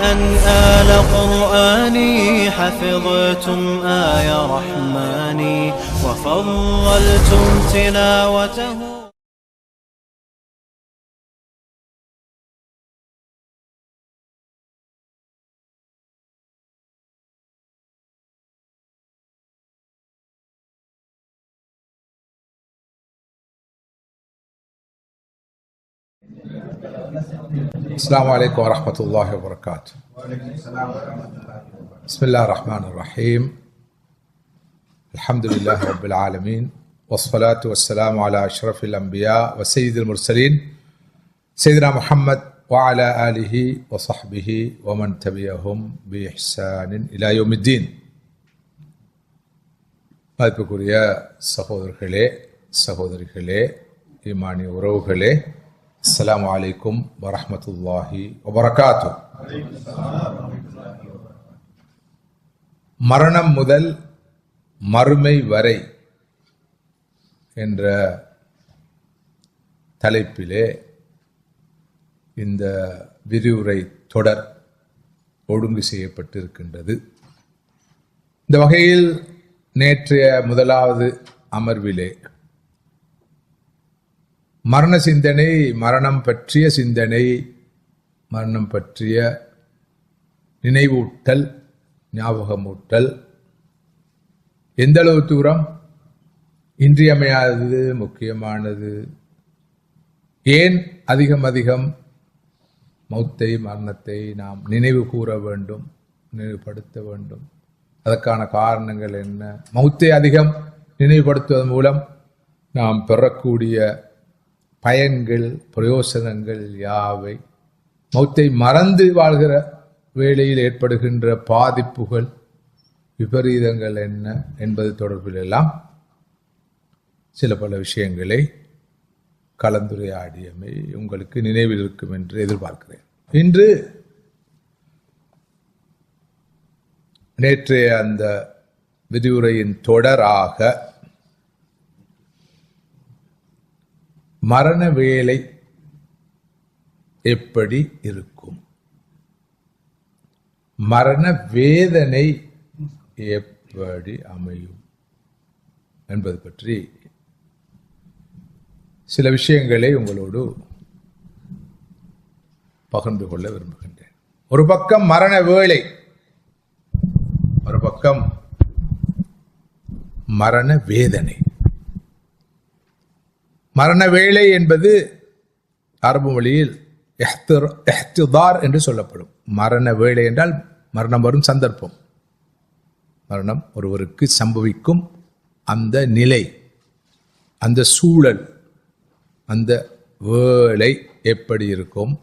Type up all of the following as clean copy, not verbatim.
أهلا آل قرآني حفظتم آي رحماني وفضلتم تلاوته. السلام عليكم ورحمة الله وبركاته. بسم الله الرحمن الرحيم. الحمد لله رب العالمين والصلاة والسلام على أشرف الأنبياء وسيد المرسلين سيدنا محمد وعلى آله وصحبه ومن تبعهم بإحسان إلى يوم الدين. மதிப்புக்குரிய சகோதரர்களே சகோதரிகளே ஈமானிய உறவுகளே, அஸ்ஸலாமு அலைக்கும் வரஹ்மத்துல்லாஹி வபரகாத்துஹ். மரணம் முதல் மறுமை வரை என்ற தலைப்பிலே இந்த விரிவுரை தொடர் ஒழுங்கு செய்யப்பட்டிருக்கின்றது. இந்த வகையில் நேற்றைய முதலாவது அமர்விலே மரண சிந்தனை, மரணம் பற்றிய சிந்தனை, மரணம் பற்றிய நினைவூட்டல், ஞாபகமூட்டல் எந்தளவு தூரம் இன்றியமையாதது, முக்கியமானது, ஏன் அதிகம் மௌத்தை, மரணத்தை நாம் நினைவு கூற வேண்டும், நினைவுபடுத்த வேண்டும், அதற்கான காரணங்கள் என்ன, மௌத்தை அதிகம் நினைவுபடுத்துவதன் மூலம் நாம் பெறக்கூடிய பயன்கள், பிரயோசனங்கள் யாவை, மௌத்தை மறந்து வாழ்கிற வேளையில் ஏற்படுகின்ற பாதிப்புகள், விபரீதங்கள் என்ன என்பது தொடர்பில் எல்லாம் சில பல விஷயங்களை கலந்துரையாடியமை உங்களுக்கு நினைவில் இருக்கும் என்று எதிர்பார்க்கிறேன். இன்று நேற்றைய அந்த விரிவுரையின் தொடராக மரண வேளை எப்படி இருக்கும், மரண வேதனை எப்படி அமையும் என்பது பற்றி சில விஷயங்களை உங்களோடு பகிர்ந்து கொள்ள விரும்புகின்றேன். ஒரு பக்கம் மரண வேளை, ஒரு பக்கம் மரண வேதனை. மரண வேளை என்பது அரபு மொழியில் இஹ்திதார் என்று சொல்லப்படும். மரண வேளை என்றால் மரணம் வரும் சந்தர்ப்பம், மரணம் ஒருவருக்கு சம்பவிக்கும் அந்த நிலை, அந்த சூழல், அந்த வேளை எப்படி இருக்கும்,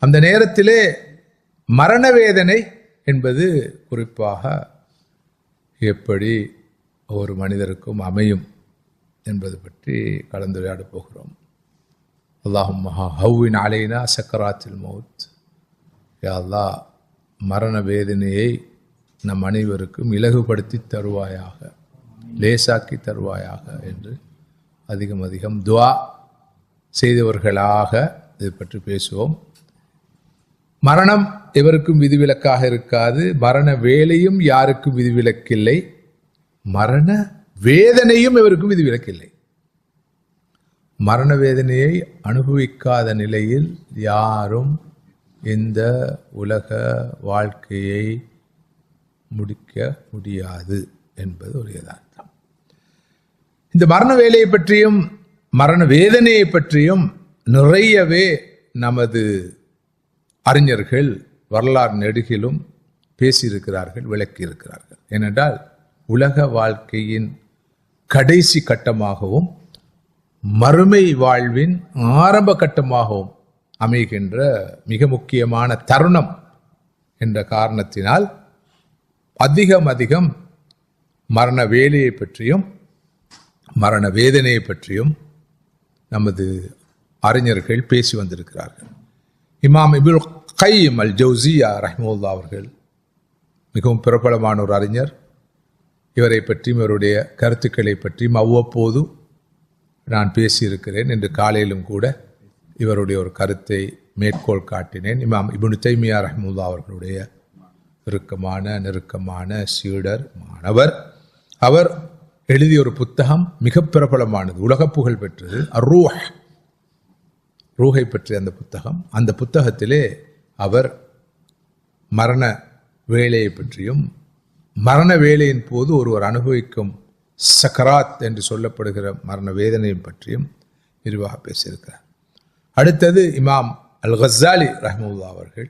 அந்த நேரத்திலே மரண வேதனை என்பது குறிப்பாக எப்படி ஒரு மனிதருக்கும் அமையும் என்பது பற்றி கலந்துரையாட போகிறோம். அல்லாஹும்ம ஹவ்வின் அலைனா சக்கராத்தில் மௌத். யா அல்லாஹ், மரண வேதனையை நம் அனைவருக்கும் இலகுபடுத்தி தருவாயாக, லேசாக்கி தருவாயாக என்று அதிகம் துஆ செய்தவர்களாக இது பற்றி பேசுவோம். மரணம் எவருக்கும் விதிவிலக்காக இருக்காது, மரண வேலையும் யாருக்கும் விதிவிலக்கில்லை, மரண வேதனையும் எவருக்கும் விதிவிலக்கில்லை. மரண வேதனையை அனுபவிக்காத நிலையில் யாரும் இந்த உலக வாழ்க்கையை முடிக்க முடியாது என்பது ஒரு யதார்த்தம். இந்த மரண வேலையை பற்றியும் மரண வேதனையை பற்றியும் நிறையவே நமது அறிஞர்கள் வரலாறு நெடுகிலும் பேசியிருக்கிறார்கள், விளக்கியிருக்கிறார்கள். ஏனென்றால் உலக வாழ்க்கையின் கடைசி கட்டமாகவும் மறுமை வாழ்வின் ஆரம்ப கட்டமாகவும் அமைகின்ற மிக முக்கியமான தருணம் என்ற காரணத்தினால் அதிகம் மரண வேலையை பற்றியும் மரண வேதனையை பற்றியும் நமது அறிஞர்கள் பேசி வந்திருக்கிறார்கள். இமாம் இப்னு கையிம் அல் ஜௌசியா ரஹ்மத்துல்லாஹி அவர்கள் மிகவும் பிரபலமான ஒரு அறிஞர். இவரை பற்றியும் இவருடைய கருத்துக்களை பற்றியும் அவ்வப்போது நான் பேசியிருக்கிறேன். இன்று காலையிலும் கூட இவருடைய ஒரு கருத்தை மேற்கோள் காட்டினேன். இமாம் இப்னு தைமியா ரஹ்மத்துல்லாஹி அவர்களுடைய நெருக்கமான சீடர் மாணவர். அவர் எழுதிய ஒரு புத்தகம் மிக பிரபலமானது, உலக புகழ் பெற்றது, ரூஹை பற்றிய அந்த புத்தகம். அந்த புத்தகத்திலே அவர் மரண வேலையை பற்றியும் மரண வேலையின் போது ஒருவர் அனுபவிக்கும் சக்கராத் என்று சொல்லப்படுகிற மரண வேதனையை பற்றியும் விரிவாக பேசியிருக்கிறார். அடுத்தது இமாம் அல் கஸ்ஸாலி ரஹ்மத்துல்லாஹி அவர்கள்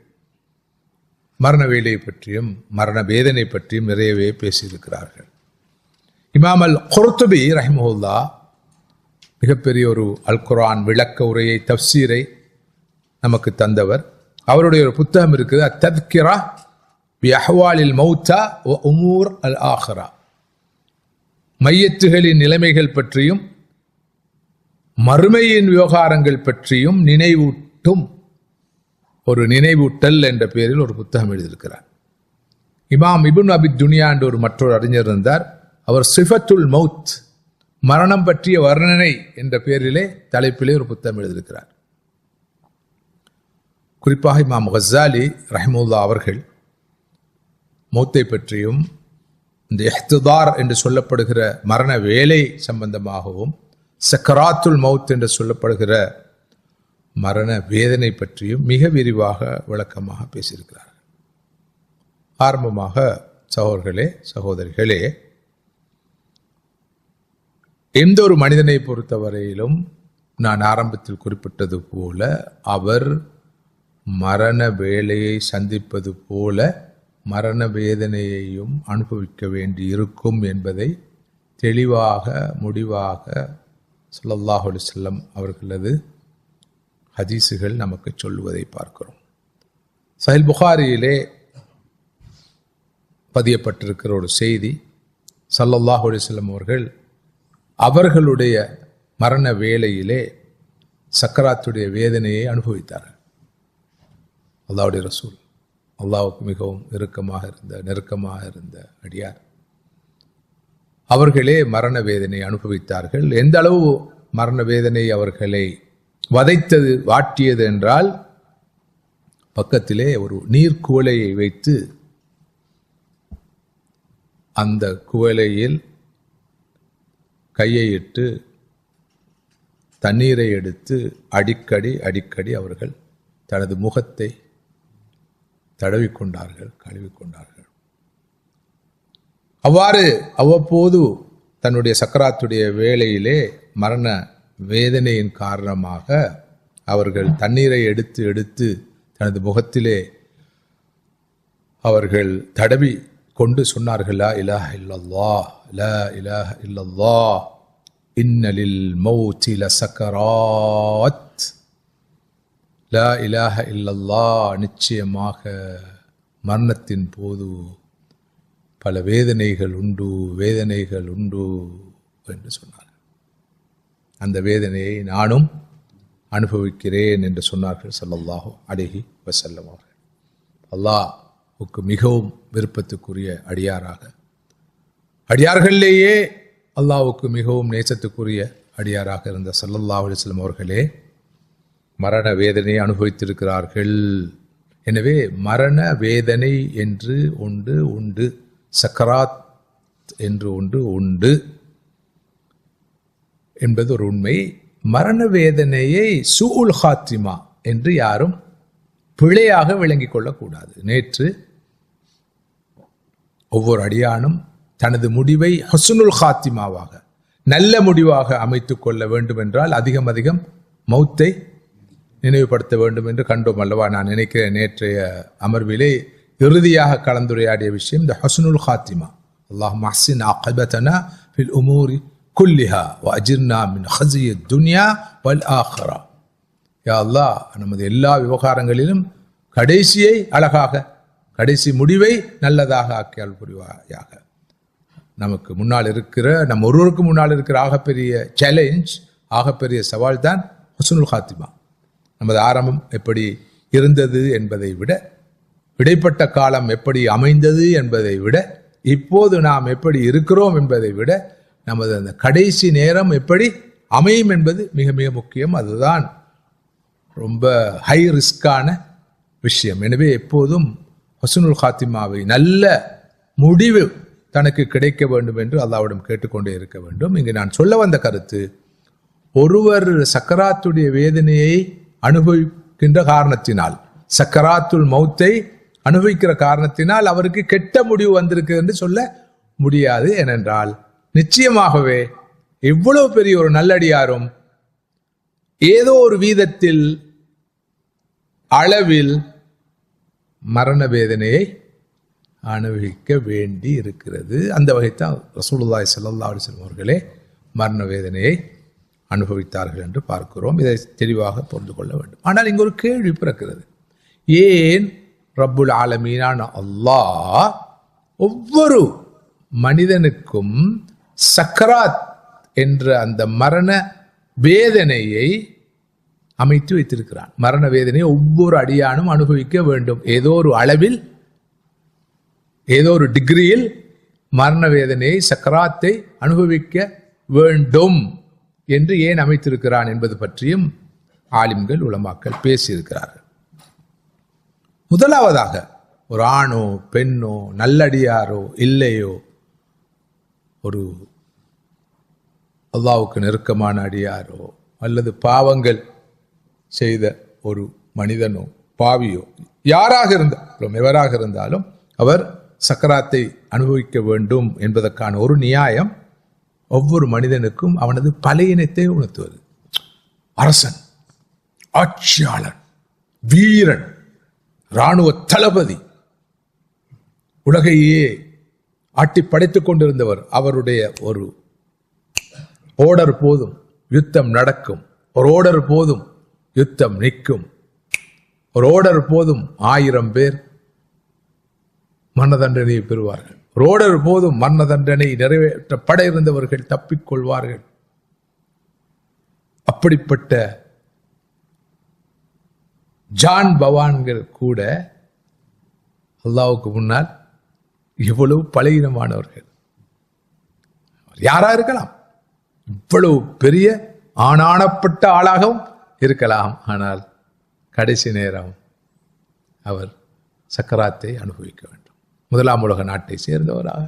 மரண வேலையை பற்றியும் மரண வேதனை பற்றியும் நிறையவே பேசியிருக்கிறார்கள். இமாம் அல் குர்துபி ரஹ்மத்துல்லாஹ் மிகப்பெரிய ஒரு அல் குர்ஆன் விளக்க உரையை, தஃப்சீரை நமக்கு தந்தவர். அவருடைய ஒரு புத்தகம் இருக்குது, அத்தத்கிரா பி அஹ்வாலில் மௌத்தா வ உமூர் அல் ஆஹிரா, மையத்துகளின் நிலைமைகள் பற்றியும் மறுமையின் விவகாரங்கள் பற்றியும் நினைவூட்டும் ஒரு நினைவூட்டல் என்ற பெயரில் ஒரு புத்தகம் எழுதியிருக்கிறார். இமாம் இப்னு அபி துனியா என்ற ஒரு மற்றொரு அறிஞர் இருந்தார். அவர் சிஃபத்துல் மௌத், மரணம் பற்றிய வர்ணனை என்ற பெயரிலே தலைப்பிலே ஒரு புத்தகம் எழுதியிருக்கிறார். குறிப்பாக இமாம் கஸ்ஸாலி ரஹ்மத்துல்லாஹி அவர்கள் மௌத்தை பற்றியும் இந்த இஹ்திதார் என்று சொல்லப்படுகிற மரண வேலை சம்பந்தமாகவும் சக்கராத்துல் மௌத் என்று சொல்லப்படுகிற மரண வேதனை பற்றியும் மிக விரிவாக விளக்கமாக பேசியிருக்கிறார்கள். ஆரம்பமாக சகோதரிகளே, எந்த ஒரு மனிதனை பொறுத்தவரையிலும் நான் ஆரம்பத்தில் குறிப்பிட்டது போல அவர் மரண வேலையை சந்திப்பது போல மரண வேதனையையும் அனுபவிக்க வேண்டி இருக்கும் என்பதை தெளிவாக முடிவாக ஸல்லல்லாஹு அலைஹி வஸல்லம் அவர்களது ஹதீஸுகள் நமக்கு சொல்லுவதை பார்க்கிறோம். சஹீஹ் புகாரியிலே பதியப்பட்டிருக்கிற ஒரு செய்தி, ஸல்லல்லாஹு அலைஹி வஸல்லம் அவர்கள் அவர்களுடைய மரண வேளையிலே சக்கராத்துடைய வேதனையை அனுபவித்தார்கள். அல்லாஹ்வுடைய ரசூல், அல்லாஹ்வுக்கு மிகவும் நெருக்கமாக இருந்த அடியார், அவர்களே மரண வேதனை அனுபவித்தார்கள். எந்த அளவு மரண வேதனை அவர்களை வதைத்தது, வாட்டியது என்றால், பக்கத்திலே ஒரு நீர் குவளையை வைத்து அந்த குவளையில் கையை இட்டு தண்ணீரை எடுத்து அடிக்கடி அவர்கள் தனது முகத்தை தடவிக்கொண்டார்கள், கழுவிக்கொண்டார்கள். அவ்வாறு அவ்வப்போது தன்னுடைய சக்கராத்துடைய வேளையிலே மரண வேதனையின் காரணமாக அவர்கள் தண்ணீரை எடுத்து தனது முகத்திலே அவர்கள் தடவி கொண்டு சொன்னார்கள், லா இலாஹ இல்லல்லாஹ், லா இலாஹ இல்லல்லாஹ், இன்ன லில் மௌத்தி லசக்கராத், லா இலாஹ இல்லல்லாஹ், நிச்சயமாக மரணத்தின் போது பல வேதனைகள் உண்டு என்று சொன்னார்கள். அந்த வேதனையை நானும் அனுபவிக்கிறேன் என்று சொன்னார்கள் ஸல்லல்லாஹு அலைஹி வஸல்லம் அவர்கள். அல்லாஹ்வுக்கு மிகவும் விருப்பத்துக்குரிய அடியார்களிலேயே அல்லாஹ்வுக்கு மிகவும் நேசத்துக்குரிய அடியாராக இருந்த ஸல்லல்லாஹு அலைஹி வஸல்லம் அவர்களே மரண வேதனையை அனுபவித்திருக்கிறார்கள். எனவே மரண வேதனை என்று ஒன்று உண்டு, சக்கராத் என்று ஒன்று உண்டு என்பது ஒரு உண்மை. மரண வேதனையை சூஉல் ஹாத்திமா என்று யாரும் பிழையாக விளங்கிக் கொள்ளக்கூடாது. நேற்று ஒவ்வொரு அடியானும் தனது முடிவை ஹுஸ்னுல் ஹாத்திமாவாக, நல்ல முடிவாக அமைத்துக் கொள்ள வேண்டும் என்றால் அதிகம் மௌத்தை நினைவுபடுத்த வேண்டும் என்று கண்டோம் அல்லவா? நான் நினைக்கிறேன் நேற்றைய அமர்விலே இறுதியாக கலந்துரையாடிய விஷயம் இந்த ஹுஸ்னுல் ஹாத்திமா. அல்லாஹும்ம அஹ்சின் ஆகிபதனா ஃபில் உமூரி குல்லிஹா வ அஜிர்னா மின் ஹஸிய துன்யா வல் ஆஹிரா. யா அல்லாஹ், நமது எல்லா விவகாரங்களிலும் கடைசியை அழகாக, கடைசி முடிவை நல்லதாக ஆக்கியால் புரிவாயாக. நமக்கு முன்னால் இருக்கிற, நம் ஒருவருக்கு முன்னால் இருக்கிற ஆகப்பெரிய சேலஞ்ச், ஆகப்பெரிய சவால் தான் ஹுஸ்னுல் ஹாத்திமா. நமது ஆரம்பம் எப்படி இருந்தது என்பதை விட, இடைப்பட்ட காலம் எப்படி அமைந்தது என்பதை விட, இப்போது நாம் எப்படி இருக்கிறோம் என்பதை விட, நமது அந்த கடைசி நேரம் எப்படி அமையும் என்பது மிக மிக முக்கியம். அதுதான் ரொம்ப ஹை ரிஸ்கான விஷயம். எனவே எப்போதும் ஹுஸ்னுல் காத்திமாவை, நல்ல முடிவு தனக்கு கிடைக்க வேண்டும் என்று அல்லாஹ்விடம் கேட்டுக்கொண்டே இருக்க வேண்டும். இங்கு நான் சொல்ல வந்த கருத்து, ஒருவர் சக்கராத்துடைய வேதனையை அனுபவிக்கின்ற காரணத்தினால், சக்கராத்துல் மௌத்தை அனுபவிக்கிற காரணத்தினால் அவருக்கு கெட்ட முடிவு வந்திருக்கு என்று சொல்ல முடியாது. ஏனென்றால் நிச்சயமாகவே எவ்வளவு பெரிய ஒரு நல்லடியாரும் ஏதோ ஒரு வீதத்தில், அளவில் மரண வேதனையை அனுபவிக்க வேண்டி இருக்கிறது. அந்த வகைத்தான் ரசூலுல்லாஹி ஸல்லல்லாஹு அலைஹி வஸல்லம் அவர்களே மரண வேதனையை அனுபவித்தார்கள் என்று பார்க்கிறோம். இதை தெளிவாக புரிந்து கொள்ள வேண்டும். ஆனால் இங்கு ஒரு கேள்வி பிறக்கிறது. ஏன் ரப்புல் ஆலமீனான அல்லாஹ் ஒவ்வொரு மனிதனுக்கும் சக்கராத் என்ற அந்த மரண வேதனையை அமைத்து வைத்திருக்கிறான்? மரண வேதனையை ஒவ்வொரு அடியானும் அனுபவிக்க வேண்டும். ஏதோ ஒரு அளவில், ஏதோ ஒரு டிகிரியில் மரண வேதனையை, சக்கராத்தை அனுபவிக்க வேண்டும் என்று ஏன் அமைத்திருக்கிறான் என்பது பற்றியும் ஆலிம்கள், உலமாக்கள் பேசியிருக்கிறார்கள். முதலாவதாக, ஒரு ஆணோ பெண்ணோ, நல்லடியாரோ இல்லையோ, ஒரு அல்லாஹ்வுக்கு நெருக்கமான அடியாரோ அல்லது பாவங்கள் செய்த ஒரு மனிதனோ பாவியோ யாராக இருந்தாலும், எவராக இருந்தாலும் அவர் சக்கராத்தை அனுபவிக்க வேண்டும் என்பதற்கான ஒரு நியாயம் ஒவ்வொரு மனிதனுக்கும் அவனது பலையினத்தை உணர்த்துவது. அரசன், ஆட்சியாளர், வீரன், இராணுவ தளபதி, உலகையே ஆட்டி படைத்துக் கொண்டிருந்தவர், அவருடைய ஒரு ஓர்டர் போதும் யுத்தம் நடக்கும், ஒரு ஓர்டர் போதும் யுத்தம் நிற்கும், ஒரு ஓர்டர் போதும் 1000 பேர் மரண தண்டனையை பெறுவார்கள், ஒரு ஓர்டர் போதும் மரண தண்டனை நிறைவேற்றப்பட இருந்தவர்கள் தப்பிக்கொள்வார்கள். அப்படிப்பட்ட ஜான் பவான்கள் கூட அல்லாஹ்வுக்கு முன்னால் எவ்வளவு பலகீனமானவர்கள். யாரா இருக்கலாம், இவ்வளவு பெரிய ஆனானப்பட்ட ஆளாகவும் இருக்கலாம். ஆனால் கடைசி நேரம் அவர் சக்கராத்தை அனுபவிக்க வேண்டும். 1ஆம் உலக நாட்டை சேர்ந்தவராக,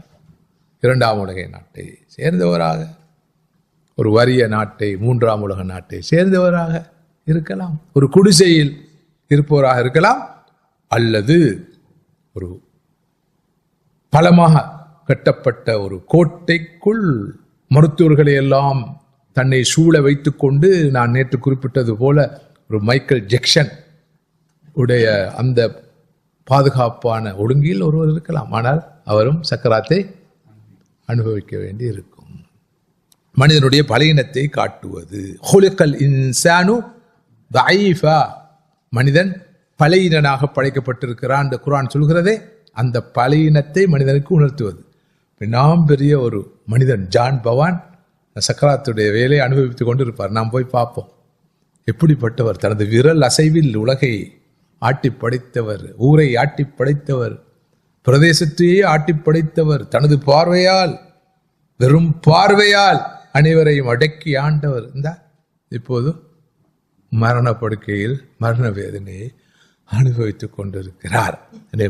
2ஆம் உலக நாட்டை சேர்ந்தவராக, ஒரு வறிய நாட்டை, 3ஆம் உலக நாட்டை சேர்ந்தவராக இருக்கலாம், ஒரு குடிசையில் இருப்பவராக இருக்கலாம், அல்லது ஒரு பலமாக கட்டப்பட்ட ஒரு கோட்டைக்குள் மருத்துவர்களை எல்லாம் தன்னை சூழ வைத்துக் கொண்டு, நான் நேற்று குறிப்பிட்டது போல ஒரு மைக்கேல் ஜாக்சன் உடைய அந்த பாதுகாப்பான ஒடுங்கில் ஒருவர் இருக்கலாம். ஆனால் அவரும் சக்கராத்தை அனுபவிக்க வேண்டி இருக்கும். மனிதனுடைய பலகீனத்தை காட்டுவது. ஹுலிகல் இன்சானு தஈஃபா, மனிதன் பலகீனனாக படைக்கப்பட்டிருக்கிறான் என்று குர்ஆன் சொல்கிறதே, அந்த பலகீனத்தை மனிதனுக்கு உணர்த்துவது. நாம் பெரிய ஒரு மனிதன் ஜான் பவான் சக்கராத்துடைய வேலையை அனுபவித்துக் கொண்டு இருப்பார். நாம் போய் பார்ப்போம் எப்படிப்பட்டவர். தனது விரல் அசைவில் உலகை ஆட்டி படைத்தவர், ஊரை ஆட்டி படைத்தவர், பிரதேசத்தையே ஆட்டி படைத்தவர், தனது பார்வையால், வெறும் பார்வையால் அனைவரையும் அடக்கி ஆண்டவர். இந்த இப்போது மரண படுக்கையில் மரண வேதனையை அனுபவித்துக் கொண்டிருக்கிறார்.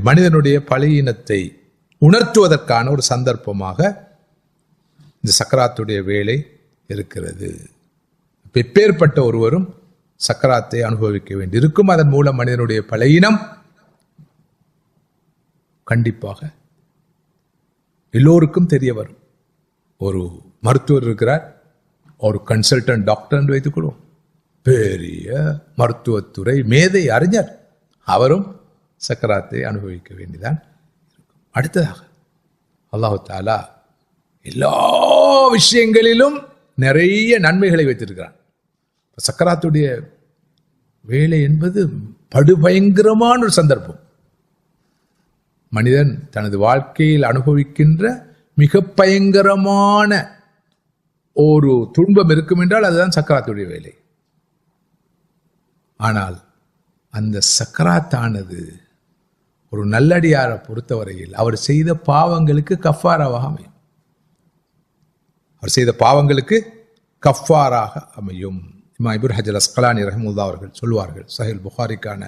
மனிதனுடைய பலகீனத்தை உணர்த்துவதற்கான ஒரு சந்தர்ப்பமாக இந்த சக்கராத்துடைய வேலை இருக்கிறது. எப்பேற்பட்ட ஒருவரும் சக்கராத்தை அனுபவிக்க வேண்டியிருக்கும். அதன் மூலம் மனிதனுடைய பலகீனம் கண்டிப்பாக எல்லோருக்கும் தெரிய வரும். ஒரு மருத்துவர் இருக்கிறார், ஒரு கன்சல்டன்ட் டாக்டர் என்று வைத்துக் கொள்வோம், பெரிய மருத்துவத்துறை மேதை அறிஞர், அவரும் சக்கராத்தை அனுபவிக்க வேண்டிதான். அடுத்ததாக அல்லாஹு தஆலா எல்லா விஷயங்களிலும் நிறைய நன்மைகளை வைத்திருக்கிறான். சக்கராத்துடைய வேலை என்பது படுபயங்கரமான ஒரு சந்தர்ப்பம். மனிதன் தனது வாழ்க்கையில் அனுபவிக்கின்ற மிக பயங்கரமான ஒரு துன்பம் இருக்கும் என்றால் அதுதான் சக்கராத்துடைய வேலை. ஆனால் அந்த சக்கராத்தானது ஒரு நல்லடியாரை பொறுத்தவரையில் அவர் செய்த பாவங்களுக்கு கஃபாராவாக அமையும். அவர் செய்த பாவங்களுக்கு கஃபாராக அமையும். இமாம் இப்னு ஹஜர் அஸ்கலானி ரஹ்மத்துல்லாஹி அவர்கள் சொல்வார்கள், சஹீஹ் புகாரிக்கான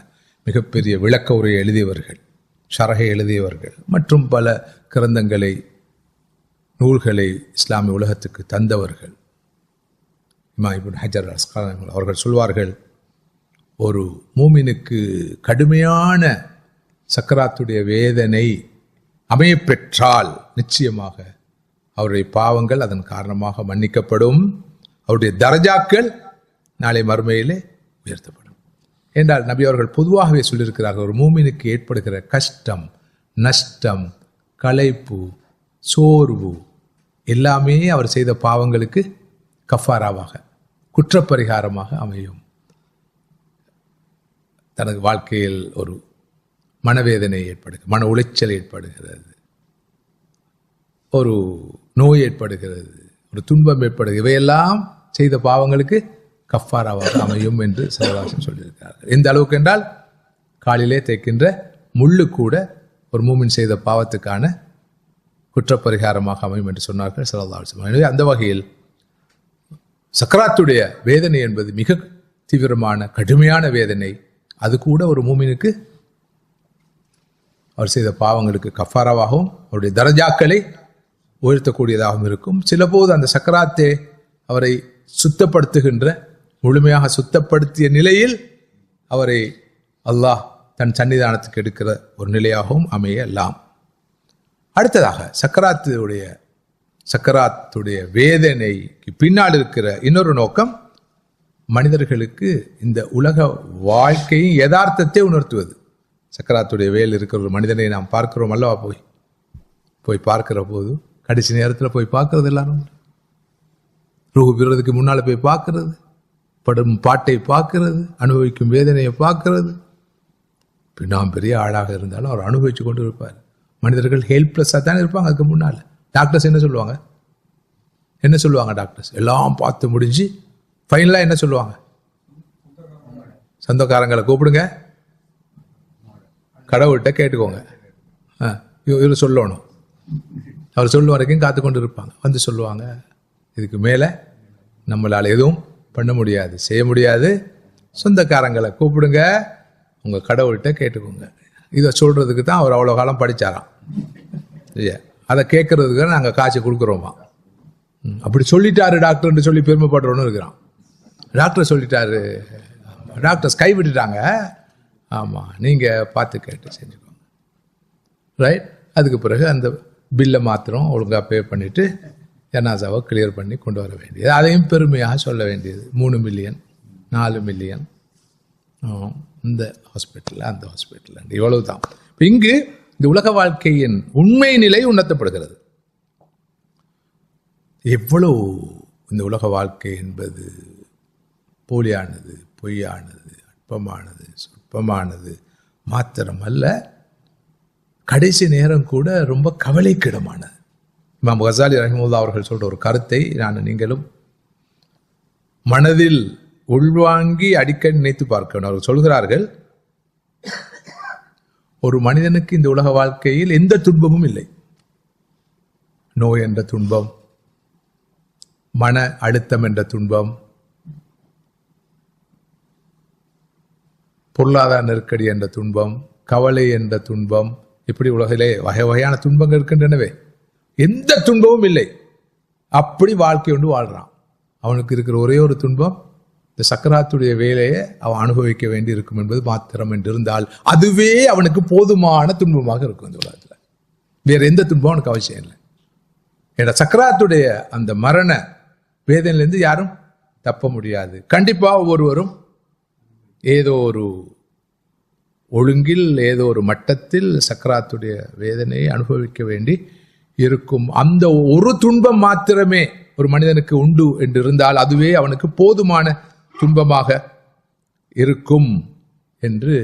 மிகப்பெரிய விளக்க உரையை எழுதியவர்கள், ஷரஹை எழுதியவர்கள் மற்றும் பல கிரந்தங்களை நூல்களை இஸ்லாமிய உலகத்துக்கு தந்தவர்கள். இமாம் இப்னு ஹஜர் அஸ்கலானி அவர்கள் சொல்வார்கள், ஒரு மூமினுக்கு கடுமையான சக்கராத்துடைய வேதனை அமையப்பெற்றால் நிச்சயமாக அவருடைய பாவங்கள் அதன் காரணமாக மன்னிக்கப்படும், அவருடைய தரஜாக்கள் நாளை மறுமையிலே உயர்த்தப்படும் என்றால் நபி அவர்கள் பொதுவாகவே சொல்லியிருக்கிறார்கள், ஒரு மூமினுக்கு ஏற்படுகிற கஷ்டம், நஷ்டம், களைப்பு, சோர்வு எல்லாமே அவர் செய்த பாவங்களுக்கு கஃபாராவாக, குற்றப்பரிகாரமாக அமையும். தனது வாழ்க்கையில் ஒரு மனவேதனை ஏற்படுகிறது, மன உளைச்சல் ஏற்படுகிறது, ஒரு நோய் ஏற்படுகிறது, ஒரு துன்பம் ஏற்படுகிறது, இவையெல்லாம் செய்த பாவங்களுக்கு கஃபாராவாக அமையும் என்று சல்லல்லாஹு சொல்லியிருக்கிறார்கள். எந்த அளவுக்கு என்றால் காலிலே தைக்கின்ற முள்ளு கூட ஒரு மூமின் செய்த பாவத்துக்கான குற்றப்பரிகாரமாக அமையும் என்று சொன்னார்கள் ஸல்லல்லாஹு அலைஹி வஸல்லம். எனவே அந்த வகையில் சக்கராத்துடைய வேதனை என்பது மிக தீவிரமான கடுமையான வேதனை. அது கூட ஒரு மூமினுக்கு அவர் செய்த பாவங்களுக்கு கஃபாராவாகவும் அவருடைய தரஜாக்களை உயர்த்தக்கூடியதாகவும் இருக்கும். சில போது அந்த சக்கராத்தே அவரை சுத்தப்படுத்துகின்ற, முழுமையாக சுத்தப்படுத்திய நிலையில் அவரை அல்லாஹ் தன் சன்னிதானத்துக்கு எடுக்கிற ஒரு நிலையாகவும் அமையலாம். அடுத்ததாக சக்கராத்துடைய வேதனைக்கு பின்னால் இருக்கிற இன்னொரு நோக்கம் மனிதர்களுக்கு இந்த உலக வாழ்க்கையின் யதார்த்தத்தை உணர்த்துவது. சக்கராத்துடைய வேல் இருக்கிற ஒரு மனிதனை நாம் பார்க்கிறோம் அல்லவா, போய் பார்க்கிற போது கடைசி நேரத்தில் போய் பார்க்கறது எல்லாரும் ரூஹு பிறதுக்கு முன்னால் போய் பார்க்கறது, படும் பாட்டை பார்க்கறது, அனுபவிக்கும் வேதனையை பார்க்கறது. நாம் பெரிய ஆளாக இருந்தாலும் அவர் அனுபவிச்சு கொண்டு இருப்பார். மனிதர்கள் ஹெல்ப்லெஸ்ஸாக தானே இருப்பாங்க. அதுக்கு முன்னால் டாக்டர்ஸ் என்ன சொல்லுவாங்க டாக்டர்ஸ் எல்லாம் பார்த்து முடிஞ்சு ஃபைனலாக என்ன சொல்லுவாங்க, சொந்தக்காரங்களை கூப்பிடுங்க, கடவுள்கிட்ட கேட்டுக்கோங்க, இவர் சொல்லணும். அவர் சொல்லும் வரைக்கும் காத்து கொண்டு இருப்பாங்க. வந்து சொல்லுவாங்க, இதுக்கு மேலே நம்மளால் எதுவும் பண்ண முடியாது, செய்ய முடியாது, சொந்தக்காரங்களை கூப்பிடுங்க, உங்கள் கடவுள்கிட்ட கேட்டுக்கோங்க. இதை சொல்கிறதுக்கு தான் அவர் அவ்வளோ காலம் படித்தாராம். இல்லையா? அதை கேட்கறதுக்கு நாங்கள் காசு கொடுக்குறோமா. அப்படி சொல்லிட்டாரு டாக்டர்னு சொல்லி பெருமைப்படுறோன்னு இருக்கிறான். டாக்டர் சொல்லிட்டாரு, டாக்டர்ஸ் கைவிட்டுட்டாங்க, ஆமாம் நீங்கள் பார்த்து கேட்டு செஞ்சுக்கோங்க, ரைட். அதுக்கு பிறகு அந்த பில்லை மாத்திரம் ஒழுங்காக பே பண்ணிவிட்டு ஜனாசாவை கிளியர் பண்ணி கொண்டு வர வேண்டியது. அதையும் பெருமையாக சொல்ல வேண்டியது. 3 மில்லியன் 4 மில்லியன் இந்த ஹாஸ்பிட்டலில் அந்த ஹாஸ்பிட்டல், இவ்வளவு தான். இப்போ இங்கு இந்த உலக வாழ்க்கையின் உண்மை நிலை உணர்த்தப்படுகிறது. எவ்வளவு இந்த உலக வாழ்க்கை என்பது போலியானது, பொய்யானது, அற்பமானது, சொற்பமானது மாத்திரம் அல்ல, கடைசி நேரம் கூட ரொம்ப கவலைக்கிடமானது. இமாம் கசாலி ரஹ்மத்துல்லாஹி அவர்கள் சொல்ற ஒரு கருத்தை நீங்களும் மனதில் உள்வாங்கி அடிக்கடி நினைத்து பார்க்கணும். அவர்கள் சொல்கிறார்கள், ஒரு மனிதனுக்கு இந்த உலக வாழ்க்கையில் எந்த துன்பமும் இல்லை. நோய் என்ற துன்பம், மன அழுத்தம் என்ற துன்பம், பொருளாதார நெருக்கடி என்ற துன்பம், கவலை என்ற துன்பம், இப்படி உலகிலே வகை வகையான துன்பங்கள் இருக்கின்றனவே, எந்த துன்பமும் இல்லை. அப்படி வாழ்க்கை ஒன்று வாழ்றான். அவனுக்கு இருக்கிற ஒரே ஒரு துன்பம், இந்த சக்கராத்துடைய வேலையை அவன் அனுபவிக்க வேண்டி இருக்கும் என்பது மாத்திரம் என்று இருந்தால் அதுவே அவனுக்கு போதுமான துன்பமாக இருக்கும். இந்த உலகத்தில் வேற எந்த துன்பம் அவனுக்கு அவசியம் இல்லை. ஏன்னா சக்கராத்துடைய அந்த மரண வேதனையிலிருந்து யாரும் தப்ப முடியாது. கண்டிப்பாக ஒவ்வொருவரும் ஏதோ ஒரு ஒழுங்கில், ஏதோ ஒரு மட்டத்தில் சக்கராத்துடைய வேதனையை அனுபவிக்க வேண்டி இருக்கும். அந்த ஒரு துன்பம் மாத்திரமே ஒரு மனிதனுக்கு உண்டு என்று இருந்தால் அதுவே அவனுக்கு போதுமான துன்பமாக இருக்கும் என்று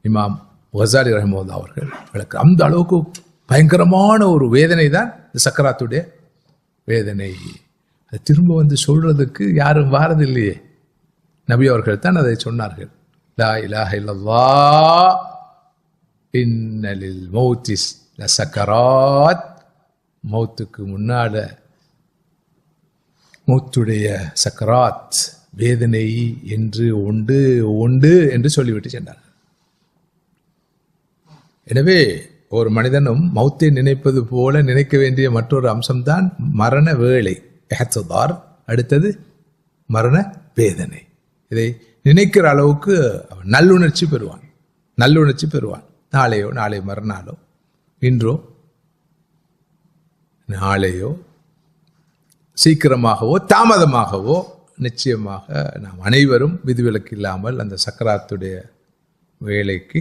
இமாம் கசாலி ரஹ்மத்துல்லாஹி அவர்கள் விளக்கு. அந்த அளவுக்கு பயங்கரமான ஒரு வேதனை தான் இந்த சக்கராத்துடைய வேதனை. அது திரும்ப வந்து சொல்றதுக்கு யாரும் வாரதில்லையே. நபி அவர்கள் தான் அதை சொன்னார்கள். லா இலாஹ இல்லல்லாஹ் இன்னலில் மௌத்திஸ் லசக்கராத். மௌத்துக்கு முன்னால மௌத்துடைய சக்கராத் வேதனை என்று உண்டு என்று சொல்லிவிட்டு சென்றார். எனவே ஒரு மனிதனும் மௌத்தை நினைப்பது போல நினைக்க வேண்டிய மற்றொரு அம்சம்தான் மரண வேளை. அடுத்தது மரண வேதனை. இதை நினைக்கிற அளவுக்கு அவன் நல்லுணர்ச்சி பெறுவான். நாளை மறுநாளோ இன்றோ நாளையோ சீக்கிரமாகவோ தாமதமாகவோ நிச்சயமாக நாம் அனைவரும் விதிவிலக்கு இல்லாமல் அந்த சக்கராத்துடைய வேலைக்கு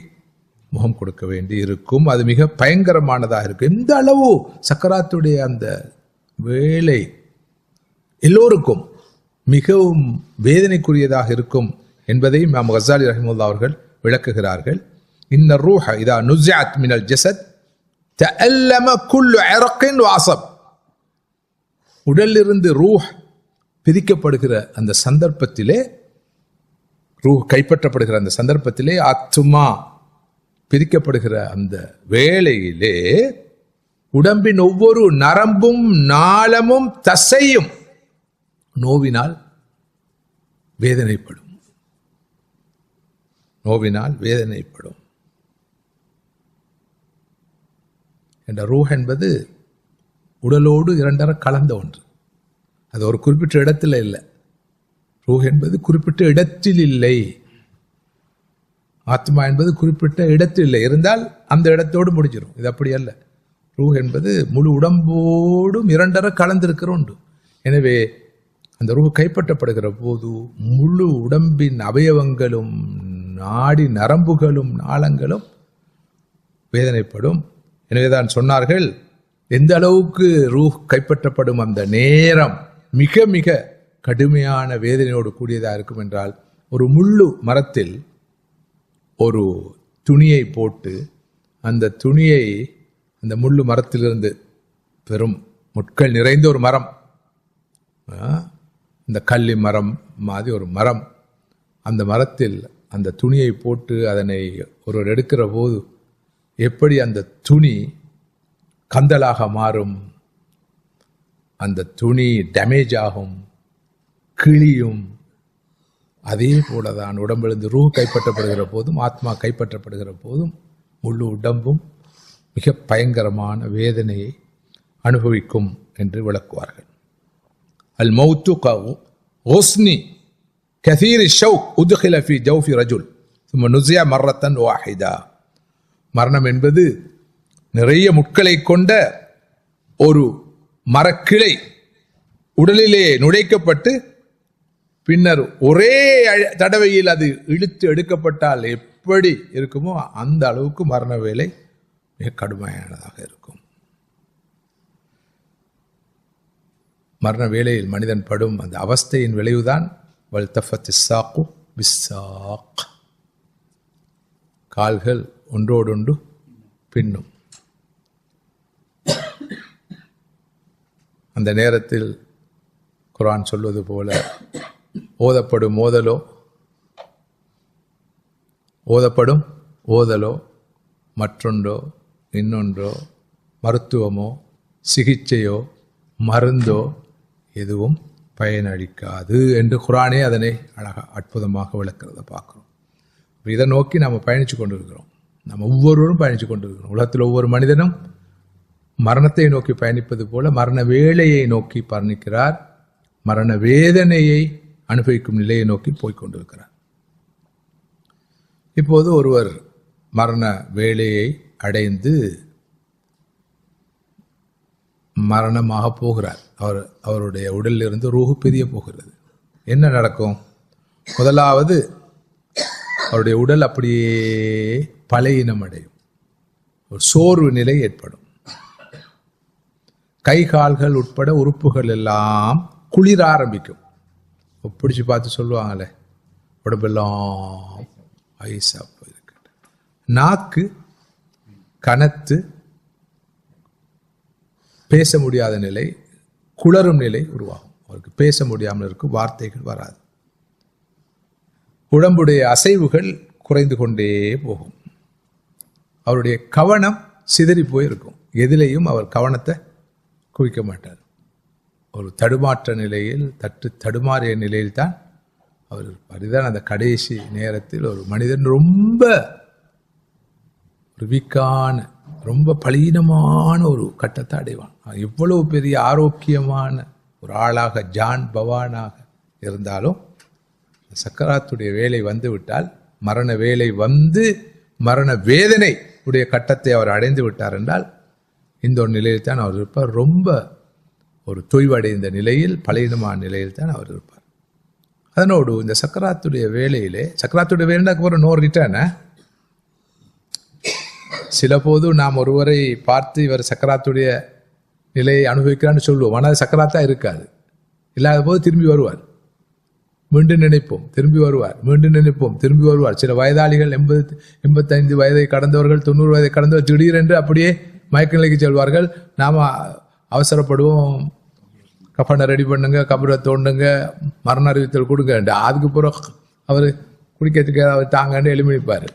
முகம் கொடுக்க வேண்டி இருக்கும். அது மிக பயங்கரமானதாக இருக்கும். எந்த அளவு சக்கராத்துடைய அந்த வேலை எல்லோருக்கும் மிகவும் வேதனைக்குரியதாக இருக்கும் என்பதை இமாம் கஸாலி ரஹிமஹுல்லாஹ் அவர்கள் விளக்குகிறார்கள். இன்ன ரூஹ இதா நுஸிஅத் மினல் ஜஸத் தஅல்லம குல்லு அரக்கின் வஅஸப். உடலிலிருந்து ரூஹ் பிரிக்கப்படுகிற அந்த சந்தர்ப்பத்திலே, ரூஹ் கைப்பற்றப்படுகிற அந்த சந்தர்ப்பத்திலே, ஆத்மா பிரிக்கப்படுகிற அந்த வேளையிலே உடம்பின் ஒவ்வொரு நரம்பும் நாளமும் தசையும் நோவினால் வேதனைப்படும். என்ற ரூஹ் என்பது உடலோடு இரண்டரை கலந்த ஒன்று. அது ஒரு குறிப்பிட்ட இடத்துல இல்லை. ரூஹ் என்பது குறிப்பிட்ட இடத்தில் இல்லை. ஆத்மா என்பது குறிப்பிட்ட இடத்தில் இல்லை. இருந்தால் அந்த இடத்தோடு முடிஞ்சிடும். இது அப்படி அல்ல. ரூஹ் என்பது முழு உடம்போடும் இரண்டரை கலந்திருக்கிற ஒன்று. எனவே அந்த ரூஹ் கைப்பற்றப்படுகிற போது முழு உடம்பின் அவயவங்களும் நாடி நரம்புகளும் நாளங்களும் வேதனைப்படும். எனவேதான் சொன்னார்கள், எந்த அளவுக்கு ரூஹ் கைப்பற்றப்படும் அந்த நேரம் மிக மிக கடுமையான வேதனையோடு கூடியதாக இருக்கும் என்றால், ஒரு முள்ளு மரத்தில் ஒரு துணியை போட்டு அந்த துணியை அந்த முள்ளு மரத்திலிருந்து, பெரும் முட்கள் நிறைந்த ஒரு மரம், இந்த கள்ளி மரம் மாதிரி ஒரு மரம், அந்த மரத்தில் அந்த துணியை போட்டு அதனை ஒருவர் எடுக்கிற போது எப்படி அந்த துணி கந்தலாக மாறும், அந்த துணி டேமேஜ் ஆகும், கிழியும். அதே போலதான் உடம்பிலிருந்து ரூஹ் கைப்பற்றப்படுகிற போதும் ஆத்மா கைப்பற்றப்படுகிற போதும் முழு உடம்பும் மிக பயங்கரமான வேதனையை அனுபவிக்கும் என்று விளக்குவார்கள். அல் மௌத்து கஸ்னி கதீர் ஷௌக் உத்கில ஃபீ ஜௌஃபி ரஜுல் ثم நுஸிய மர்ரத்தன் வாஹிதா. மரணம் என்பது நிறைய முட்களை கொண்ட ஒரு மரக்கிளை உடலிலே நுழைக்கப்பட்டு பின்னர் ஒரே தடவையில் அது இழுத்து எடுக்கப்பட்டால் எப்படி இருக்குமோ அந்த அளவுக்கு மரண வேலை மிக கடுமையானதாக இருக்கும். மரண வேளையில் மனிதன் படும் அந்த அவஸ்தையின் விளைவுதான் வல்தஃபத்தி சாக்கு பிஸ்ஸாக். கால்கள் ஒன்றோடொன்று பின்னும். அந்த நேரத்தில் குர்ஆன் சொல்வது போல ஓதப்படும் ஓதலோ மற்றொன்றோ இன்னொன்றோ மருத்துவமோ சிகிச்சையோ மருந்தோ எதுவும் பயனளிக்காது என்று குர்ஆனே அதனை அழகாக அற்புதமாக விளக்கிறத பார்க்கிறோம். இதை நோக்கி நாம் பயணித்து கொண்டிருக்கிறோம். நம்ம ஒவ்வொருவரும் பயணித்து கொண்டிருக்கிறோம். உலகத்தில் ஒவ்வொரு மனிதனும் மரணத்தை நோக்கி பயணிப்பது போல மரண வேளையை நோக்கி பயணிக்கிறார். மரண வேதனையை அனுபவிக்கும் நிலையை நோக்கி போய்கொண்டிருக்கிறார். இப்போது ஒருவர் மரண வேளையை அடைந்து மரணமாக போகிறார். அவருடைய உடலிலிருந்து ரூஹு பிரிய போகிறது. என்ன நடக்கும்? முதலாவது அவருடைய உடல் அப்படியே பலவீனம் அடையும். ஒரு சோர்வு நிலை ஏற்படும். கை கால்கள் உட்பட உறுப்புகள் எல்லாம் குளிர ஆரம்பிக்கும். பிடிச்சு பார்த்து சொல்லுவாங்களே, உடம்பெல்லாம் ஐஸா போயிருக்கு. நாக்கு கனத்து பேச முடியாத நிலை, குளறும் நிலை உருவாகும். அவருக்கு பேச முடியாமல் இருக்கும், வார்த்தைகள் வராது. உடம்புடைய அசைவுகள் குறைந்து கொண்டே போகும். அவருடைய கவனம் சிதறி போயிருக்கும். எதிலையும் அவர் கவனத்தை குவிக்க மாட்டார். ஒரு தடுமாற்ற நிலையில் தடுமாறிய நிலையில் தான் அவர் இருப்பார். இதுதான் அந்த கடைசி நேரத்தில் ஒரு மனிதன் ரொம்ப ஒரு வீக்கான, ரொம்ப பலீனமான ஒரு கட்டத்தை அடைவான். எவ்வளவு பெரிய ஆரோக்கியமான ஒரு ஆளாக, ஜான் பவானாக இருந்தாலும் சக்கராத்துடைய வேலை வந்து விட்டால், மரண வேலை வந்து மரண வேதனை உடைய கட்டத்தை அவர் அடைந்து விட்டார் என்றால் இந்த ஒரு நிலையில் தான் அவர் இருப்பார். ரொம்ப ஒரு தொய்வடைந்த நிலையில், பலீனமான நிலையில் தான் அவர் இருப்பார். அதனோடு இந்த சக்கராத்துடைய வேலையிலே, சக்கராத்துடைய வேலைக்கு ஒரு நோ ரிட்டர்ன். சில போது நாம் ஒருவரை பார்த்து இவர் சக்கராத்துடைய நிலையை அனுபவிக்கிறான்னு சொல்லுவோம், ஆனால் சக்கராத்தா இருக்காது. இல்லாத போது திரும்பி வருவார், மீண்டும் நினைப்போம், திரும்பி வருவார், மீண்டும் நினைப்போம், திரும்பி வருவார். சில வயதாளிகள் 85 வயதை கடந்தவர்கள், 90 வயதை கடந்தவர் திடீரென்று அப்படியே மயக்க நிலைக்கு செல்வார்கள். நாம் அவசரப்படுவோம், கஃபனை ரெடி பண்ணுங்க, கபரை தோண்டுங்க, மரண அறிவித்தல் கொடுங்க. அதுக்கு பிறகு அவர் குடிக்கிறதுக்கு அவர் தாங்கன்னு எளிமைப்பார்.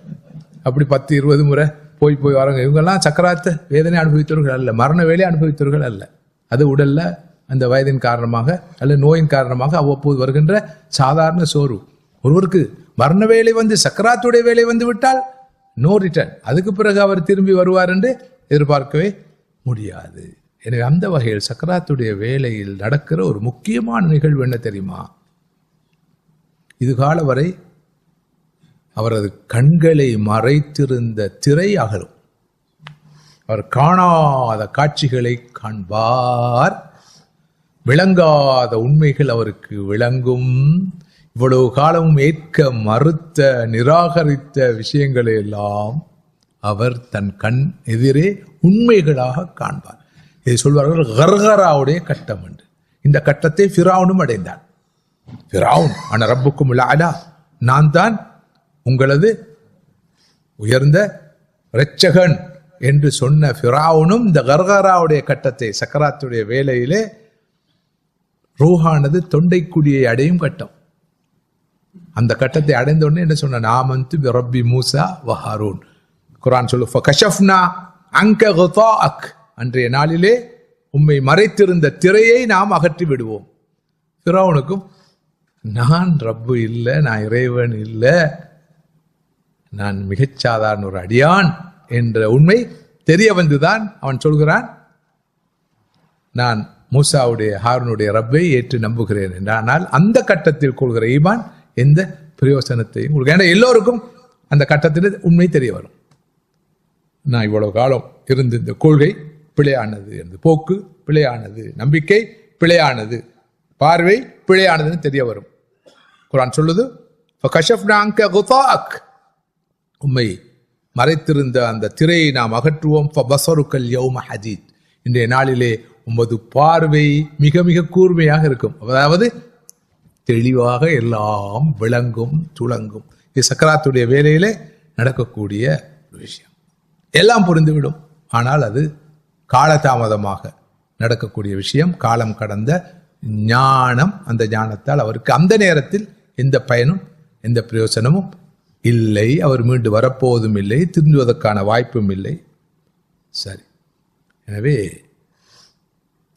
அப்படி 10-20 முறை போய் வரங்க. இவங்கெல்லாம் சக்கராத்த வேதனை அனுபவித்தவர்கள் அல்ல, மரண வேலையை அனுபவித்தவர்கள் அல்ல. அது உடல்ல அந்த வயதின் காரணமாக அல்ல நோயின் காரணமாக அவ்வப்போது வருகின்ற சாதாரண சோர்வு. ஒருவருக்கு மரண வேலை வந்து சக்கராத்துடைய வேலை வந்து விட்டால் நோ ரிட்டர்ன், அதுக்கு பிறகு அவர் திரும்பி வருவார் என்று எதிர்பார்க்கவே முடியாது. எனவே அந்த வகையில் சக்கராத்துடைய வேலையில் நடக்கிற ஒரு முக்கியமான நிகழ்வு என்ன தெரியுமா? இதுகால வரை அவரது கண்களை மறைத்திருந்த திரை அகலும், அவர் காணாத காட்சிகளை காண்பார், விளங்காத உண்மைகள் அவருக்கு விளங்கும். இவ்வளவு காலமும் ஏற்க மறுத்த, நிராகரித்த விஷயங்களை எல்லாம் அவர் தன் கண் எதிரே உண்மைகளாக காண்பார். இதை சொல்வார்கள் கர்கராவுடைய கட்டம் என்று. இந்த கட்டத்தை ஃபிரௌனும் அடைந்தான். ஃபிரௌன் அன ரப்புக்கும் அலா, நான் தான் உங்களது உயர்ந்த இரட்சகன் என்று சொன்ன ஃபிரௌனும் இந்த கர்கராவுடைய கட்டத்தை, சக்கராத்துடைய வேலையிலே ரூஹானது தொண்டைக்குடியை அடையும் கட்டம், அந்த கட்டத்தை அடைந்த உடனே என்ன சொன்ன? ஆமன்து பி ரப்பி மூசா வ ஹாரூன். குர்ஆன் சொல்லு ஃபகஷஃப்னா அன்க கதாஅக், அன்றைய நாளிலே உம்மை மறைத்திருந்த திரையை நாம் அகற்றி விடுவோம். ஃபிரௌனுக்கும் நான் ரப்பு இல்லை, நான் இறைவன் இல்லை, நான் மிகச்சாதாரண ஒரு அடியான் என்ற உண்மை தெரிய வந்துதான் அவன் சொல்கிறான், நான் மூசாவுடைய ஹாரூனுடைய ரப்பை ஏற்று நம்புகிறேன் என்று. ஆனால் அந்த கட்டத்தில் கொள்கிற ஈமான் எந்த பிரயோசனத்தையும் கொடுக்க, ஏன்னா எல்லோருக்கும் அந்த கட்டத்தில் உண்மை தெரிய வரும். நான் இவ்வளவு காலம் இருந்து இந்த கொள்கை பிழையானது, இந்த போக்கு பிழையானது, நம்பிக்கை பிழையானது, பார்வை பிழையானதுன்னு தெரிய வரும். குர்ஆன் சொல்லுது உம்மை மறைத்திருந்த அந்த திரையை நாம் அகற்றுவோம். இன்றைய நாளிலே உமது பார்வை மிக மிக கூர்மையாக இருக்கும், அதாவது தெளிவாக எல்லாம் விளங்கும், துளங்கும். இது சக்கராத்துடைய வேலையிலே நடக்கக்கூடிய ஒரு விஷயம். எல்லாம் புரிந்துவிடும், ஆனால் அது காலதாமதமாக நடக்கக்கூடிய விஷயம். காலம் கடந்த ஞானம், அந்த ஞானத்தால் அவருக்கு அந்த நேரத்தில் எந்த பயனும் எந்த பிரயோசனமும் இல்லை. அவர் மீண்டு வரப்போவதும் இல்லை, திருந்துவதற்கான வாய்ப்பும் இல்லை. சரி, எனவே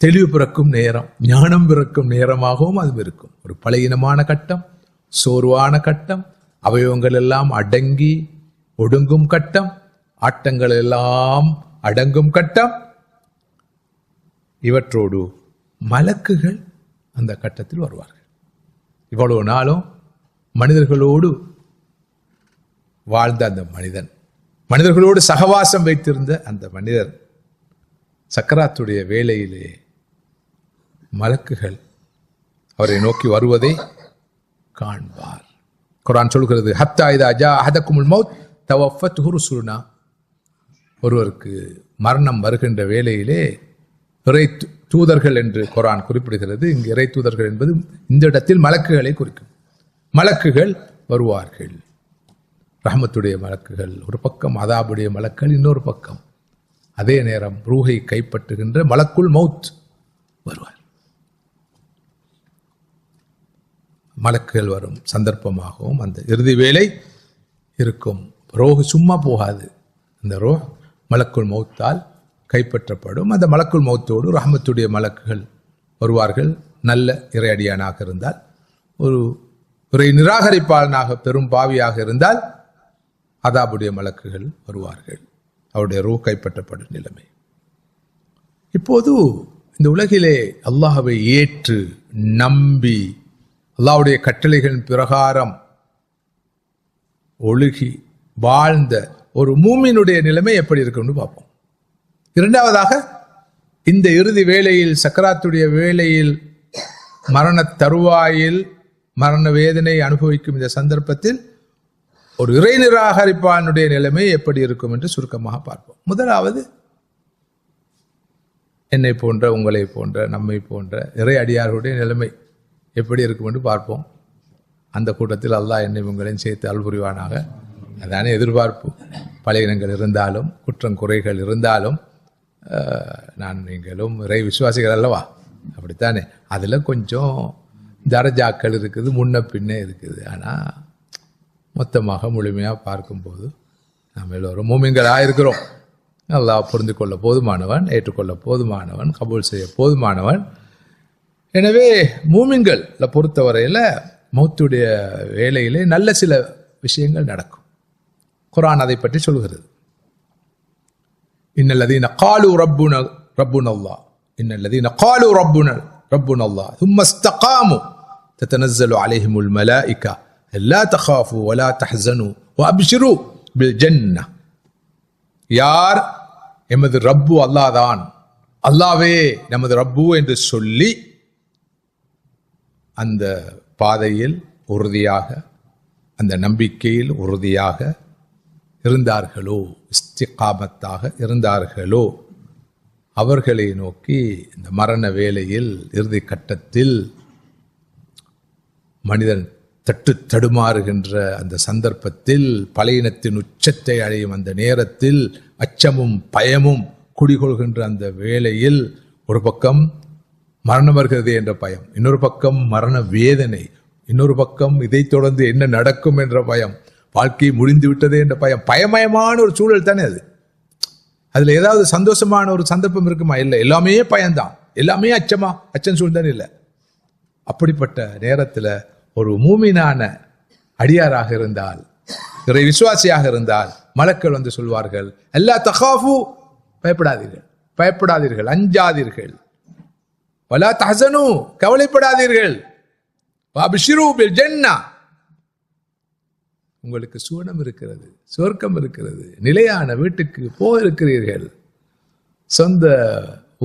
தெளிவு பிறக்கும் நேரம், ஞானம் பிறக்கும் நேரமாகவும் அது இருக்கும். ஒரு பலகீனமான கட்டம், சோர்வான கட்டம், அவயவங்கள் எல்லாம் அடங்கி ஒடுங்கும் கட்டம், ஆட்டங்கள் எல்லாம் அடங்கும் கட்டம். இவற்றோடு மலக்குகள் அந்த கட்டத்தில் வருவார்கள். இவ்வளவு நாளும் மனிதர்களோடு வாழ்ந்த அந்த மனிதன், மனிதர்களோடு சகவாசம் வைத்திருந்த அந்த மனிதர் சக்கராத்துடைய வேளையிலே மலக்குகள் அவரை நோக்கி வருவதை காண்பார். குர்ஆன் சொல்கிறது, ஹத்தா இதா ஜா அஹதகுமுல் மௌத் தவஃபத்ஹு ருசுலுனா. ஒருவருக்கு மரணம் வருகின்ற வேளையிலே இறை தூதர்கள் என்று குர்ஆன் குறிப்பிடுகிறது. இங்கு இறை தூதர்கள் என்பது இந்த இடத்தில் மலக்குகளை குறிக்கும். மலக்குகள் வருவார்கள், ரஹ்மத்துடைய மலக்குகள் ஒரு பக்கம், அதாபுடைய மலக்குகள் இன்னொரு பக்கம். அதே நேரம் ரூஹை கைப்பற்றுகின்ற மலக்குல் மௌத் வருவார். மலக்குகள் வரும் சந்தர்ப்பமாகவும் அந்த இறுதி வேளை இருக்கும். ரோஹ் சும்மா போகாது, அந்த ரோஹ் மலக்குல் மௌத்தால் கைப்பற்றப்படும். அந்த மலக்குல் மௌத்தோடு ரஹ்மத்துடைய மலக்குகள் வருவார்கள். நல்ல இறையடியானாக இருந்தால், ஒரு இறை நிராகரிப்பாளனாக பெரும் பாவியாக இருந்தால் அதாபுடைய மலக்குகள் வருவார்கள். அவருடைய ரூ கைப்பற்றப்படும் நிலைமை. இப்போது இந்த உலகிலே அல்லாஹ்வை ஏற்று நம்பி அல்லாஹ்வுடைய கட்டளைகளின் பிரகாரம் ஒழுகி வாழ்ந்த ஒரு மூமினுடைய நிலைமை எப்படி இருக்குன்னு பார்ப்போம். இரண்டாவதாக, இந்த இறுதி வேளையில், சக்கராத்துடைய வேளையில், மரண தருவாயில் மரண வேதனை அனுபவிக்கும் இந்த சந்தர்ப்பத்தில் ஒரு இறை நிராகரிப்பானுடைய நிலைமை எப்படி இருக்கும் என்று சுருக்கமாக பார்ப்போம். முதலாவது, என்னை போன்ற, உங்களை போன்ற, நம்மை போன்ற இறை அடியார்களுடைய நிலைமை எப்படி இருக்கும் என்று பார்ப்போம். அந்த கூட்டத்தில் அல்லாஹ் என்னை உங்களையும் சேர்த்து அருள் புரிவானாக. அதானே எதிர்பார்ப்பு. பழையினங்கள் இருந்தாலும், குற்றம் குறைகள் இருந்தாலும், நான் நீங்களும் இறை விசுவாசிகள் அல்லவா, அப்படித்தானே. அதில் கொஞ்சம் தரஜாக்கள் இருக்குது, முன்ன பின்னே இருக்குது. ஆனால் மொத்தமாக முழுமையாக பார்க்கும்போது நாம் எல்லோரும் மூமின்களாக இருக்கிறோம். அல்லாஹ் புரிந்து கொள்ள போதுமானவன், ஏற்றுக்கொள்ள போதுமானவன், கபூல் செய்ய போதுமானவன். எனவே மூமின்களை பொறுத்தவரையில் மௌத்துடைய வேளையிலே நல்ல சில விஷயங்கள் நடக்கும். குர்ஆன் அதை பற்றி சொல்கிறது. இன்னல்லதீன காலு ரப்புனல்லாஹ், இன்னல்லதீன காலு ரப்புனல்லாஹ் ثم استقاموا تتنزل عليهم الملائكة لا تخافوا ولا تحزنوا وابشروا بالجنة. யார் எமது ரப்பு அல்லாஹ் தான், அல்லாஹ்வே நமது ரப்பு என்று சொல்லி அந்த பாதையில் உறுதியாக, அந்த நம்பிக்கையில் உறுதியாக இருந்தார்களோ, இஸ்திகாமத்தாக இருந்தார்களோ, அவர்களை நோக்கி இந்த மரண வேளையில், இறுதி கட்டத்தில் மனிதன் தட்டு தடுமாறுகின்ற அந்த சந்தர்ப்பத்தில், பழையினத்தின் உச்சத்தை அடையும் அந்த நேரத்தில், அச்சமும் பயமும் குடிகொள்கின்ற அந்த வேளையில், ஒரு பக்கம் மரணம் வருகிறது என்ற பயம், இன்னொரு பக்கம் மரண வேதனை, இன்னொரு பக்கம் இதை தொடர்ந்து என்ன நடக்கும் என்ற பயம், வாழ்க்கை முடிந்து விட்டது என்ற பயம், பயமயமான ஒரு சூழல் தானே அது. அதுல ஏதாவது சந்தோஷமான ஒரு சந்தர்ப்பம் இருக்குமா? இல்லை, எல்லாமே பயம்தான், எல்லாமே அச்சம் சூழ்தான். இல்லை, அப்படிப்பட்ட நேரத்தில் ஒரு மூமினான அடியாராக இருந்தால், இறை விசுவாசியாக இருந்தால், மலக்கள் வந்து சொல்வார்கள், அல்லா தகாஃபு, பயப்படாதீர்கள், அஞ்சாதீர்கள், வலா தஹஸனு, கவலைப்படாதீர்கள், வஅப்ஷிரு பில் ஜன்னah, உங்களுக்கு சுவனம் இருக்கிறது, சொர்க்கம் இருக்கிறது, நிலையான வீட்டுக்கு போயிருக்கிறீர்கள், சொந்த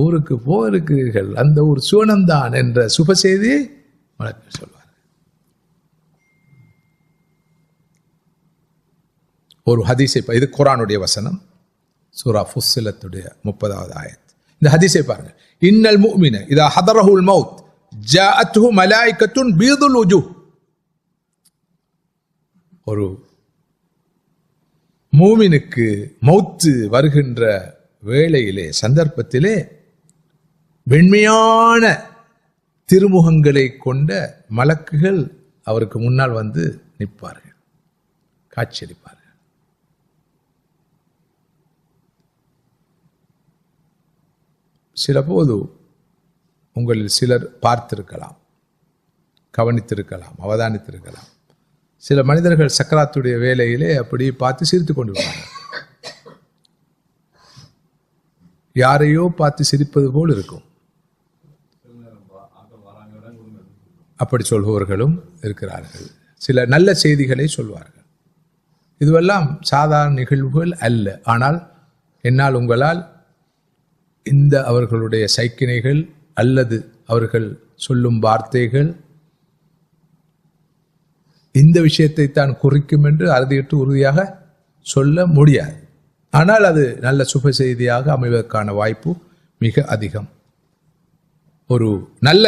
ஊருக்கு போயிருக்கிறீர்கள், அந்த ஊர் சுவனம்தான் என்ற சுப செய்தியை மலக்கள் சொல்வார்கள். ஒரு ஹதீஸை, இது குர்ஆனுடைய வசனம், சூரா ஃபுஸ்ஸிலத்துடைய 30வது ஆயத். இந்த ஹதீஸை பாருங்க. இன்னல் முஃமின இதா ஹதரஹுல் மௌத் ஜாஅத்ஹு மலாயிகத்துன் பீதுல் வுஜூஹ். ஒரு மூமினுக்கு மௌத்து வருகின்ற வேளையிலே, சந்தர்ப்பத்திலே, வெண்மையான திருமுகங்களை கொண்ட மலக்குகள் அவருக்கு முன்னால் வந்து நிற்பார்கள், காட்சியளிப்பார்கள். சில போது உங்களில் சிலர் பார்த்திருக்கலாம், கவனித்திருக்கலாம், அவதானித்திருக்கலாம். சில மனிதர்கள் சக்கராத்துடைய வேலையிலே அப்படி பார்த்து சிரித்து கொண்டிருப்பாங்க. யாரையோ பார்த்து சிரிப்பது போல் இருக்கும். அப்படி சொல்பவர்களும் இருக்கிறார்கள். சில நல்ல செய்திகளை சொல்வார்கள். இதுவெல்லாம் சாதாரண நிகழ்வுகள் அல்ல. ஆனால் என்னால் உங்களால் இந்த அவர்களுடைய சைக்கிணைகள் அல்லது அவர்கள் சொல்லும் வார்த்தைகள் இந்த விஷயத்தை தான் குறிக்கும் என்று அறுதியிட்டு உறுதியாக சொல்ல முடியாது. ஆனால் அது நல்ல சுப செய்தியாக அமைவதற்கான வாய்ப்பு மிக அதிகம். ஒரு நல்ல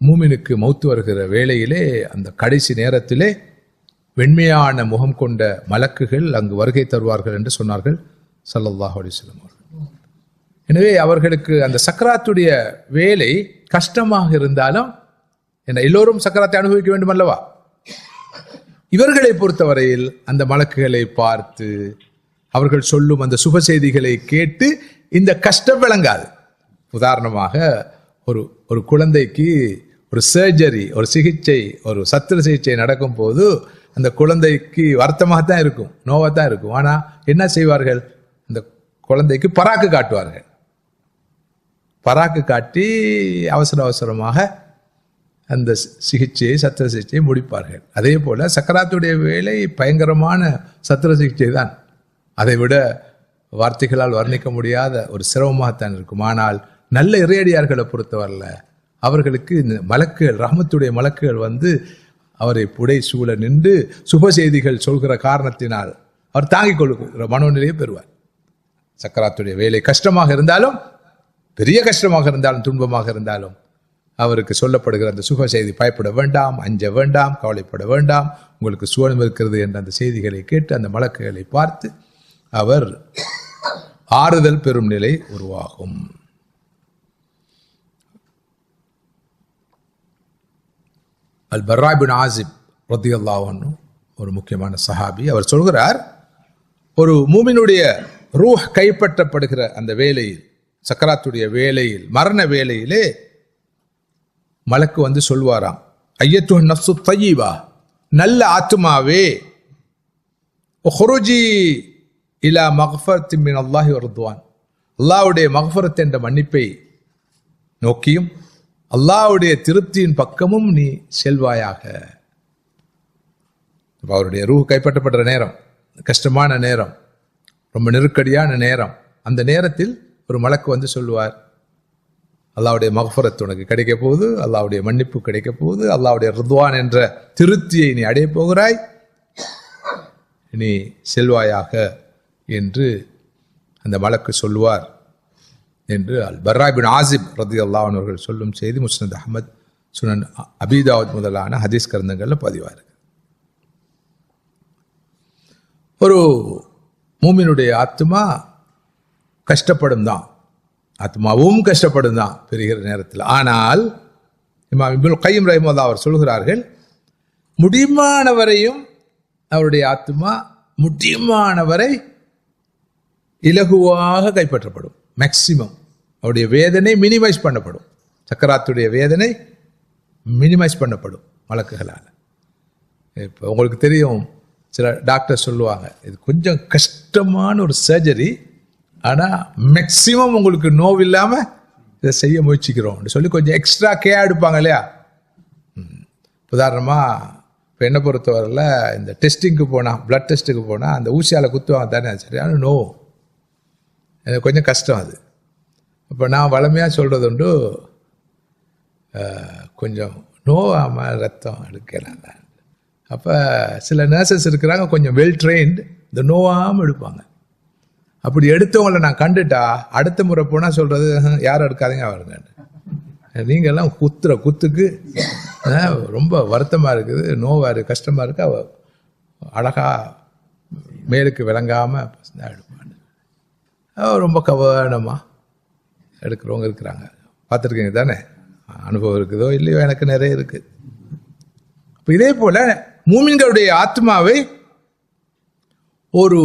மூமினுக்கு மௌத்து வருகிற வேளையிலே, அந்த கடைசி நேரத்திலே, வெண்மையான முகம் கொண்ட மலக்குகள் அங்கு வருகை தருவார்கள் என்று சொன்னார்கள் ஸல்லல்லாஹு அலைஹி வஸல்லம் அவர்கள். எனவே அவர்களுக்கு அந்த சக்கராத்துடைய வேலை கஷ்டமாக இருந்தாலும், எல்லோரும் சக்கராத்தை அனுபவிக்க வேண்டும் அல்லவா, இவர்களை பொறுத்தவரையில் அந்த மலக்குகளை பார்த்து அவர்கள் சொல்லும் அந்த சுப செய்திகளை கேட்டு இந்த கஷ்டம் விளங்காது. உதாரணமாக, ஒரு குழந்தைக்கு ஒரு சர்ஜரி, ஒரு சிகிச்சை, ஒரு சத்திர சிகிச்சை நடக்கும் போது அந்த குழந்தைக்கு வருத்தமாக தான் இருக்கும், நோவாக தான் இருக்கும். ஆனால் என்ன செய்வார்கள்? அந்த குழந்தைக்கு பராக்கு காட்டுவார்கள். பராக்கு காட்டி அவசரமாக அந்த சிகிச்சையை, சத்திர சிகிச்சையை முடிப்பார்கள். அதே போல சக்கராத்துடைய வேலை பயங்கரமான சத்திர சிகிச்சை தான். அதை விட வார்த்தைகளால் வர்ணிக்க முடியாத ஒரு சிரமமாகத்தான் இருக்கும். ஆனால் நல்ல இறையடியார்களை பொறுத்தவரையில் அவர்களுக்கு மலக்குகள், ரஹ்மத்துடைய மலக்குகள் வந்து அவரை புடை சூழ நின்று சுப செய்திகள் சொல்கிற காரணத்தினால் அவர் தாங்கிக் கொள்கிற மனோநிலையை பெறுவார். சக்கராத்துடைய வேலை கஷ்டமாக இருந்தாலும், பெரிய கஷ்டமாக இருந்தாலும், துன்பமாக இருந்தாலும் அவருக்கு சொல்லப்படுகிற அந்த சுக செய்தி, பயப்பட வேண்டாம், அஞ்ச வேண்டாம், கவலைப்பட வேண்டாம், உங்களுக்கு சுவனம் இருக்கிறது என்ற அந்த செய்திகளை கேட்டு அந்த மலக்குகளை பார்த்து அவர் ஆறுதல் பெறும் நிலை உருவாகும். அல் பர்ரா பின் ஆசிப் ரலியல்லாஹு அன்ஹு ஒரு முக்கியமான சஹாபி. அவர் சொல்கிறார், ஒரு மூமினுடைய ரூஹ் கைப்பற்றப்படுகிற அந்த வேளையில், சக்கராத்துடைய வேளையில், மரண வேளையிலே மலக்கு வந்து சொல்வாராம், ஐயத்துஹ நஃப்ஸு தய்யிபா, நல்ல ஆத்மாவே, உஹ்ருஜி இலா மக்ஃபரத்தி மின் அல்லாஹி வ ரிضவான், அல்லாஹ்வுடைய மக்ஃபரத் என்ற மன்னிப்பை நோக்கியும் அல்லாஹ்வுடைய திருப்தியின் பக்கமும் நீ செல்வாயாக. அவருடைய ரூஹ் கைப்பற்றப்படுற நேரம், கஷ்டமான நேரம், ரொம்ப நெருக்கடியான நேரம். அந்த நேரத்தில் ஒரு மலக்கு வந்து சொல்லுவார், அல்லாஹ்வுடைய மக்ஃபரத் உனக்கு கிடைக்க போகுது, அல்லாஹ்வுடைய மன்னிப்பு கிடைக்க போகுது, அல்லாஹ்வுடைய ரிضவான் என்ற திருப்தியை நீ அடைய போகிறாய், நீ செல்வாயாக என்று அந்த மலக்கு சொல்லுவார் என்று அல் பர்ரா பின் ஆசிப் ரலியல்லாஹு அன்ஹு அவர்கள் சொல்லும் செய்தி முஸ்னத் அஹ்மத், சுனன் அபீ தாவூத் முதலான ஹதீஸ் கிரந்தங்களில் பதிவாக இருக்கு. ஒரு மூமினுடைய ஆத்மா கஷ்டப்படும் தான், ஆத்மாவும் கஷ்டப்படும் தான் பெறுகிற நேரத்தில். ஆனால் இமாம் இப்னுல் கய்யிம் ரஹிமஹுல்லாஹ் அவர் சொல்கிறார்கள், முடியுமானவரையும் அவருடைய ஆத்மா முடியுமானவரை இலகுவாக கைப்பற்றப்படும். மேக்சிமம் அவருடைய வேதனை மினிமைஸ் பண்ணப்படும். சக்கராத்துடைய வேதனை மினிமைஸ் பண்ணப்படும் மலக்குகளால். இப்போ உங்களுக்கு தெரியும், சில டாக்டர் சொல்லுவாங்க, இது கொஞ்சம் கஷ்டமான ஒரு சர்ஜரி, ஆனால் மேக்சிமம் உங்களுக்கு நோவில்லாமல் இதை செய்ய முயற்சிக்கிறோம் சொல்லி கொஞ்சம் எக்ஸ்ட்ரா கேர் எடுப்பாங்க இல்லையா. உதாரணமாக இப்போ என்னை பொறுத்தவரையில் இந்த டெஸ்டிங்க்கு போனால், பிளட் டெஸ்ட்டுக்கு போனால் அந்த ஊசியால் குத்துவாங்க தானே, சரியான நோ, எனக்கு கொஞ்சம் கஷ்டம் அது. அப்போ நான் வளமையாக சொல்கிறது உண்டு, கொஞ்சம் நோவாமல் ரத்தம் எடுக்கலாம். அப்போ சில நர்சஸ் இருக்கிறாங்க கொஞ்சம் வெல் ட்ரெயின்டு, இந்த நோவாமல் எடுப்பாங்க. அப்படி எடுத்தவங்களை நான் கண்டுட்டா அடுத்த முறை போனால் சொல்கிறது, யாரும் எடுக்காதீங்க அவருங்க, நீங்கள்லாம் குத்துற குத்துக்கு ரொம்ப வருத்தமாக இருக்குது, நோவாக இருக்குது, கஷ்டமாக இருக்குது, அவ அழகாக மேலுக்கு விளங்காமல் எடுப்பாங்க. ரொம்ப கவனமாக எடுக்கிறவங்க இருக்கிறாங்க, பார்த்துருக்கீங்க தானே, அனுபவம் இருக்குதோ இல்லையோ, எனக்கு நிறைய இருக்குது. இப்போ இதே போல் மூமின்களுடைய ஆத்மாவை ஒரு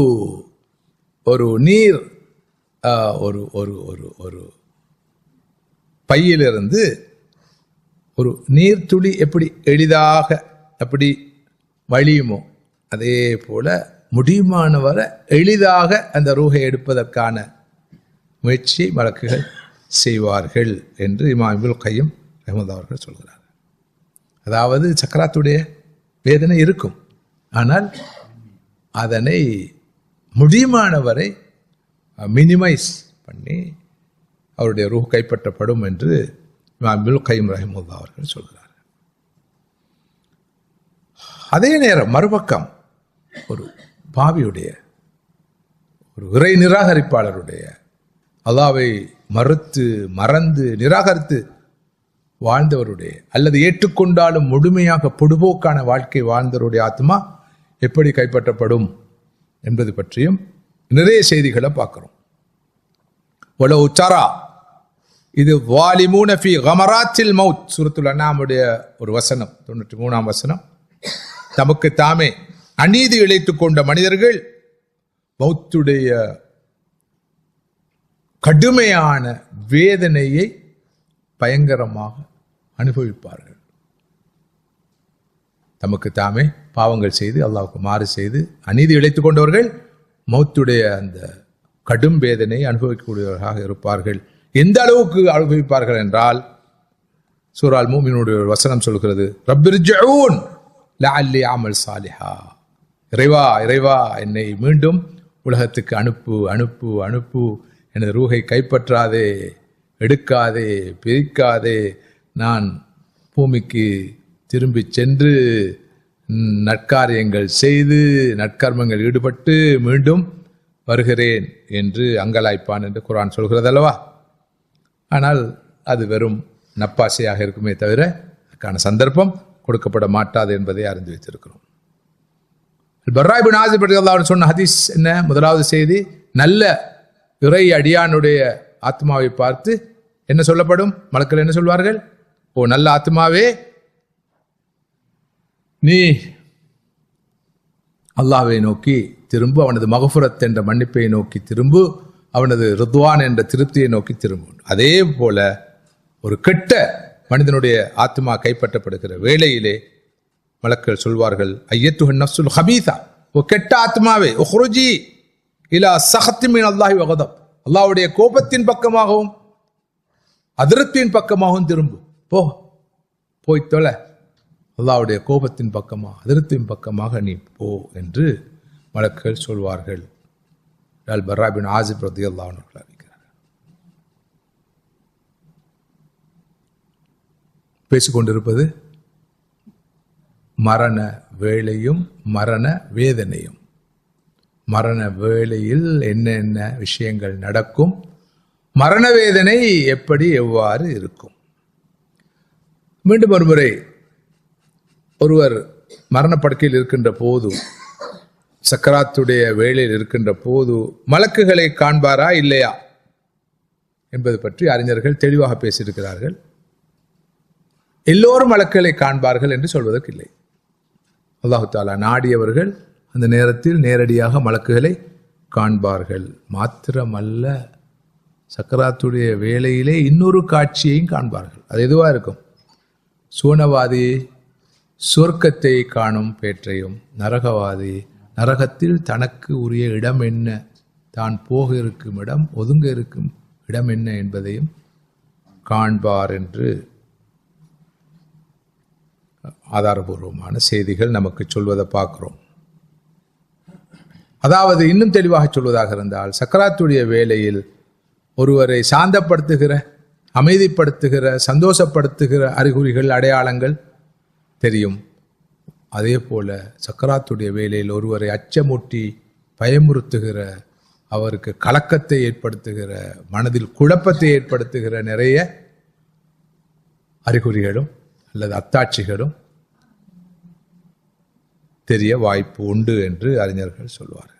ஒரு நீர் ஒரு ஒரு ஒரு ஒரு பையிலிருந்து ஒரு நீர்த்துளி எப்படி எளிதாக அப்படி வழியுமோ அதே போல முடியுமானவரை எளிதாக அந்த ரூஹை எடுப்பதற்கான முயற்சியை மலக்குகள் செய்வார்கள் என்று இமாம் இப்னுல் கய்யிம் ரஹ்மத்துல்லாஹி அவர்கள் சொல்கிறார். அதாவது சக்கராத்துடைய வேதனை இருக்கும், ஆனால் அதனை முடியுமானவரை மினிமைஸ் பண்ணி அவருடைய ரூஹ் கைப்பற்றப்படும் என்று இமாம் இப்னுல் கய்யிம் ரஹ்மத்துல்லாஹி அவர்கள் சொல்கிறார். அதே நேரம் மறுபக்கம் ஒரு பாவியுடைய, ஒரு இறை நிராகரிப்பாளருடைய, அல்லாஹ்வை மறுத்து மறந்து நிராகரித்து வாழ்ந்தவருடைய, அல்லது ஏற்றுக்கொண்டாலும் முழுமையாக பொடுபோக்கான வாழ்க்கை வாழ்ந்தவருடைய ஆத்மா எப்படி கைப்பற்றப்படும் என்பது பற்றியும் நிறைய செய்திகளை பார்க்கிறோம். வலவு தரா, இது வாலிமூன ஃபீ கமராத்தில் மவுத், சூரத்துல் அன்ஆமுடைய ஒரு வசனம், 93ஆம் வசனம். தமக்கு தாமே அநீதி இழைத்துக் கொண்ட மனிதர்கள் மௌத்துடைய கடுமையான வேதனையை பயங்கரமாக அனுபவிப்பார்கள். தமக்கு தாமே பாவங்கள் செய்து அல்லாஹ்வுக்கு மாறு செய்து அநீதி இழைத்துக் கொண்டவர்கள் மௌத்துடைய அந்த கடும் வேதனை அனுபவிக்கக்கூடியவர்களாக இருப்பார்கள். எந்த அளவுக்கு அனுபவிப்பார்கள் என்றால், சூரா அல் மூமினுடைய ஒரு வசனம் சொல்கிறது, ரப்பிர்ஜிஊன் லஅல்லி அமல் சாலிஹா, இறைவா இறைவா என்னை மீண்டும் உலகத்துக்கு அனுப்பு அனுப்பு அனுப்பு, எனது ரூஹை கைப்பற்றாதே, எடுக்காதே, பிரிக்காதே, நான் பூமிக்கு திரும்பி சென்று நற்காரியங்கள் செய்து நற்கர்மங்கள் ஈடுபட்டு மீண்டும் வருகிறேன் என்று அங்கலாய்ப்பான் என்று குர்ஆன் சொல்கிறது அல்லவா. ஆனால் அது வெறும் நப்பாசையாக இருக்குமே தவிர அதுக்கான சந்தர்ப்பம் கொடுக்கப்பட மாட்டாது என்பதை அறிந்து வைத்திருக்கிறோம். பர்ரா இப்னு ஆஸிப் ரலியல்லாஹு அன்ஹு சொன்ன ஹதீஸ் என்ன? முதலாவது செய்தி, நல்ல இறை அடியானுடைய ஆத்மாவை பார்த்து என்ன சொல்லப்படும்? மலக்கள் என்ன சொல்வார்கள்? ஓ நல்ல ஆத்மாவே, நீ அல்லாஹ்வை நோக்கி திரும்பு, அவனது மகஃபிரத் என்ற மன்னிப்பை நோக்கி திரும்பு, அவனது ரித்வான் என்ற திருப்தியை நோக்கி திரும்பு. அதே போல ஒரு கெட்ட மனிதனுடைய ஆத்மா கைப்பற்றப்படுகிற வேளையிலே மலக்கள் சொல்வார்கள், ஐயத்துஹன் நஃப்சுல் ஹபீஸா, ஓ கெட்ட ஆத்மாவே, உஹ்ருஜி இலா சஹத்தி மின் அல்லாஹி வ கதப், அல்லாஹ்வுடைய கோபத்தின் பக்கமாகவும் அதிருப்தியின் பக்கமாகவும் திரும்பு, போய் தொலை, அல்லாஹ்வுடைய கோபத்தின் பக்கமாக அதிருப்தியின் பக்கமாக நீ போ என்று மலக்கள் சொல்வார்கள். பர்ரா இப்னு ஆஸிப் ரலியல்லாஹு அன்ஹு அறிவிக்கிறார்கள். பேசிக்கொண்டிருப்பது மரண வேளையும் மரண வேதனையும். மரண வேளையில் என்னென்ன விஷயங்கள் நடக்கும், மரண வேதனை எப்படி எவ்வாறு இருக்கும். மீண்டும் ஒருமுறை ஒருவர் மரணப்படுக்கையில் இருக்கின்ற போது, சக்கராத்துடைய வேளையில் இருக்கின்ற போது மலக்குகளை காண்பாரா இல்லையா என்பது பற்றி அறிஞர்கள் தெளிவாக பேசியிருக்கிறார்கள். எல்லோரும் மலக்குகளை காண்பார்கள் என்று சொல்வதற்கு இல்லை. அல்லாஹு தஆலா நாடியவர்கள் அந்த நேரத்தில் நேரடியாக மலக்குகளை காண்பார்கள். மாத்திரமல்ல, சக்கராத்துடைய வேளையிலே இன்னொரு காட்சியையும் காண்பார்கள். அது எதுவாக இருக்கும்? சூனவாதி சொர்க்கத்தை காணும் பேற்றையும், நரகவாதி நரகத்தில் தனக்கு உரிய இடம் என்ன, தான் போக இருக்கும் இடம், ஒதுங்க இருக்கும் இடம் என்ன என்பதையும் காண்பார் என்று ஆதாரபூர்வமான செய்திகள் நமக்கு சொல்வதை பார்க்கிறோம். அதாவது இன்னும் தெளிவாக சொல்வதாக இருந்தால், சக்கராத்துடைய வேளையில் ஒருவரை சாந்தப்படுத்துகிற, அமைதிப்படுத்துகிற, சந்தோஷப்படுத்துகிற அறிகுறிகள், அடையாளங்கள் தெரியும். அதே போல சக்கராத்துடைய வேளையில் ஒருவரை அச்சமூட்டி பயமுறுத்துகிற, அவருக்கு கலக்கத்தை ஏற்படுத்துகிற, மனதில் குழப்பத்தை ஏற்படுத்துகிற நிறைய அறிகுறிகளும் அல்லது அத்தாட்சிகளும் தெரிய வாய்ப்பு உண்டு என்று அறிஞர்கள் சொல்வார்கள்.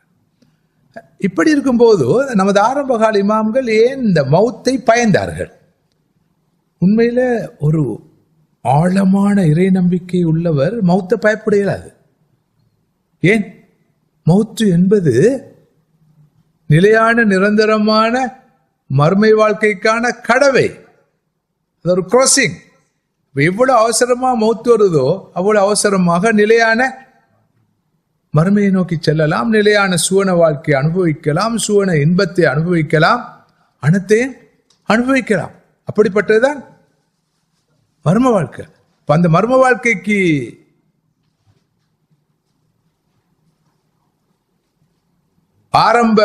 இப்படி இருக்கும்போது நமது ஆரம்பகால இமாம்கள் ஏன் இந்த மௌத்தை பயந்தார்கள்? உண்மையில ஒரு ஆழமான இறை நம்பிக்கை உள்ளவர் மௌத்தை பயப்பட இயலாது. ஏன்? மௌத்து என்பது நிலையான நிரந்தரமான மறுமை வாழ்க்கைக்கான கடவை, அது ஒரு கிராசிங். எவ்வளவு அவசரமா மௌத்து வருதோ அவ்வளவு அவசரமாக நிலையான மறுமையை நோக்கி செல்லலாம், நிலையான சுவன வாழ்க்கையை அனுபவிக்கலாம், சுவன இன்பத்தை அனுபவிக்கலாம், அனைத்தையும் அனுபவிக்கலாம். அப்படிப்பட்டதுதான் மர்ம வாழ்க்கை. அந்த மர்ம வாழ்க்கைக்கு ஆரம்ப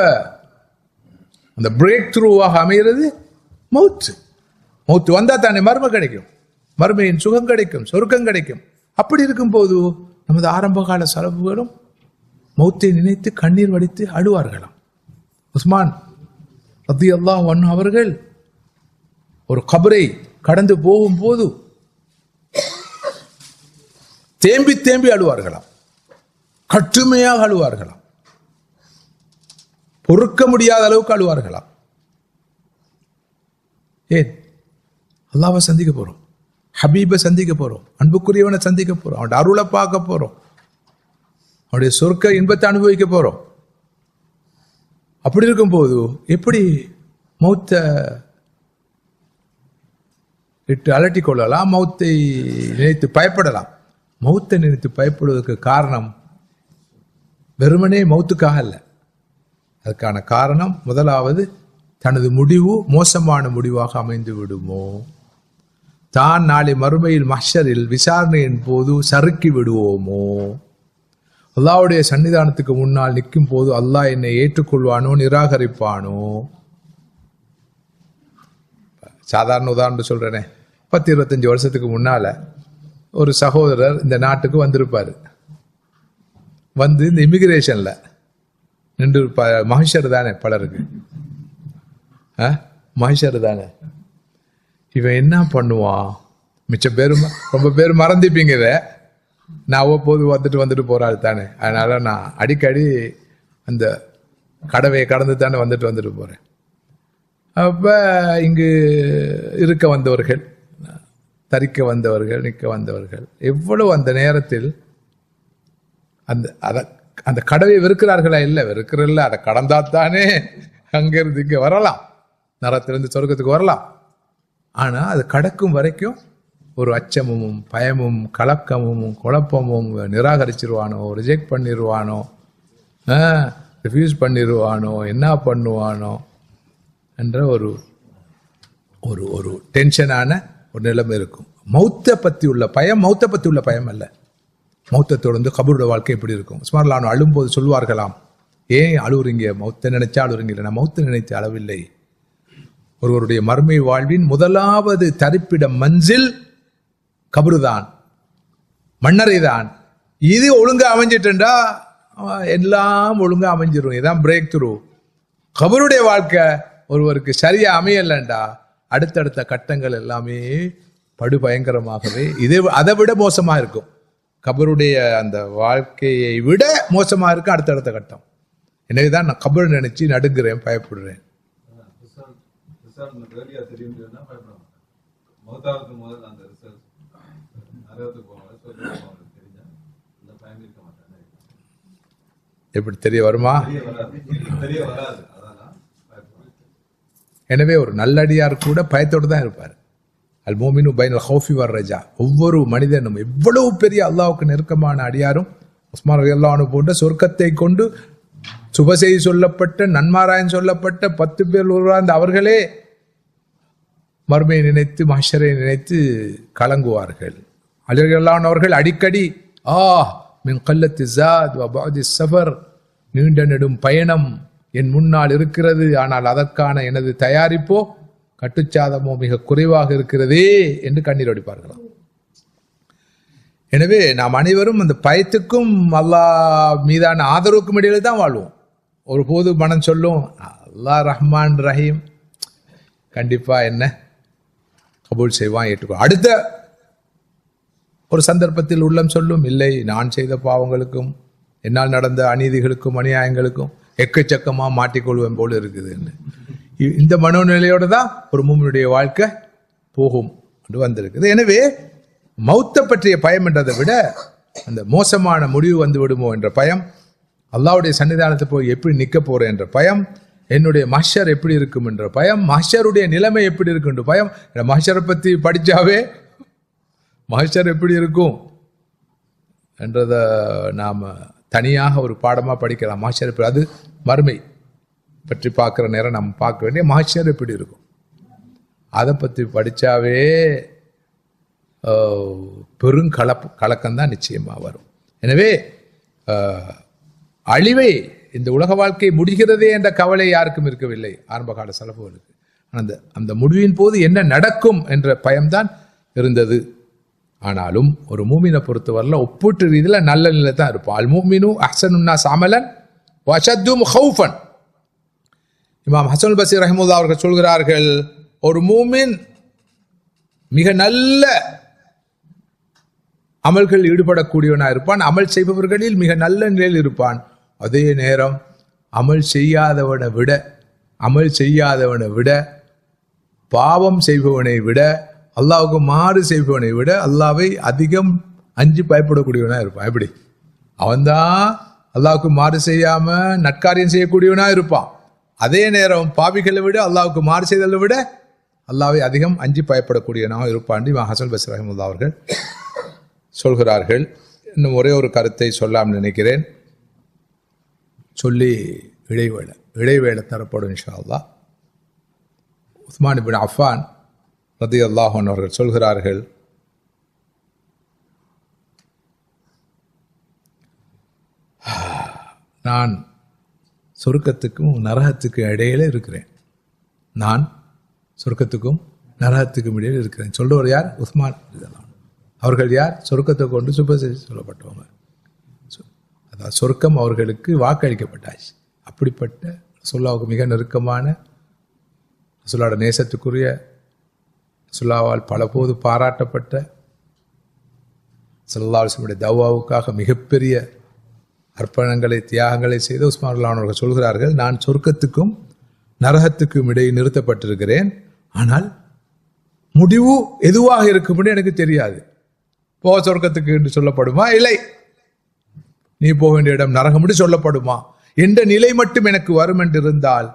அந்த பிரேக் த்ரூவாக அமைகிறது மௌத்து. மௌத்து வந்தா தானே மர்ம கிடைக்கும், மர்மையின் சுகம் கிடைக்கும், சொர்க்கம் கிடைக்கும். அப்படி இருக்கும் போது நமது ஆரம்ப கால சலபுகளும் மௌத்தை நினைத்து கண்ணீர் வடித்து அழுவார்களாம். உஸ்மான் ரலியல்லாஹு அன்ஹு அவர்கள் ஒரு கபரை கடந்து போகும்போது தேம்பி தேம்பி அழுவார்களாம், கட்டுமையாக அழுவார்களாம், பொறுக்க முடியாத அளவுக்கு அழுவார்களாம். ஏன்? அல்லாஹ்வை சந்திக்க போறோம், ஹபீபை சந்திக்க போறோம், அன்புக்குரியவனை சந்திக்க போறோம், அவனுடைய அருளை பார்க்க போறோம், அவனுடைய சொர்க்க இன்பத்தை அனுபவிக்க போறோம். அப்படி இருக்கும் போது எப்படி மௌத்த இட்டு அலட்டி கொள்ளலாம், மௌத்தை நினைத்து பயப்படலாம். மௌத்தை நினைத்து பயப்படுவதற்கு காரணம் வெறுமனே மௌத்துக்காக அல்ல. அதுக்கான காரணம் முதலாவது, தனது முடிவு மோசமான முடிவாக அமைந்து விடுமோ, தான் நாளை மறுமையில் மஹ்ஷரில் விசாரணையின் போது சறுக்கி விடுவோமோ, அல்லாஹ்வுடைய சன்னிதானத்துக்கு முன்னால் நிற்கும் போது அல்லாஹ் என்னை ஏற்றுக்கொள்வானோ நிராகரிப்பானோ. சாதாரண உதாரணம் சொல்றேனே, 10-25 வருஷத்துக்கு முன்னால ஒரு சகோதரர் இந்த நாட்டுக்கு வந்திருப்பாரு. வந்து இந்த இமிகிரேஷன்ல நின்று மஹ்ஷர் தானே பலருக்கு, மஹ்ஷர் தானே. இவன் என்ன பண்ணுவான், மிச்சம் பேரும் ரொம்ப பேர் மறந்துப்பீங்க இதை. நான் அவ்வப்போது வந்துட்டு போறாள் தானே, அதனால நான் அடிக்கடி அந்த கடவையை கடந்து தானே வந்துட்டு போறேன். அப்ப இங்கு இருக்க வந்தவர்கள், தரிக்க வந்தவர்கள், நிற்க வந்தவர்கள் எவ்வளவு அந்த நேரத்தில் அந்த கடவை வெறுக்கிறார்களா? இல்லை, வெறுக்கிறல்ல. அதை கடந்தாத்தானே அங்கிருந்து இங்கே வரலாம், நரத்திலிருந்து சொர்க்கத்துக்கு வரலாம். ஆனா அது கடக்கும் வரைக்கும் ஒரு அச்சமும் பயமும் கலக்கமும் குழப்பமும், நிராகரிச்சிருவானோ, ரிஜெக்ட் பண்ணிடுவானோ, ரிஃப்யூஸ் பண்ணிடுவானோ, என்ன பண்ணுவானோ என்ற ஒரு ஒரு ஒரு டென்ஷனான ஒரு நிலைமை இருக்கும். மௌத்தை பற்றி உள்ள பயம் மௌத்தை பற்றி உள்ள பயம் அல்ல. மௌத்தை தொடர்ந்து கபருடைய வாழ்க்கை எப்படி இருக்கும்? சுமார்லானோ அழும்போது சொல்வார்களாம், ஏன் அழுவுறீங்க? மௌத்தை நினைச்சா அழுவுறீங்க. இல்லை, நான் மௌத்தை நினைத்து அளவில்லை. ஒருவருடைய மர்மை வாழ்வின் முதலாவது தரிப்பிடம் மஞ்சில் கபருதான், மண்ணறைதான். இது ஒழுங்கா அமைஞ்சிட்டுண்டா எல்லாம் ஒழுங்கா அமைஞ்சிடும். இதுதான் பிரேக் த்ரூ. கபருடைய வாழ்க்கை ஒருவருக்கு சரியா அமையலண்டா அடுத்தடுத்த கட்டங்கள் எல்லாமே படுபயங்கரமாகவே அதை விட மோசமா இருக்கும். கபருடைய அந்த வாழ்க்கையை விட மோசமா இருக்கும் அடுத்தடுத்த கட்டம். எனவேதான் நான் கபர் நினைச்சு நடுங்குறேன், பயப்படுறேன். எப்படி தெரிய வருமா? எனவே ஒரு நல்லடியார் கூட பயத்தோடு தான் இருப்பார். அல் மோமினு பைனல் ஹௌஃபி வர் ரஜா. ஒவ்வொரு மனிதனும் எவ்வளவு பெரிய அல்லாஹ்வுக்கு நெருக்கமான அடியாரும் உஸ்மான் ரலியல்லாஹு அன்ஹு போன்ற சொர்க்கத்தை கொண்டு சுபசெய்தி சொல்லப்பட்ட நன்மாராயன் சொல்லப்பட்ட 10 பேர் உருவாந்த அவர்களே மர்மையை நினைத்து மஹ்ஷரை நினைத்து கலங்குவார்கள். அலி ரலியல்லாஹு அன்ஹு அவர்கள் அடிக்கடி மின் கல்லத்தி ஸாத் வ பஅதி ஸஃபர், நீண்ட நெடும் பயணம் என் முன்னால் இருக்கிறது, ஆனால் அதற்கான எனது தயாரிப்போ கட்டுச்சாதமோ மிக குறைவாக இருக்கிறதே என்று கண்ணீர் வடிப்பார்களாம். எனவே நாம் அனைவரும் அந்த பயத்துக்கும் அல்லாஹ் மீதான ஆதரவுக்கும் இடையில தான் வாழ்வோம். ஒரு போது மனம் சொல்லும், அல்லாஹ் ரஹ்மான் ரஹீம், கண்டிப்பா என்ன கபூல் செய்வான், ஏற்றுக்கொள். அடுத்த ஒரு சந்தர்ப்பத்தில் உள்ளம் சொல்லும், இல்லை, நான் செய்த பாவங்களுக்கும் என்னால் நடந்த அநீதிகளுக்கும் அநியாயங்களுக்கும் எக்கச்சக்கமா மாட்டிக்கொள்வேன் போல இருக்குதுன்னு. இந்த மனோநிலையோடு தான் ஒரு மூமினுடைய வாழ்க்கை போகும் வந்திருக்குது. எனவே மௌத்தை பற்றிய பயம் என்றதை விட அந்த மோசமான முடிவு வந்து விடுமோ என்ற பயம், அல்லாஹ்வுடைய சன்னிதானத்தை போய் எப்படி நிற்க போறேன் என்ற பயம், என்னுடைய மஹ்ஷர் எப்படி இருக்கும் என்ற பயம், மஹ்ஷருடைய நிலைமை எப்படி இருக்கும் என்ற பயம். மஹ்ஷரை பற்றி படிச்சாவே மஹ்ஷர் எப்படி இருக்கும் என்றதை நாம் தனியாக ஒரு பாடமாக படிக்கலாம். மஹ்ஷர் அது மறுமை பற்றி பார்க்குற நேரம் நம்ம பார்க்க வேண்டிய மஹ்ஷர் எப்படி இருக்கும், அதை பற்றி படித்தாவே கலக்கம்தான் நிச்சயமாக வரும். எனவே அழிவை, இந்த உலக வாழ்க்கை முடிகிறதே என்ற கவலை யாருக்கும் இருக்கவில்லை ஆரம்ப கால சலஃபுகளுக்கு. அந்த முடிவின் போது என்ன நடக்கும் என்ற பயம்தான் இருந்தது. ஆனாலும் ஒரு மூமினை பொறுத்தவரையில் ஒப்பீட்டு ரீதியில் நல்ல நிலை தான் இருப்பான். அல் மூமினு அஹ்ஸனுன் நாஸ் அமலன் வ அஷத்துஹும் ஹௌஃபன். இமாம் ஹஸன் பஸ்ரி ரஹிமஹுல்லாஹ் அவர்கள் சொல்கிறார்கள், ஒரு மூமின் மிக நல்ல அமல்கள் ஈடுபடக்கூடியவனாக இருப்பான், அமல் செய்பவர்களில் மிக நல்ல நிலையில் இருப்பான். அதே நேரம் அமல் செய்யாதவனை விட பாவம் செய்பவனை விட அல்லாஹ்வுக்கு மாறு செய்பவனை விட அல்லாஹ்வை அதிகம் அஞ்சு பயப்படக்கூடியவனா இருப்பான். எப்படி? அவன்தான் அல்லாஹ்வுக்கு மாறு செய்யாம நற்காரியம் செய்யக்கூடியவனா இருப்பான். அதே நேரம் பாவிகளை விட அல்லாஹ்வுக்கு மாறு செய்தலை விட அல்லாஹ்வை அதிகம் அஞ்சி பயப்படக்கூடியவனாக இருப்பாண்டி ஹசன் பஸ்ரி ரஹிமத்துல்லாஹி அவர்கள் சொல்கிறார்கள். இன்னும் ஒரே ஒரு கருத்தை சொல்லாமல் நினைக்கிறேன், சொல்லி இடைவேளை தரப்படும் இன்ஷா அல்லாஹ். உஸ்மான் இப்னு அஃபான் ரலியல்லாஹு அன்ஹு அவர்கள் சொல்கிறார்கள், நான் சொர்க்கத்துக்கும் நரகத்துக்கும் இடையில இருக்கிறேன். நான் சொர்க்கத்துக்கும் நரகத்துக்கும் இடையில் இருக்கிறேன். சொல்றவர் யார்? உஸ்மான் அவர்கள். யார்? சொர்க்கத்தை கொண்டு சுபசெய்தி சொல்லப்பட்டவங்க. அதாவது சொர்க்கம் அவர்களுக்கு வாக்களிக்கப்பட்டாச்சு. அப்படிப்பட்ட ரசூலுல்லாஹ்வுக்கு மிக நெருக்கமான, ரசூலுல்லாஹ்வோட நேசத்துக்குரிய, ரசூலுல்லாஹ்வால் பலபோது பாராட்டப்பட்ட, ஸல்லல்லாஹு அலைஹி வஸல்லம் தவாவுக்காக மிகப்பெரிய அர்ப்பணங்களை தியாகங்களை செய்த உஸ்மான் ரலியல்லாஹு அன்ஹு அவர்கள் சொல்கிறார்கள், நான் சொர்க்கத்துக்கும் நரகத்துக்கும் இடையே நிறுத்தப்பட்டிருக்கிறேன். ஆனால் முடிவு எதுவாக இருக்கும் எனக்கு தெரியாது. போ சொர்க்கத்துக்கு என்று சொல்லப்படுமா, இல்லை நீ போக வேண்டிய இடம் நரகம் என்று சொல்லப்படுமா என்ற நிலை மட்டும் எனக்கு வரும் என்றிருந்தால்,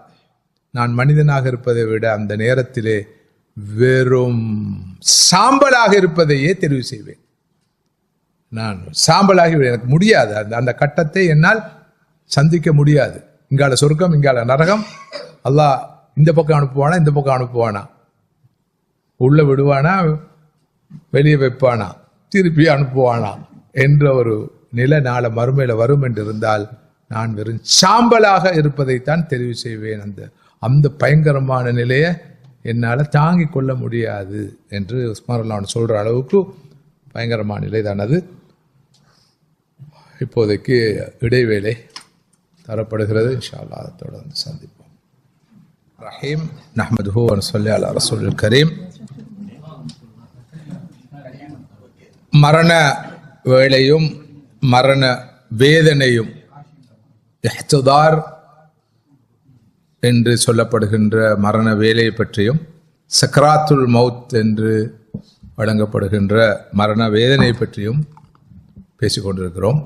நான் மனிதனாக இருப்பதை விட அந்த நேரத்திலே வெறும் சாம்பலாக இருப்பதையே தெரிவு செய்வேன். நான் சாம்பலாகி எனக்கு முடியாது, அந்த கட்டத்தை என்னால் சந்திக்க முடியாது. இங்கால சொர்க்கம் இங்கால நரகம், அல்லாஹ் இந்த பக்கம் அனுப்புவானா இந்த பக்கம் அனுப்புவானா, உள்ள விடுவானா வெளியே வைப்பானா திருப்பி அனுப்புவானா என்ற ஒரு நிலை நாள மறுமையில வரும் என்று இருந்தால், நான் வெறும் சாம்பலாக இருப்பதைத்தான் தெரிவு செய்வேன். அந்த பயங்கரமான நிலையை என்னால் தாங்கிக் கொள்ள முடியாது என்று உஸ்மான் ரலியல்லாஹு அன்ஹு சொல்ற அளவுக்கு பயங்கரமான நிலை தான் அது. இப்போதைக்கு இடைவேளை தரப்படுகிறது. இன்ஷா அல்லாஹ் அதை தொடர்ந்து சந்திப்போம். ரஹீம் நஹ்மதுஹு வ நுஸல்லி அலா ரசூலில் கரீம். மரண வேளையும் மரண வேதனையும் இஹ்திதார் என்று சொல்லப்படுகின்ற மரண வேலையை பற்றியும், சக்ராத்துல் மவுத் என்று வழங்கப்படுகின்ற மரண வேதனை பற்றியும் பேசிக்கொண்டிருக்கிறோம்.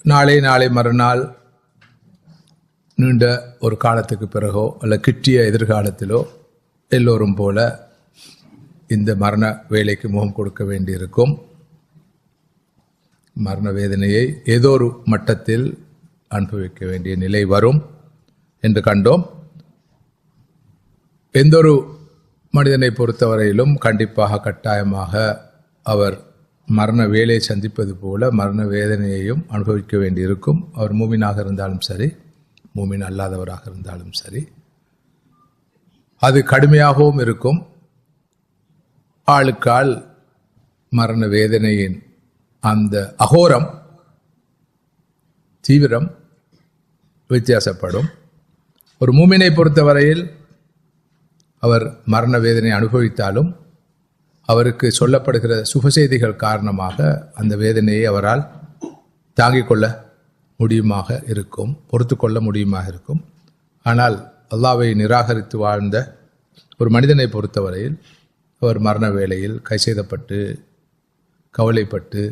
நாளை மறுநாள் நீண்ட ஒரு காலத்துக்கு பிறகோ அல்ல கிட்டிய எதிர்காலத்திலோ எல்லோரும் போல இந்த மரண வேலைக்கு முகம் கொடுக்க வேண்டியிருக்கும். மரண வேதனையை ஏதோ ஒரு மட்டத்தில் அனுபவிக்க வேண்டிய நிலை வரும் என்று கண்டோம். எந்த ஒரு மனிதனை பொறுத்தவரையிலும் கண்டிப்பாக கட்டாயமாக அவர் மரண வேலையை சந்திப்பது போல மரண வேதனையையும் அனுபவிக்க வேண்டியிருக்கும். அவர் மூமினாக இருந்தாலும் சரி, மூமின் அல்லாதவராக இருந்தாலும் சரி, அது கடுமையாகவும் இருக்கும். ஆளுக்கால் மரண வேதனையின் அந்த அகோரம் தீவிரம் வித்தியாசப்படும். ஒரு மூமினை பொறுத்தவரையில் அவர் மரண வேதனை அனுபவித்தாலும் அவருக்கு சொல்லப்படுகிற சுபசெய்திகள் காரணமாக அந்த வேதனையை அவரால் தாங்கிக் கொள்ள முடியுமாக இருக்கும், பொறுத்து கொள்ள முடியுமாக இருக்கும். ஆனால் அல்லாஹ்வை நிராகரித்து வாழ்ந்த ஒரு மனிதனை பொறுத்தவரையில் அவர் மரண வேளையில் கைசெய்தப்பட்டு கவலைப்பட்டு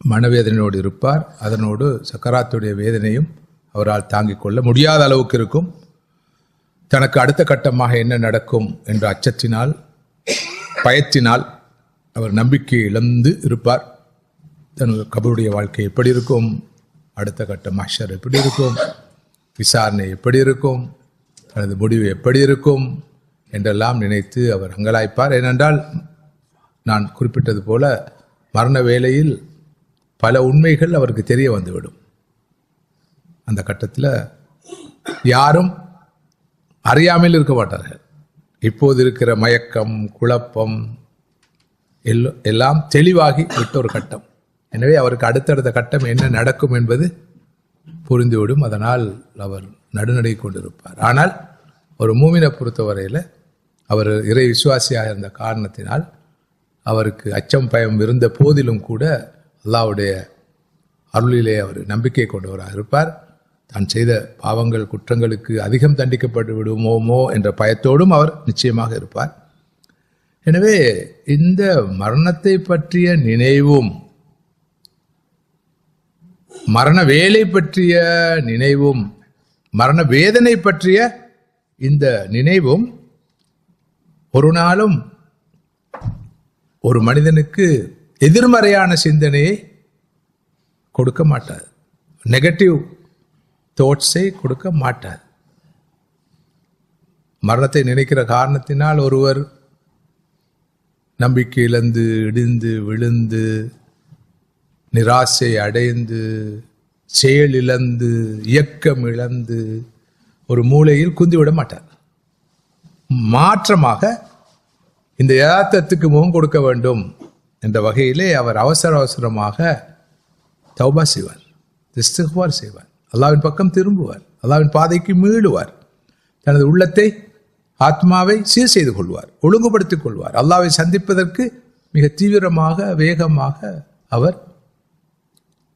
மனவேதனையோடு இருப்பார். அதனோடு சக்கராத்துடைய வேதனையும் அவரால் தாங்கிக் கொள்ள முடியாத அளவுக்கு இருக்கும். தனக்கு அடுத்த கட்டமாக என்ன நடக்கும் என்ற அச்சத்தினால், பயத்தினால் அவர் நம்பிக்கை இழந்து இருப்பார். தனது கபருடைய வாழ்க்கை எப்படி இருக்கும், அடுத்த கட்ட மஹ்ஷர் எப்படி இருக்கும், விசாரணை எப்படி இருக்கும், தனது முடிவு எப்படி இருக்கும் என்றெல்லாம் நினைத்து அவர் அங்கலாய்ப்பார். ஏனென்றால் நான் குறிப்பிட்டது போல மரண வேளையில் பல உண்மைகள் அவருக்கு தெரிய வந்துவிடும். அந்த கட்டத்தில் யாரும் அறியாமல் இருக்க மாட்டார்கள். இப்போது இருக்கிற மயக்கம், குழப்பம் எல்லாம் தெளிவாகி விட்ட ஒரு கட்டம். எனவே அவருக்கு அடுத்தடுத்த கட்டம் என்ன நடக்கும் என்பது புரிந்துவிடும். அதனால் அவர் நடுநடுங்கிக் கொண்டிருப்பார். ஆனால் ஒரு மூமினை பொறுத்தவரையில் அவர் இறை விசுவாசியாக இருந்த காரணத்தினால் அவருக்கு அச்சம் பயம் இருந்த போதிலும் கூட அல்லாஹ்வுடைய அருளிலே அவர் நம்பிக்கை கொண்டவராக இருப்பார். தான் செய்த பாவங்கள் குற்றங்களுக்கு அதிகம் தண்டிக்கப்பட்டு விடுவோமோ என்ற பயத்தோடும் அவர் நிச்சயமாக இருப்பார். எனவே இந்த மரணத்தை பற்றிய நினைவும் மரண வேலை பற்றிய நினைவும் மரண வேதனை பற்றிய இந்த நினைவும் ஒரு நாளும் ஒரு மனிதனுக்கு எதிர்மறையான சிந்தனையை கொடுக்க மாட்டாது, நெகட்டிவ் தாட்ஸை கொடுக்க மாட்டாது. மரணத்தை நினைக்கிற காரணத்தினால் ஒருவர் நம்பிக்கை இழந்து இடிந்து விழுந்து நிராசை அடைந்து செயல் இழந்து இயக்கம் இழந்து ஒரு மூலையில் குந்திவிட மாட்டார். மாற்றமாக இந்த யதார்த்தத்துக்கு முகம் கொடுக்க வேண்டும் என்ற வகையிலே அவர் அவசரமாக தௌபா செய்வார், இஸ்திக்பார் செய்வார், அல்லாஹ்வின் பக்கம் திரும்புவார், அல்லாஹ்வின் பாதைக்கு மீளுவார், தனது உள்ளத்தை ஆத்மாவை சீர் செய்து கொள்வார், ஒழுங்குபடுத்திக் கொள்வார். அல்லாஹ்வை சந்திப்பதற்கு மிக தீவிரமாக வேகமாக அவர்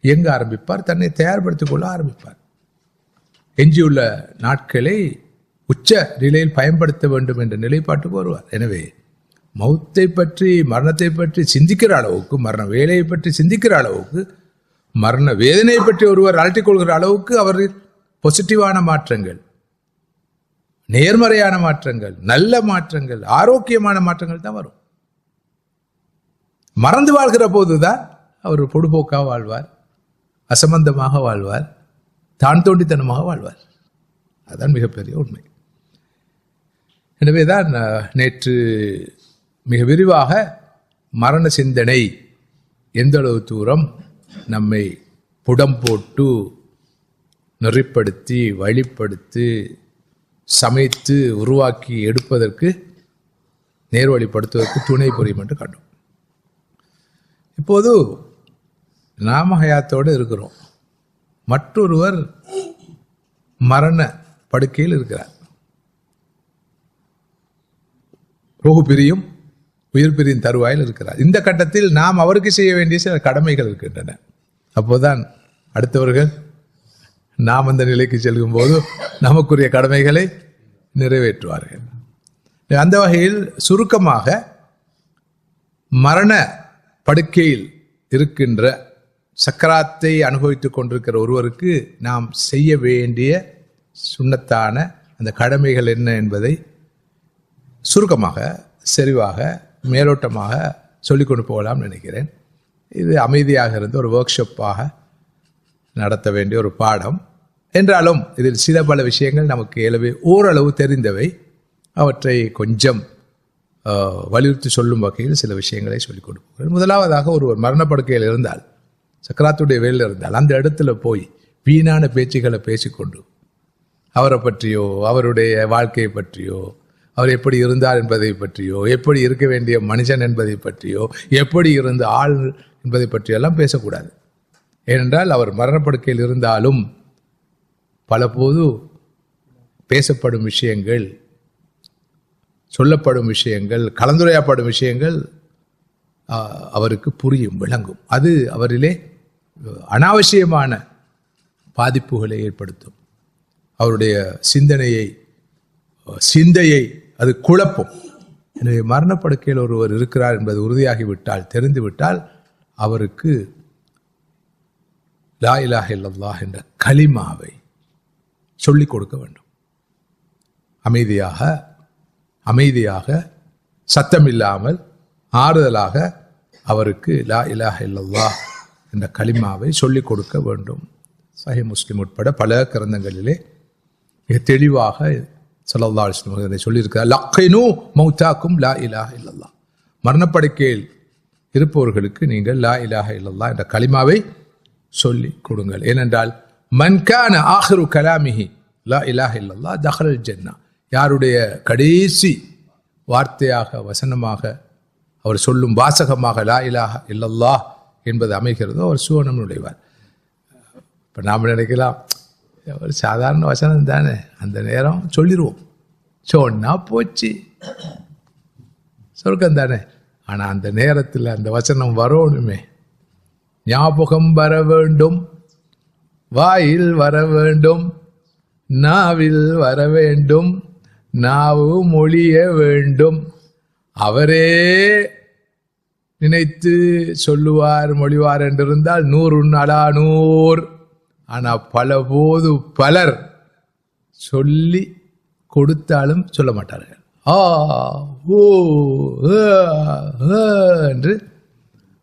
இயங்க ஆரம்பிப்பார், தன்னை தயார்படுத்திக் கொள்ள ஆரம்பிப்பார். எஞ்சியுள்ள நாட்களை உச்ச நிலையில் பயன்படுத்த வேண்டும் என்ற நிலைப்பாட்டுக்கு வருவார். எனவே மௌத்தை பற்றி மரணத்தை பற்றி சிந்திக்கிற அளவுக்கு, மரண வேலையை பற்றி சிந்திக்கிற அளவுக்கு, மரண வேதனையை பற்றி ஒருவர் அலட்டிக் கொள்கிற அளவுக்கு அவர் பாசிட்டிவான மாற்றங்கள், நேர்மறையான மாற்றங்கள், நல்ல மாற்றங்கள், ஆரோக்கியமான மாற்றங்கள் தான் வரும். மறந்து வாழ்கிற போதுதான் அவர் பொடுபோக்காக வாழ்வார், அசம்பந்தமாக வாழ்வார், தான் தோண்டித்தனமாக வாழ்வார். அதுதான் மிகப்பெரிய உண்மை. எனவேதான் நேற்று மிக விரிவாக மரண சிந்தனை எந்த அளவு தூரம் நம்மை புடம் போட்டு நெறிப்படுத்தி வழிப்படுத்தி சமைத்து உருவாக்கி எடுப்பதற்கு நேர்வழிப்படுத்துவதற்கு துணை புரியும் என்று கண்டோம். இப்போது நாம ஹயாத்தோடு இருக்கிறோம், மற்றொருவர் மரண படுக்கையில் இருக்கிறார், ரோகு பிரியும் உயிர் பிரியும் தருவாயில் இருக்கிறார். இந்த கட்டத்தில் நாம் அவருக்கு செய்ய வேண்டிய சில கடமைகள் இருக்கின்றன. அப்போதான் அடுத்தவர்கள் நாம் அந்த நிலைக்கு செல்லும் போது நமக்குரிய கடமைகளை நிறைவேற்றுவார்கள். அந்த வகையில் சுருக்கமாக மரண படுக்கையில் இருக்கின்ற சக்கராத்தை அனுபவித்துக் கொண்டிருக்கிற ஒருவருக்கு நாம் செய்ய வேண்டிய சுன்னத்தான அந்த கடமைகள் என்ன என்பதை சுருக்கமாக செறிவாக மேலோட்டமாக சொல்லிக்கொண்டு போகலாம் நினைக்கிறேன். இது அமைதியாக இருந்து ஒரு ஒர்க் ஷாப்பாக நடத்த வேண்டிய ஒரு பாடம் என்றாலும் இதில் சில பல விஷயங்கள் நமக்கு ஏலவே ஓரளவு தெரிந்தவை. அவற்றை கொஞ்சம் வலியுறுத்தி சொல்லும் வகையில் சில விஷயங்களை சொல்லிக் கொடுப்போம். முதலாவதாக ஒருவர் மரணப்படுக்கையில் இருந்தால், சக்கராத்துடைய வேலையில் இருந்தால், அந்த இடத்துல போய் வீணான பேச்சுக்களை பேசிக்கொண்டு அவரை பற்றியோ அவருடைய வாழ்க்கையை பற்றியோ அவர் எப்படி இருந்தார் என்பதை பற்றியோ எப்படி இருக்க வேண்டிய மனுஷன் என்பதை பற்றியோ எப்படி இருந்த ஆள் என்பதை பற்றியெல்லாம் பேசக்கூடாது. ஏனென்றால் அவர் மரணப்படுக்கையில் இருந்தாலும் பல போது பேசப்படும் விஷயங்கள், சொல்லப்படும் விஷயங்கள், கலந்துரையாடப்படும் விஷயங்கள் அவருக்கு புரியும், விளங்கும். அது அவரிலே அனாவசியமான பாதிப்புகளை ஏற்படுத்தும். அவருடைய சிந்தையை அது குழப்பும். எனவே மரணப்படுக்கையில் ஒருவர் இருக்கிறார் என்பது உறுதியாகிவிட்டால், தெரிந்துவிட்டால், அவருக்கு லா இலாஹ இல்லல்லாஹ் என்ற கலிமாவை சொல்லிக் கொடுக்க வேண்டும். அமைதியாக சத்தமில்லாமல் ஆறுதலாக அவருக்கு லா இலாஹ இல்லல்லாஹ் என்ற கலிமாவை சொல்லிக் கொடுக்க வேண்டும். சஹீஹ் முஸ்லிம் உட்பட பல கிரந்தங்களிலே மிக தெளிவாக ஸல்லல்லாஹு அலைஹி வஸல்லம் சொல்லியிருக்கிறார், லக்கினு மௌதாக்கும் லா இலாஹ இல்லல்லாஹ். மரணப்படுக்கையில் இருப்பவர்களுக்கு நீங்கள் லா இலாஹ இல்லல்லாஹ் என்ற கலிமாவை சொல்லி கொடுங்கள். ஏனென்றால் மன் கான ஆஹிரு கலாமிஹி லா இலாஹ இல்லல்லாஹ் தஹலல் ஜன்னah, யாருடைய கடைசி வார்த்தையாக வசனமாக அவர் சொல்லும் வாசகமாக லா இலாஹ இல்லல்லாஹ் என்பது அமைகிறதோ அவர் சுவனம் நுழைவார். இப்போ நாம் நினைக்கலாம், ஒரு சாதாரண வசனம் தானே, அந்த நேரம் சொல்லிடுவோம், சொன்னா போச்சு, சொர்க்கம் தானே. ஆனால் அந்த நேரத்தில் அந்த வசனம் வரணுமே, ஞாபகம் வர வேண்டும், வாயில் வர வேண்டும், நாவில் வர வேண்டும், நாவு மொழிய வேண்டும். அவரே நினைத்து சொல்லுவார் மொழிவார் என்றிருந்தால் 100 அலா 100. ஆனால் பல போது பலர் சொல்லி கொடுத்தாலும் சொல்ல மாட்டார்கள். ஆ ஓ என்று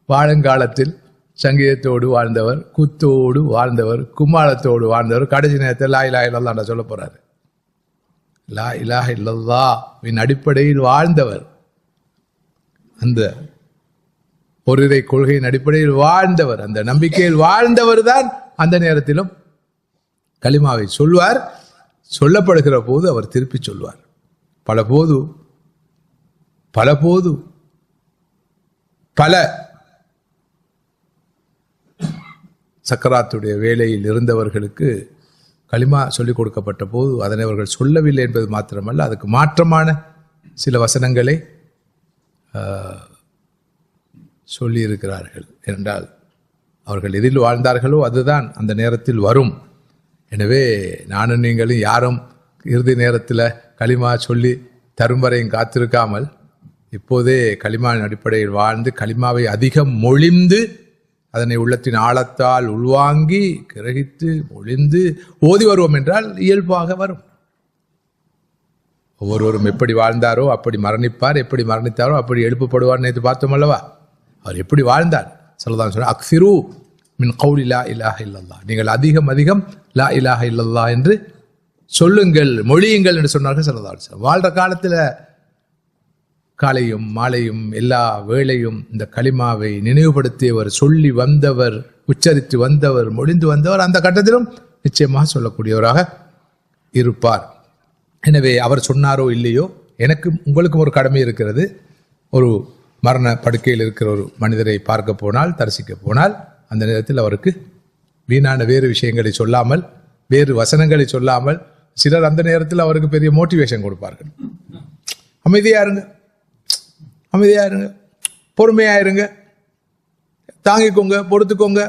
வாழுங்காலத்தில் சங்கீதத்தோடு வாழ்ந்தவர், குத்தோடு வாழ்ந்தவர், கும்மாளத்தோடு வாழ்ந்தவர், கடைசி நேரத்தில் லா இலாஹ இல்லல்லாஹ் சொல்ல போறாரு. லா இலாஹ இல்லல்லாஹ்வின் அடிப்படையில் வாழ்ந்தவர், அந்த ஒருரை கொள்கையின் அடிப்படையில் வாழ்ந்தவர், அந்த நம்பிக்கையில் வாழ்ந்தவர் தான் அந்த நேரத்திலும் கலிமாவை சொல்வார். சொல்லப்படுகிற போது அவர் திருப்பி சொல்வார். பல சக்கராத்துடைய வேளையில் இருந்தவர்களுக்கு கலிமா சொல்லிக் கொடுக்கப்பட்ட போது அதனை அவர்கள் சொல்லவில்லை என்பது மாத்திரமல்ல, அதுக்கு மாற்றமான சில வசனங்களை சொல்லியிருக்கிறார்கள். என்றால் அவர்கள் எதில் வாழ்ந்தார்களோ அதுதான் அந்த நேரத்தில் வரும். எனவே நானும் நீங்களும் யாரும் இறுதி நேரத்தில் கலிமா சொல்லி தரும் வரையும் காத்திருக்காமல் இப்போதே கலிமாவின் அடிப்படையில் வாழ்ந்து கலிமாவை அதிகம் மொழிந்து அதனை உள்ளத்தின் ஆழத்தால் உள்வாங்கி கிரகித்து மொழிந்து ஓதி வருவோம் என்றால் இயல்பாக வரும். ஒவ்வொருவரும் எப்படி வாழ்ந்தாரோ அப்படி மரணிப்பார், எப்படி மரணித்தாரோ அப்படி எழுப்பப்படுவார். நேற்று பார்த்தோம் அல்லவா, அவர் எப்படி வாழ்ந்தார். சொல்லதான் சொன்னார், அக்ஸிரு மின் கௌலி லா இலாஹ இல்லல்லாஹ், நீங்கள் அதிகம் அதிகம் லா இலாஹ இல்லல்லாஹ் என்று சொல்லுங்கள், மொழியுங்கள் என்று சொன்னார்கள். சொல்லதான் வாழ்ற காலத்தில் காலையும் மாலையும் எல்லா வேளையும் இந்த கலிமாவை நினைவுபடுத்தியவர், சொல்லி வந்தவர், உச்சரித்து வந்தவர், மொழிந்து வந்தவர், அந்த கட்டத்திலும் நிச்சயமாக சொல்லக்கூடியவராக இருப்பார். எனவே அவர் சொன்னாரோ இல்லையோ, எனக்கு உங்களுக்கும் ஒரு கடமை இருக்கிறது. ஒரு மரண படுக்கையில் இருக்கிற ஒரு மனிதரை பார்க்க போனால், தரிசிக்க போனால், அந்த நேரத்தில் அவருக்கு வீணான வேறு விஷயங்களை சொல்லாமல், வேறு வசனங்களை சொல்லாமல், சிலர் அந்த நேரத்தில் அவருக்கு பெரிய மோட்டிவேஷன் கொடுப்பார்கள். அமைதியா இருங்க, அமைதியா இருங்க, பொறுமையா இருங்க, தாங்கிக்கோங்க, பொறுத்துக்கோங்க.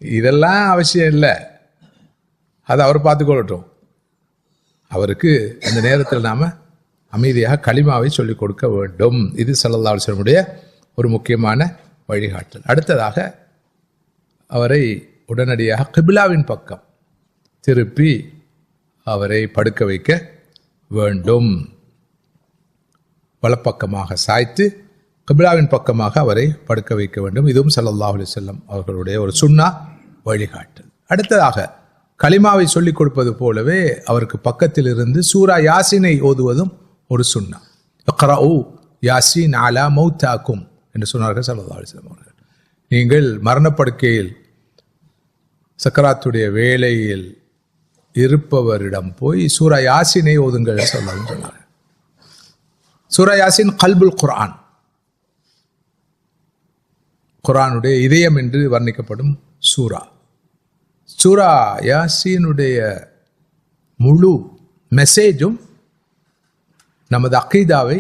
இதெல்லாம் அவசியம் இல்லை, அதை அவர் பார்த்துக்கொள்ளட்டும். அவருக்கு அந்த நேரத்தில் நாம அமைதியாக கலிமாவை சொல்லிக் கொடுக்க வேண்டும். இது ஸல்லல்லாஹு அலைஹி வஸல்லம் ஒரு முக்கியமான வழிகாட்டல். அடுத்ததாக அவரை உடனடியாக கிபிலாவின் பக்கம் திருப்பி அவரை படுக்க வைக்க வேண்டும். வலப்பக்கமாக சாய்த்து கிபிலாவின் பக்கமாக அவரை படுக்க வைக்க வேண்டும். இதுவும் ஸல்லல்லாஹு அலைஹி வஸல்லம் அவர்களுடைய ஒரு சுன்னா வழிகாட்டல். அடுத்ததாக கலிமாவை சொல்லிக் கொடுப்பது போலவே அவருக்கு பக்கத்தில் இருந்து சூரா யாசீனை ஓதுவதும் ஒரு சுன்னா. இக்ரஉ யாசீன் அலா மௌதாக்கும் என்று சொன்னார்கள் ஸல்லல்லாஹு அலைஹி வஸல்லம் அவர்கள். நீங்கள் மரணப்படுக்கையில் சக்கராத்துடைய வேளையில் இருப்பவரிடம் போய் சூரா யாசீனை ஓதுங்கள் சொன்னார்கள். சூரா யாசீன் கல்புல் குர்ஆன், குர்ஆனுடைய இதயம் என்று வர்ணிக்கப்படும் சூரா. சூரா யாசீனுடைய முழு மெசேஜும் நமது அகீதாவை,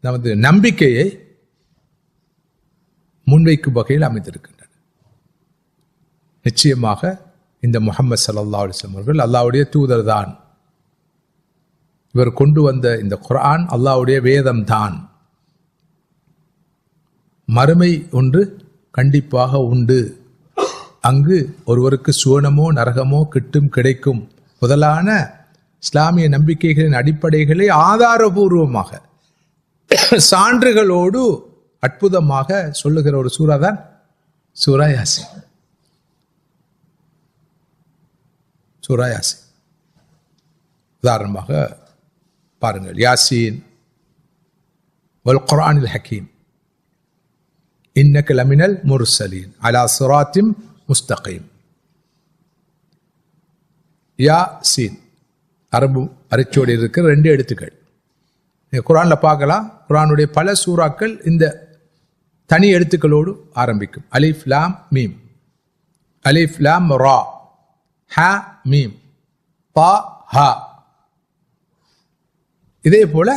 நமது நம்பிக்கையை முன்வைக்கும் வகையில் அமைந்திருக்கின்றன. நிச்சயமாக இந்த முஹம்மது ஸல்லல்லாஹு அலைஹி வஸல்லம் அவர்கள் அல்லாஹ்வுடைய தூதர் தான். இவர் கொண்டு வந்த இந்த குர்ஆன் அல்லாஹ்வுடைய வேதம் தான். மறுமை ஒன்று கண்டிப்பாக உண்டு. அங்கு ஒருவருக்கு சுவனமோ நரகமோ கிட்டும் கிடைக்கும் முதலான இஸ்லாமிய நம்பிக்கைகளின் அடிப்படைகளை ஆதாரபூர்வமாக சான்றுகளோடு அற்புதமாக சொல்லுகிற ஒரு சூரா தான் சூரா யாசீன். சூரா யாசீன் உதாரணமாக பாருங்கள். யாசீன் வல் குர்ஆனில் ஹக்கீம் இன்னக லமினல் முர்சலீன் அலா சிராத்திம் முஸ்தகீம். யாசீன் அரபு அரிச்சோடு இருக்கிற 2 எழுத்துக்கள். குர்ஆன்ல பார்க்கலாம். குர்ஆனுடைய பல சூறாக்கள் இந்த தனி எழுத்துக்களோடு ஆரம்பிக்கும். அலிஃப் லாம் மீம், அலிஃப் லாம் ரா, ஹா மீம், பா ஹா. இதே போல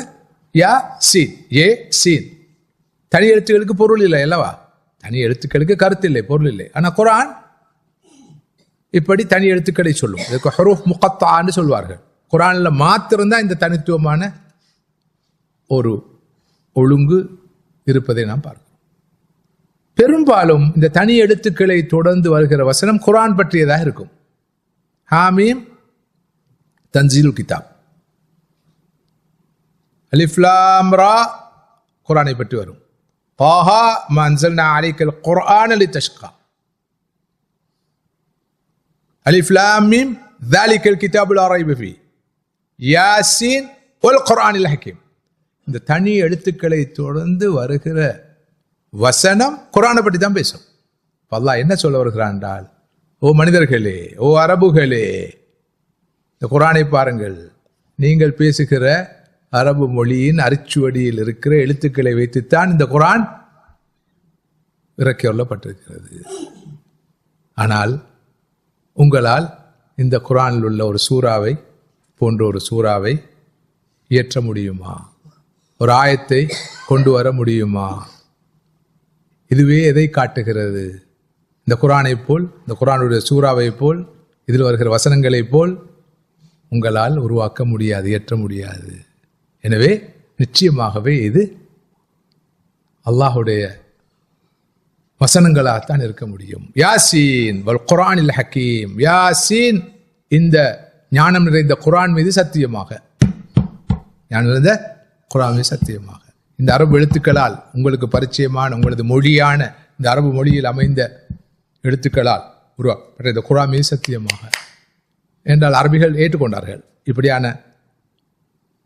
யா சீன், ஏ சீன். தனி எழுத்துக்களுக்கு பொருள் இல்லை அல்லவா? தனி எழுத்துக்களுக்கு கருத்து இல்லை, பொருள் இல்லை. ஆனா குர்ஆன் இப்படி தனி எழுத்துக்களை சொல்லும். இதுக்கு ஹுரூஃப் முகத்தான்னு சொல்வார்கள். குர்ஆன்ல மாத்திரம்தான் இந்த தனித்துவமான ஒரு ஒழுங்கு இருப்பதை நாம் பார்க்கிறோம். பெரும்பாலும் இந்த தனி எழுத்துக்களை தொடர்ந்து வருகிற வசனம் குர்ஆன் பற்றியதாக இருக்கும். ஹாமீம் தன்சீலுல் கிதாப். அலிஃப் லாம் ரா குர்ஆனை பற்றி வரும். தாஹா மா அன்ஸல்னா அலைக்கல் குர்ஆன லிதஷ்கா. அலிஃப் லாம் மீம் ذلكல் கிதாபு லா ரைப ஃபீ. யாசீன் வல் குர்ஆனில் ஹக்கீம். இந்த தனி எழுத்துக்களை தொடர்ந்து வருகிற வசனம் குர்ஆனை பற்றி தான் பேசும். அல்லாஹ் என்ன சொல்ல வருகிறான் என்றால், ஓ மனிதர்களே, ஓ அரபுகளே, இந்த குர்ஆனை பாருங்கள். நீங்கள் பேசுகிற அரபு மொழியின் அரிச்சுவடியில் இருக்கிற எழுத்துக்களை வைத்துத்தான் இந்த குர்ஆன் இறக்கியுள்ளப்பட்டிருக்கிறது. ஆனால் உங்களால் இந்த குர்ஆனில் உள்ள ஒரு சூறாவை போன்ற ஒரு சூறாவை இயற்ற முடியுமா? ஒரு ஆயத்தை கொண்டு வர முடியுமா? இதுவே எதை காட்டுகிறது? இந்த குர்ஆனை போல், இந்த குர்ஆனுடைய சூறாவை போல், இதில் வருகிற வசனங்களை போல் உங்களால் உருவாக்க முடியாது, இயற்ற முடியாது. எனவே நிச்சயமாகவே இது அல்லாஹுடைய வசனங்களாகத்தான் இருக்க முடியும். யாசீன் வல் குர்ஆனில் ஹக்கீம். யாசீன், இந்த ஞானம் நிறைந்த குர்ஆன் மீது சத்தியமாக, ஞானம் நிறைந்த குர்ஆன் மீது சத்தியமாக. இந்த அரபு எழுத்துக்களால் உங்களுக்கு பரிச்சயமான, உங்களது மொழியான இந்த அரபு மொழியில் அமைந்த எழுத்துக்களால் உருவாக்கப்பட்ட இந்த குர்ஆன் மீது சத்தியமாக என்றால் அரபிகள் ஏற்றுக்கொண்டார்கள். இப்படியான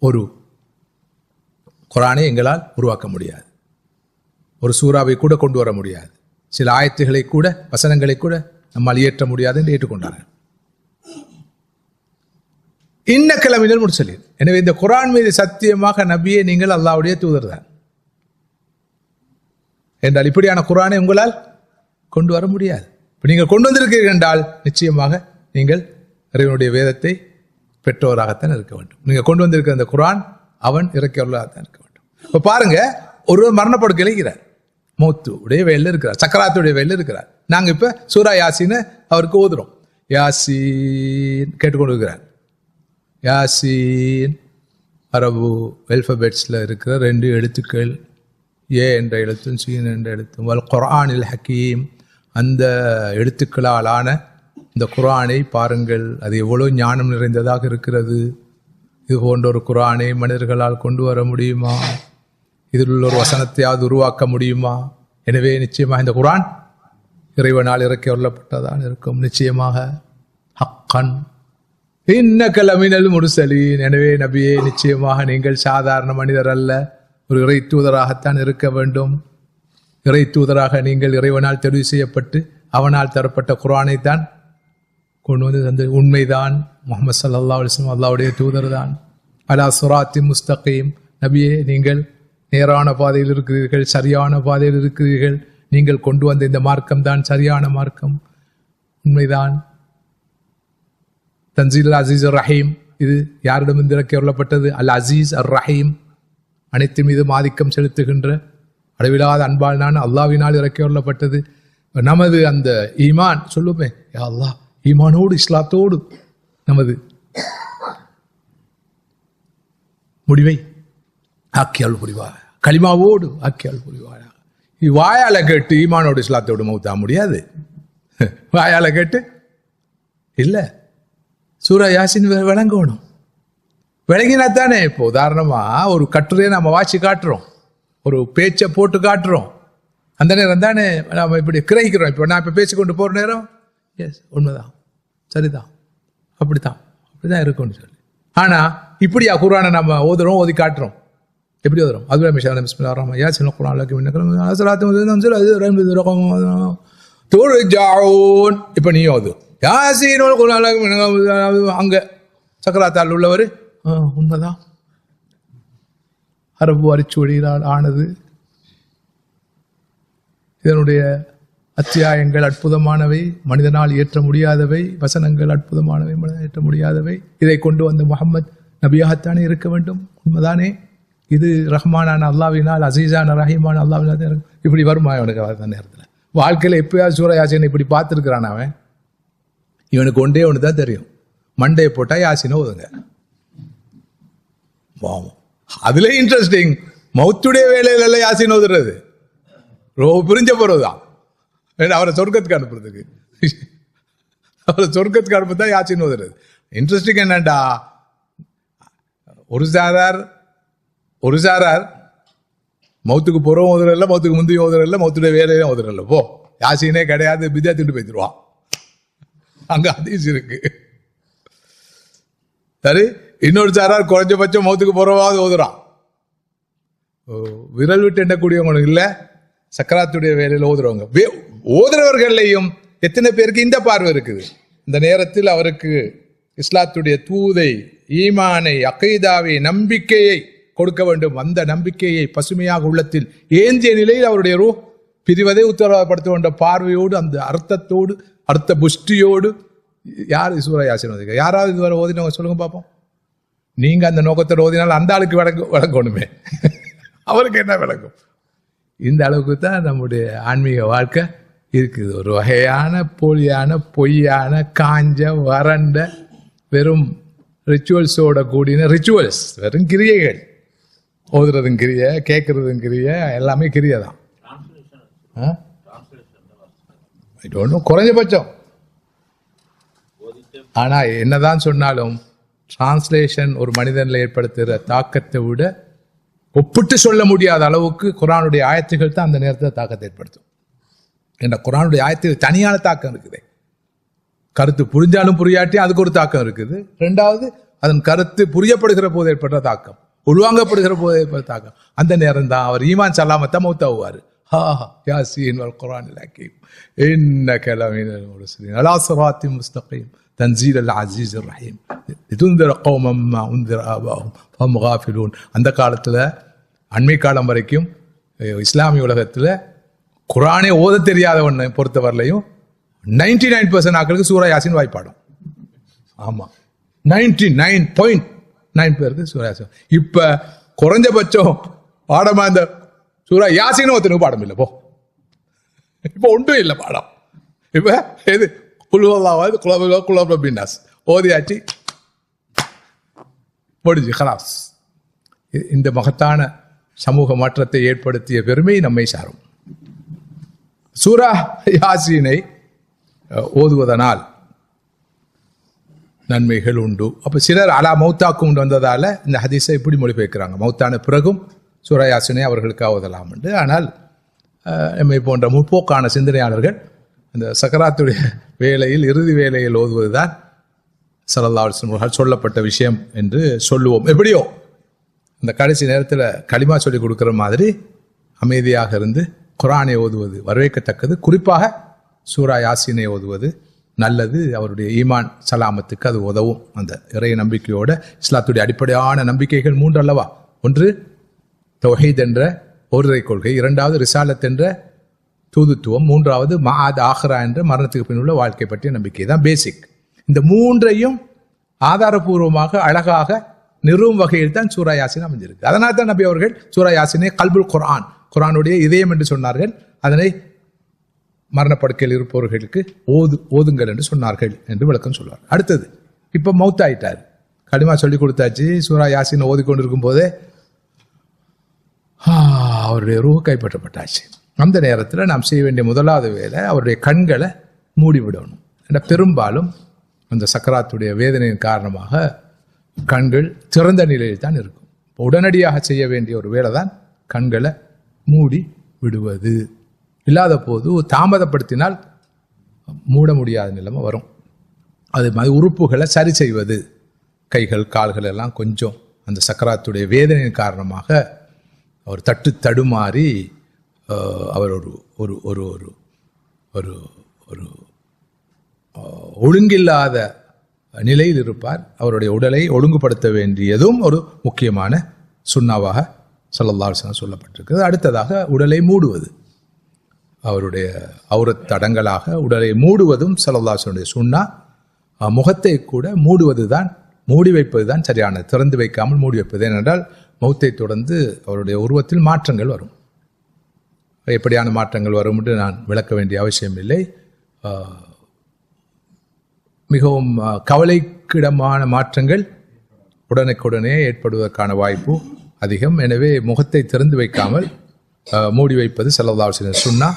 ஒரு குர்ஆனை எங்களால் உருவாக்க முடியாது. ஒரு சூறாவை கூட கொண்டு வர முடியாது. சில ஆயத்துகளை கூட, வசனங்களை கூட நம்மால் இயற்ற முடியாது என்று ஏற்றுக்கொண்டார்கள். இன்னக லமினல் முர்சலீன். எனவே இந்த குர்ஆன் மீது சத்தியமாக நபியே நீங்கள் அல்லாஹ்வுடைய தூதர் தான் என்றால் இப்படியான குர்ஆனை உங்களால் கொண்டு வர முடியாது. இப்போ நீங்கள் கொண்டு வந்திருக்கிறீர்கள் என்றால் நிச்சயமாக நீங்கள் இறைவனுடைய வேதத்தை பெற்றோராகத்தான் இருக்க வேண்டும். நீங்கள் கொண்டு வந்திருக்கிற அந்த குர்ஆன் அவன் இறக்கியவர்களாகத்தான் இருக்க வேண்டும். இப்போ பாருங்க, ஒருவர் மரணப்படுக்கையில் இருக்கிறார், மௌத்து உடைய வேலையில் இருக்கிறார், சக்கராத்துடைய வேலையில் இருக்கிறார். நாங்கள் இப்போ சூரா யாசீனை அவருக்கு ஓதுறோம். யாசீன் கேட்டுக்கொண்டு இருக்கிறார். யாசீன் அரபு அல்பபெட்ஸில் இருக்கிற 2 எழுத்துக்கள், ஏ என்ற எழுத்தும் சீன் என்ற எழுத்தும். வல் குர்ஆனில் ஹக்கீம், அந்த எழுத்துக்களால் ஆன இந்த குர்ஆனை பாருங்கள், அது எவ்வளோ ஞானம் நிறைந்ததாக இருக்கிறது. இது போன்ற ஒரு குர்ஆனை மனிதர்களால் கொண்டு வர முடியுமா? இதில் உள்ள ஒரு வசனத்தையாவது உருவாக்க முடியுமா? எனவே நிச்சயமாக இந்த குர்ஆன் இறைவனால் இறக்கி வரப்பட்டதான் இருக்கும். நிச்சயமாக ஹக்கன் இன்னக லமினல் முர்சலீன். எனவே நபியே, நிச்சயமாக நீங்கள் சாதாரண மனிதர் அல்ல, ஒரு இறை தூதராகத்தான் இருக்க வேண்டும். இறை தூதராக நீங்கள் இறைவனால் தெரிவு செய்யப்பட்டு அவனால் தரப்பட்ட குர்ஆனை தான் கொண்டு வந்து தந்து. உண்மைதான், முஹம்மது ஸல்லல்லாஹு அலைஹி வஸல்லம் அல்லாஹ்வுடைய தூதர் தான். அலா சிராத்தி முஸ்தகீம். நபியே, நீங்கள் நேரான பாதையில் இருக்கிறீர்கள், சரியான பாதையில் இருக்கிறீர்கள். நீங்கள் கொண்டு வந்த இந்த மார்க்கம் தான் சரியான மார்க்கம். உண்மைதான். தன்சீல் அசீஸ் அர் ரஹீம், இது யாரிடமிருந்து இறக்கி வரப்பட்டது? அல் அசீஸ் அர் ரஹீம், அனைத்து மீதும் ஆதிக்கம் செலுத்துகின்ற அளவிலாத அன்பால் நான் அல்லாஹ்வினால் இறக்கி வரப்பட்டது. நமது அந்த ஈமான் சொல்லுமே, யா அல்லாஹ், ஈமானோடு இஸ்லாத்தோடு நமது முடிவை ஆக்கியால் புரிவார், கலிமாவோடு ஆக்கியால் புரிவார். வாயால கேட்டு ஈமானோடு இஸ்லாத்தோடு மௌத்தா முடியாது. வாயால கேட்டு இல்லை, சூரா யாசின் விளங்கணும். விளங்கினா தானே. இப்போ உதாரணமா ஒரு கட்டுரையை நம்ம வாசி காட்டுறோம், ஒரு பேச்சை போட்டு காட்டுறோம், அந்த நேரம் தானே நம்ம இப்படி கிரகிக்கிறோம். இப்போ நான் இப்போ பேசிக்கொண்டு போகிற நேரம் எஸ் உண்மைதான், சரிதான், அப்படிதான் இருக்கும்னு சொல்லி. ஆனால் இப்படியா குர்ஆனை நம்ம ஓதுறோம், ஓதி காட்டுறோம். எப்படி ஓதுறோம்? அதுவே மிஷாலம் பிஸ்மில்லாஹிர் ரஹ்மானிர் ரஹீம் யாசின் குர்ஆன் இப்போ நீ ஓது யாசின் அங்க சக்கராத்தால் உள்ளவர் உண்மைதான். அரபு அரிச்சுவடியினால் ஆனது. இதனுடைய அத்தியாயங்கள் அற்புதமானவை, மனிதனால் இயற்ற முடியாதவை. வசனங்கள் அற்புதமானவை, மனிதனால் இயற்ற முடியாதவை. இதை கொண்டு வந்து முஹம்மது நபியாகத்தானே இருக்க வேண்டும். உண்மைதானே? இது ரஹ்மானான அல்லாஹ்வினால், அசீஸான ரஹீமான அல்லாஹ்வினால் இப்படி வருமா அவனுக்கு? அந்த நேரத்தில் வாழ்க்கையில் எப்பயாவது சூரா யாசின் இப்படி பார்த்துருக்கிறான் அவன். இவனுக்கு ஒன்றே ஒன்று தான் தெரியும், மண்டையை போட்டால் யாசினை ஓதுங்க. அதுல இன்ட்ரெஸ்டிங், மௌத்துடைய வேலையில யாசின் ஓதுறது புரிஞ்ச போறதுதான். அவரை சொர்க்கத்துக்கு அனுப்புறதுக்கு, அவரை சொர்க்கத்துக்கு அனுப்புதான் யாசின் ஓதுறது. இன்ட்ரெஸ்டிங் என்னண்டா, ஒரு சாதார் ஒரு சாரார் மௌத்துக்கு போறோம் ஓதுறல்ல, மௌத்துக்கு முந்தைய ஓதுறல்ல, மௌத்துடைய வேலையில ஓதுறல்ல, போ யாசீனே கிடையாது, பிதா திட்டு போய்த்துருவான். அங்க ஹதீஸ் இருக்கு. சரி, இன்னொரு சாரார் குறைஞ்சபட்சம் மௌத்துக்கு போறவாவது ஓதுறான். விரல் விட்டு எண்ணக்கூடியவங்க இல்ல, சக்கராத்துடைய வேலையில ஓதுறவங்க. ஓதுறவர்களையும் எத்தனை பேருக்கு இந்த பார்வை இருக்குது? இந்த நேரத்தில் அவருக்கு இஸ்லாத்துடைய தூதை, ஈமானை, அகைதாவை, நம்பிக்கையை கொடுக்க வேண்டும். அந்த நம்பிக்கையை பசுமையாக உள்ளத்தில் ஏந்திய நிலையில் அவருடைய ரூஹ் பிரிவதை உத்தரவாதப்படுத்த வேண்ட பார்வையோடு, அந்த அர்த்தத்தோடு, அர்த்த புஷ்டியோடு. யார் சூரா யாசின் ஓதிக்க? யாராவது இதுவரை ஓதினவங்க சொல்லுங்க பார்ப்போம். நீங்க அந்த நோக்கத்தோடு ஓதினால் அந்த ஆளுக்கு விளங்கணுமே, அவருக்கு என்ன விளங்கும்? இந்த அளவுக்கு தான் நம்முடைய ஆன்மீக வாழ்க்கை இருக்குது. ஒரு வகையான போலியான, பொய்யான, காஞ்ச, வறண்ட, வெறும் ரிச்சுவல்ஸோட கூடின ரிச்சுவல்ஸ், வெறும் கிரியைகள். ஓதுறதும் கிரிய, கேட்கறதும் கிரிய, எல்லாமே கிரிய தான். ஒன்றும் குறைஞ்சபட்சம். ஆனா என்னதான் சொன்னாலும் டிரான்ஸ்லேஷன் ஒரு மனிதனில் ஏற்படுத்துகிற தாக்கத்தை விட ஒப்பிட்டு சொல்ல முடியாத அளவுக்கு குர்ஆனுடைய ஆயத்துகள் தான் அந்த நேரத்தில் தாக்கத்தை ஏற்படுத்தும். என்ற குர்ஆனுடைய ஆயத்துக்கு தனியான தாக்கம் இருக்குது. கருத்து புரிஞ்சாலும் புரியாட்டியும் அதுக்கு ஒரு தாக்கம் இருக்குது. ரெண்டாவது, அதன் கருத்து புரியப்படுகிற போது ஏற்பட்ட தாக்கம், உள்வாங்கப்படுகிற போது ஏற்பட்ட தாக்கம். அந்த நேரம் தான் அவர் ஈமான் சலாமத்தா மௌத்தாவுவார். யாசீன் வல் குர்ஆனில் ஹக்கீம் இன்னக லமினல் முர்ஸலீன் அலா ஸிராத்தின் முஸ்தகீம் தன்சீலல் அஸீஸிர் ரஹீம் லிதுன்திர கௌமம் மா உன்திர ஆபாஹும் ஃபஹும் காஃபிலூன். அந்த காலத்தில், அண்மை காலம் வரைக்கும் இஸ்லாமிய உலகத்தில் குர்ஆனே ஓத தெரியாதவனை பொறுத்தவரையிலையும் 99% ஆக்களுக்கு சூரா யாசின் வாய்ப்பாடும். ஆமா, 99.9 பேருக்கு சூரா யாசின். இப்ப குறைஞ்சபட்சம் பாடமா இந்த சூரா யாசின் ஒருத்தனுக்கு பாடம் இல்லை. போ, இப்ப ஒன்றும் இல்லை பாடம். இப்ப எது குலுவல்லாவது குலபின்னாஸ் ஓதியாச்சு, முடிஞ்சு கலாஸ். இந்த மகத்தான சமூக மாற்றத்தை ஏற்படுத்திய பெருமை நம்மை சாரும். சூரா யாசீனை ஓதுவதனால் நன்மைகள் உண்டு. அப்ப சிலர் அலா மௌத்தாக்கு உண்டு வந்ததால இந்த ஹதீஸை இப்படி மொழிபெயர்க்கிறாங்க, மௌத்தான பிறகும் சூரா யாசீனை அவர்களுக்கு ஓதலாம் என்று. ஆனால் எம்மை போன்ற முற்போக்கான சிந்தனையாளர்கள் அந்த சக்கராத்துடைய வேளையில், இறுதி வேளையில் ஓதுவதுதான் ஸல்லல்லாஹு அலைஹி வஸல்லம் சொல்லப்பட்ட விஷயம் என்று சொல்லுவோம். எப்படியோ அந்த கடைசி நேரத்தில் களிமா சொல்லி கொடுக்குற மாதிரி அமைதியாக இருந்து குர்ஆனை ஓதுவது வரவேற்கத்தக்கது. குறிப்பாக சூரா யாசீனை ஓதுவது நல்லது. அவருடைய ஈமான் சலாமத்துக்கு அது உதவும். அந்த இறை நம்பிக்கையோட இஸ்லாத்துடைய அடிப்படையான நம்பிக்கைகள் 3 அல்லவா? ஒன்று தௌஹீத் என்ற ஓரிரை கொள்கை, இரண்டாவது ரிசாலத் என்ற தூதுத்துவம், மூன்றாவது மஆத் ஆஹிரா என்ற மரணத்துக்கு பின் உள்ள வாழ்க்கை பற்றிய நம்பிக்கை தான் பேசிக். இந்த 3ஐயும் ஆதாரபூர்வமாக அழகாக நிறுவும் வகையில் தான் சூரா யாசீன் அமைஞ்சிருக்கு. அதனால் தான் நபி அவர்கள் சூரா யாசீனை கல்புல் குர்ஆன், குர்ஆனுடைய இதயம் என்று சொன்னார்கள். அதனை மரணப்படுக்கையில் இருப்பவர்களுக்கு ஓதுங்கள் என்று சொன்னார்கள் என்று விளக்கம் சொல்வார். அடுத்தது, இப்ப மௌத்தாயிட்டார், களிமா சொல்லி கொடுத்தாச்சு, சூரா யாசீன் ஓதிக்கொண்டிருக்கும் போதே அவருடைய ரூஹ் கைப்பற்றப்பட்டாச்சு. அந்த நேரத்தில் நாம் செய்ய வேண்டிய முதலாவது வேலை அவருடைய கண்களை மூடிவிடணும். ஏன்னா பெரும்பாலும் அந்த சக்கராத்துடைய வேதனையின் காரணமாக கண்கள் திறந்த நிலையில் தான் இருக்கும். உடனடியாக செய்ய வேண்டிய ஒரு வேலை தான் கண்களை மூடி விடுவது. இல்லாத போது தாமதப்படுத்தினால் மூட முடியாத நிலைமை வரும். அது மாதிரி உறுப்புகளை சரி செய்வது, கைகள் கால்கள் எல்லாம் கொஞ்சம் அந்த சக்கராத்துடைய வேதனையின் காரணமாக அவர் தடுமாறி அவர் ஒரு ஒரு ஒரு ஒரு ஒரு ஒரு ஒழுங்கில்லாத நிலையில் இருப்பார். அவருடைய உடலை ஒழுங்குபடுத்த வேண்டியதும் ஒரு முக்கியமான சுன்னாவாக ஸல்லல்லாஹு அலைஹி வஸல்லம் சொல்லப்பட்டிருக்கிறது. அடுத்ததாக உடலை மூடுவது, அவருடைய ஔரத் தடங்களாக உடலை மூடுவதும் ஸல்லல்லாஹு அலைஹி வஸல்லம் சுன்னா. முகத்தை கூட மூடுவது தான், மூடி வைப்பது தான் சரியானது, திறந்து வைக்காமல் மூடி வைப்பது. ஏனென்றால் மௌத்தை தொடர்ந்து அவருடைய உருவத்தில் மாற்றங்கள் வரும். எப்படியான மாற்றங்கள் வரும் என்று நான் விளக்க வேண்டிய அவசியம் இல்லை. மிகவும் கவலைக்கிடமான மாற்றங்கள் உடனுக்குடனே ஏற்படுவதற்கான வாய்ப்பு அதிகம். எனவே முகத்தை திறந்து வைக்காமல் மூடி வைப்பது ஸல்லல்லாஹு அலைஹி வஸல்லம் சுன்னா.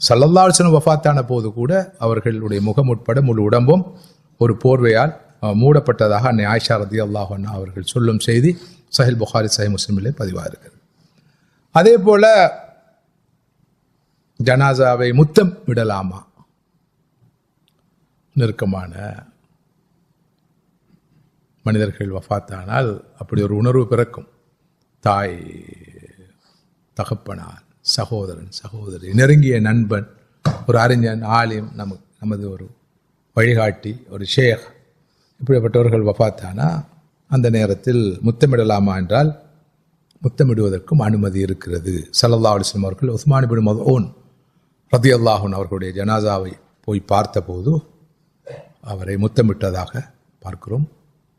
ஸல்லல்லாஹு அலைஹி வஸல்லம் வஃபாத்தான போது கூட அவர்களுடைய முகம் உட்பட முழு உடம்பும் ஒரு போர்வையால் மூடப்பட்டதாக அன்னை ஆயிஷா ரலியல்லாஹு அன்ஹா அவர்கள் சொல்லும் செய்தி சஹீல் புகாரி சஹீஹ் முஸ்லிமிலே பதிவாக இருக்கிறது. அதே போல ஜனாசாவை முத்தம் விடலாமா? நெருக்கமான மனிதர்கள் வஃபாத்தானால் அப்படி ஒரு உணர்வு பிறக்கும். தாய், தகப்பனார், சகோதரன், சகோதரி, நெருங்கிய நண்பன், ஒரு அறிஞன், ஆலிம், நமது ஒரு வழிகாட்டி, ஒரு ஷேக், இப்படிப்பட்டவர்கள் வஃபாத்தானா அந்த நேரத்தில் முத்தமிடலாமா என்றால் முத்தமிடுவதற்கும் அனுமதி இருக்கிறது. ஸல்லல்லாஹு அலைஹி வஸல்லம் அவர்கள் உஸ்மான் இப்னு மத்ஊன் ரலியல்லாஹு அன்ஹு அவர்களுடைய ஜனாசாவை போய் பார்த்தபோது அவரை முத்தமிட்டதாக பார்க்கிறோம்.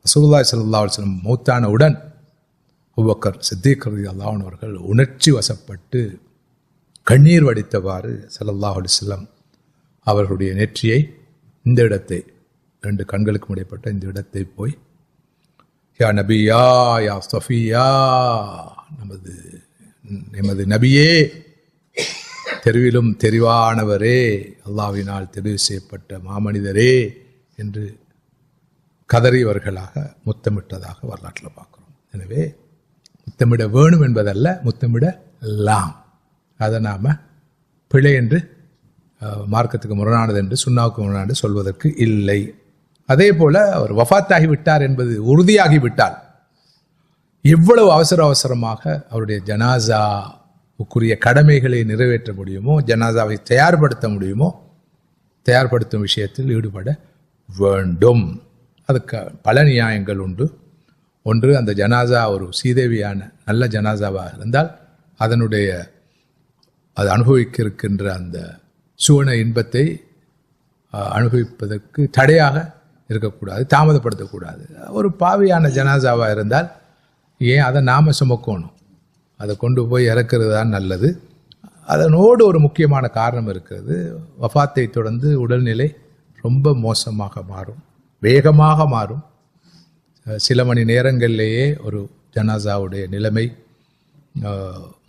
ரசூலுல்லாஹி ஸல்லல்லாஹு அலைஹி வஸல்லம் மௌத்தானவுடன் அபூபக்கர் சித்தீக் ரலியல்லாஹு அன்ஹு அவர்கள் உணர்ச்சி வசப்பட்டு கண்ணீர் வடித்தவாறு ஸல்லல்லாஹு அலைஹி வஸல்லம் அவர்களுடைய நெற்றியை, இந்த இடத்தை, 2 கண்களுக்கு இடைப்பட்ட இந்த இடத்தை போய் யா நபியா யா சஃபியா, நமது நபியே, தெருவிலும் தெரிவானவரே, அல்லாஹ்வினால் தெரிவு செய்யப்பட்ட மாமனிதரே என்று கதறியவர்களாக முத்தமிட்டதாக வரலாற்றில் பார்க்கிறோம். எனவே முத்தமிட வேணும் என்பதல்ல, முத்தமிடலாம். அதை நாம் பிழை என்று, மார்க்கத்துக்கு முரணானது என்று, சுன்னாவுக்கு முரணானது சொல்வதற்கு இல்லை. அதே போல அவர் வஃபாத்தாகி விட்டார் என்பது உறுதியாகிவிட்டால் எவ்வளவு அவசரமாக அவருடைய ஜனாசாவுக்குரிய கடமைகளை நிறைவேற்ற முடியுமோ, ஜனாசாவை தயார்படுத்த முடியுமோ, தயார்படுத்தும் விஷயத்தில் ஈடுபட வேண்டும். அதுக்கு பல நியாயங்கள் உண்டு. ஒன்று, அந்த ஜனாசா ஒரு சீதேவியான நல்ல ஜனாசாவாக இருந்தால் அது அனுபவிக்க இருக்கின்ற அந்த சுவன இன்பத்தை அனுபவிப்பதற்கு தடையாக இருக்கக்கூடாது, தாமதப்படுத்தக்கூடாது. ஒரு பாவியான ஜனாசாவாக இருந்தால் ஏன் அதை நாம் சுமக்கணும்? அதை கொண்டு போய் இறக்கிறது தான் நல்லது. அதனோடு ஒரு முக்கியமான காரணம் இருக்கிறது. வஃபாத்தை தொடர்ந்து உடல்நிலை ரொம்ப மோசமாக மாறும், வேகமாக மாறும். சில மணி நேரங்களிலேயே ஒரு ஜனாசாவுடைய நிலைமை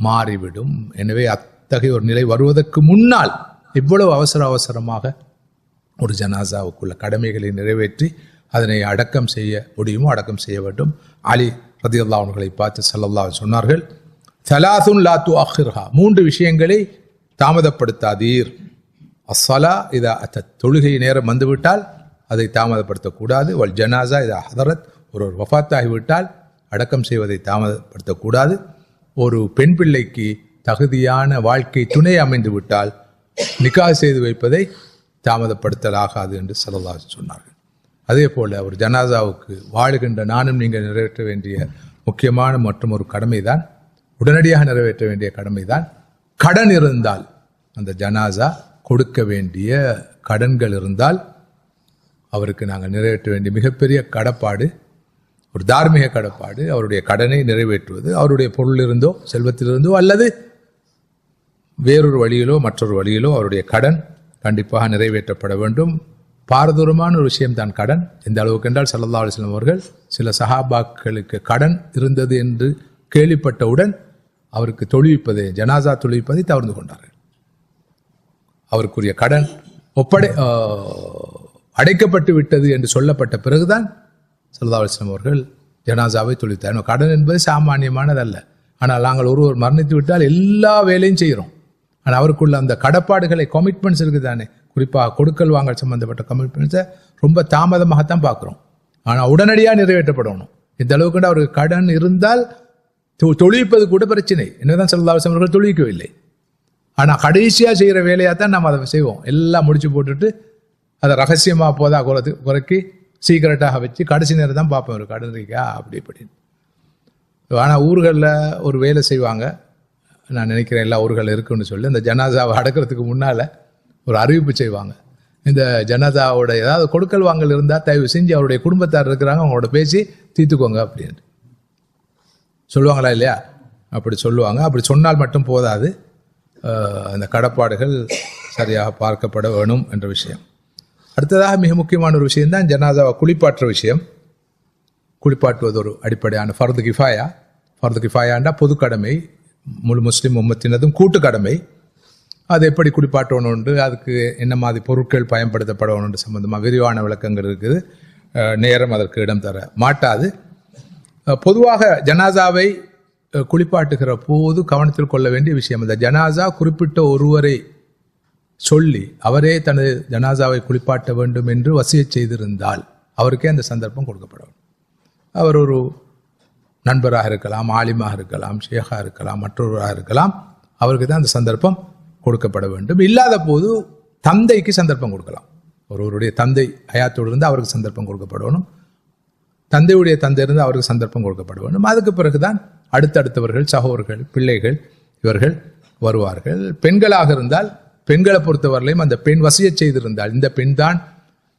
மாறிவிடும். எனவே அத்தகைய ஒரு நிலை வருவதற்கு முன்னால் இவ்வளவு அவசரமாக ஒரு ஜனாசாவுக்குள்ள கடமைகளை நிறைவேற்றி அதனை அடக்கம் செய்ய முடியுமோ அடக்கம் செய்ய வேண்டும். அலி ரலியல்லாஹு அன்ஹுவை பார்த்து ஸல்லல்லாஹு அலைஹி சொன்னார்கள், ஸலாசுன் லா துஅখিরஹா, 3 விஷயங்களை தாமதப்படுத்தாதீர். அஸ்ஸலா இதா அத்தத், தொழுகை நேரம் வந்துவிட்டால் அதை தாமதப்படுத்தக்கூடாது. வல் ஜனாசா இதா ஹதரத், ஒரு வஃபாத்தாகிவிட்டால் அடக்கம் செய்வதை தாமதப்படுத்தக்கூடாது. ஒரு பெண் பிள்ளைக்கு தகுதியான வாழ்க்கை துணை அமைந்து விட்டால் நிக்காஹ் செய்து வைப்பதை தாமதப்படுத்தலாகாது என்று ஸல்லல்லாஹு அலைஹி சொன்னார்கள். அதே போல ஒரு ஜனாசாவுக்கு வாழுகின்ற நானும் நீங்கள் நிறைவேற்ற வேண்டிய முக்கியமான மற்றும் ஒரு கடமைதான், உடனடியாக நிறைவேற்ற வேண்டிய கடமைதான், கடன் இருந்தால், அந்த ஜனாசா கொடுக்க வேண்டிய கடன்கள் இருந்தால் அவருக்கு நாங்கள் நிறைவேற்ற வேண்டிய மிகப்பெரிய கடப்பாடு, ஒரு தார்மீக கடப்பாடு, அவருடைய கடனை நிறைவேற்றுவது. அவருடைய பொருளிலிருந்தோ செல்வத்திலிருந்தோ அல்லது வேறொரு வழியிலோ மற்றொரு வழியிலோ அவருடைய கடன் கண்டிப்பாக நிறைவேற்றப்பட வேண்டும். பாரதூரமான ஒரு விஷயம்தான் கடன். இந்த அளவுக்கு என்றால் ஸல்லல்லாஹு அலைஹி வஸல்லம் அவர்கள் சில சஹாபாக்களுக்கு கடன் இருந்தது என்று கேள்விப்பட்டவுடன் அவருக்கு தொழுவிப்பதை, ஜனாசா தொழுவிப்பதை தவிர்த்து கொண்டார்கள். அவருக்குரிய கடன் அடைக்கப்பட்டு விட்டது என்று சொல்லப்பட்ட பிறகுதான் ஸல்லல்லாஹு அலைஹி வஸல்லம் அவர்கள் ஜனாசாவை தொழுவித்தார். கடன் என்பது சாமானியமானதல்ல. ஆனால் நாங்கள் ஒருவர் மரணித்து விட்டால் எல்லா வேலையும் செய்கிறோம். ஆனால் அவருக்குள்ள அந்த கடப்பாடுகளை, கமிட்மெண்ட்ஸ் இருக்குது தானே, குறிப்பாக கொடுக்கல் வாங்கல் சம்பந்தப்பட்ட கமிட்மெண்ட்ஸை ரொம்ப தாமதமாகத்தான் பார்க்குறோம். ஆனால் உடனடியாக நிறைவேற்றப்படணும். இந்த அளவுக்கு அவருக்கு கடன் இருந்தால் தொழுவிப்பது கூட பிரச்சனை. என்னதான் ஸல்லல்லாஹு அலைஹி வஸல்லம் அவர்கள் தொழுவிக்கவில்லை. ஆனால் கடைசியாக செய்கிற வேலையாக தான் நம்ம அதை செய்வோம். எல்லாம் முடிச்சு போட்டுட்டு அதை ரகசியமாக போதா குறைக்கி சீக்கிரட்டாக வச்சு கடைசி நேரம் தான் பார்ப்போம், ஒரு கடன் இருக்கா அப்படி இப்படின்னு. ஆனால் ஊர்களில் ஒரு வேலை செய்வாங்க, நான் நினைக்கிறேன் எல்லா ஊர்களில் இருக்குன்னு சொல்லி, இந்த ஜனாசாவை அடக்கிறதுக்கு முன்னால் ஒரு அறிவிப்பு செய்வாங்க. இந்த ஜனாசாவோட ஏதாவது கொடுக்கல் வாங்கல் இருந்தால் தயவு செஞ்சு அவருடைய குடும்பத்தார் இருக்கிறாங்க, அவங்களோட பேசி தீர்த்துக்கோங்க அப்படின்னு சொல்லுவாங்களா இல்லையா? அப்படி சொல்லுவாங்க. அப்படி சொன்னால் மட்டும் போதாது, அந்த கடப்பாடுகள் சரியாக பார்க்கப்பட வேணும் என்ற விஷயம். அடுத்ததாக மிக முக்கியமான ஒரு விஷயம்தான் ஜனாசாவை குளிப்பாற்ற விஷயம். குளிப்பாட்டுவது ஒரு அடிப்படையான ஃபர்து கிஃபாயா. ஃபர்து கிஃபாயாண்டா பொது கடமை, முழு முஸ்லீம் உம்மத்தினதும் கூட்டு கடமை. அது எப்படி குளிப்பாட்டணுண்டு, அதுக்கு என்ன மாதிரி பொருட்கள் பயன்படுத்தப்படணுன்ற சம்பந்தமாக விரிவான விளக்கங்கள் இருக்குது. நேரம் அதற்கு இடம் தர மாட்டாது. பொதுவாக ஜனாசாவை குளிப்பாட்டுகிற போது கவனத்தில் கொள்ள வேண்டிய விஷயம், இந்த ஜனாசா குறிப்பிட்ட ஒருவரை சொல்லி அவரே தனது ஜனாசாவை குளிப்பாட்ட வேண்டும் என்று வசியச் செய்திருந்தால் அவருக்கே அந்த சந்தர்ப்பம் கொடுக்கப்படும். அவர் ஒரு நண்பராக இருக்கலாம், ஆலிமாக இருக்கலாம், ஷேഖா இருக்கலாம், மற்றொருவராக இருக்கலாம், அவருக்கு தான் அந்த சந்தர்ப்பம் கொடுக்கப்பட வேண்டும். இல்லாத போது தந்தைக்கு சந்தர்ப்பம் கொடுக்கலாம். ஒருவருடைய தந்தை ஹயாத்தோடு இருந்து அவருக்கு சந்தர்ப்பம் கொடுக்கப்படணும், தந்தையுடைய தந்தை இருந்து அவருக்கு சந்தர்ப்பம் கொடுக்கப்பட வேண்டும். அதுக்கு பிறகுதான் அடுத்தடுத்தவர்கள், சகோதரர்கள், பிள்ளைகள் இவர்கள் வருவார்கள். பெண்களாக இருந்தால் பெண்களை பொறுத்தவரையிலும் அந்த பெண் வசியச் செய்திருந்தால் இந்த பெண் தான்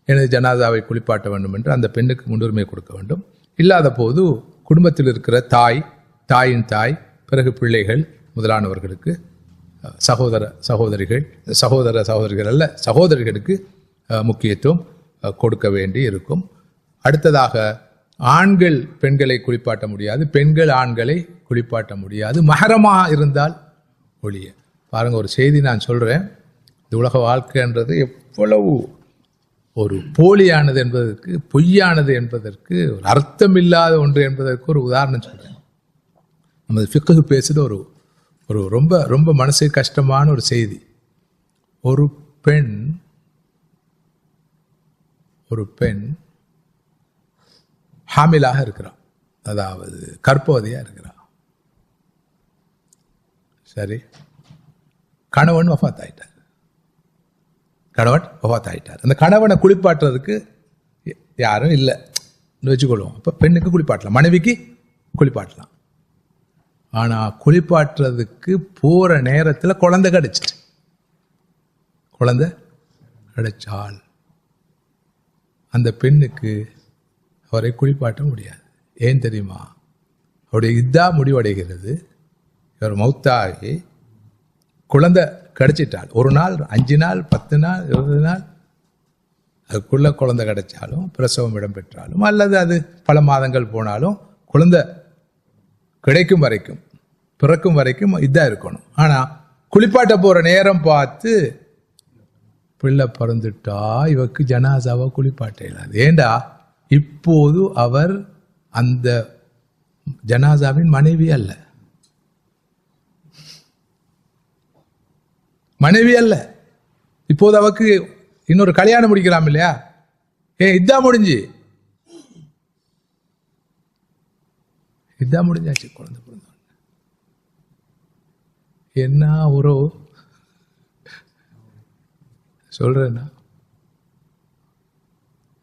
எனது ஜனாதாவை குளிப்பாட்ட வேண்டும் என்று அந்த பெண்ணுக்கு முன்னுரிமை கொடுக்க வேண்டும். இல்லாத போது குடும்பத்தில் இருக்கிற தாயின் தாய், பிறகு பிள்ளைகள் முதலானவர்களுக்கு, சகோதரிகளுக்கு முக்கியத்துவம் கொடுக்க வேண்டி இருக்கும். அடுத்ததாக ஆண்கள் பெண்களை குளிப்பாட்ட முடியாது, பெண்கள் ஆண்களை குளிப்பாட்ட முடியாது, மஹரமாக இருந்தால் ஒழிய. பாருங்க, ஒரு செய்தி நான் சொல்றேன். இந்த உலக வாழ்க்கைன்றது எவ்வளவு ஒரு போலியானது என்பதற்கு, பொய்யானது என்பதற்கு, ஒரு அர்த்தமில்லாத ஒன்று என்பதற்கு ஒரு உதாரணம் சொல்றேன். நமது ஃபிக்ஹ் பேசுது ஒரு ரொம்ப ரொம்ப மனசுக்கு கஷ்டமான ஒரு செய்தி. ஒரு பெண் ஹாமிலாக இருக்கிறான், அதாவது கர்ப்பவதியா இருக்கிறான். சரி, கணவன் வஃபாத் ஆயிட்டார். அந்த கணவனை குளிப்பாட்டுறதுக்கு யாரும் இல்லை வச்சுக்கொள்வோம். இப்போ பெண்ணுக்கு குளிப்பாட்டலாம், மனைவிக்கு குளிப்பாட்டலாம். ஆனால் குளிப்பாட்டுறதுக்கு போகிற நேரத்தில் குழந்தை கிடைச்சால் அந்த பெண்ணுக்கு அவரை குளிப்பாட்ட முடியாது. ஏன் தெரியுமா? அவருடைய இத்தா முடிவடைகிறது. இவர் மௌத்தாகி குழந்தை கிடைச்சிட்டால் 1 நாள், 5 நாள், 10 நாள், 20 நாள், அதுக்குள்ள குழந்தை கிடைச்சாலும், பிரசவம் இடம்பெற்றாலும், அல்லது அது பல மாதங்கள் போனாலும், குழந்தை கிடைக்கும் வரைக்கும், பிறக்கும் வரைக்கும் இதாக இருக்கணும். ஆனால் குளிப்பாட்ட போகிற நேரம் பார்த்து பிள்ளை பிறந்துட்டா இவருக்கு ஜனாசாவை குளிப்பாட்ட இயலாது. ஏண்டா, இப்போது அவர் அந்த ஜனாசாவின் மனைவி அல்ல. இப்போது அவருக்கு இன்னொரு கல்யாணம் முடிக்கலாம் இல்லையா? இதான் முடிஞ்சாச்சு. குழந்தை பிறந்த என்ன ஒரு சொல்றேன்னா,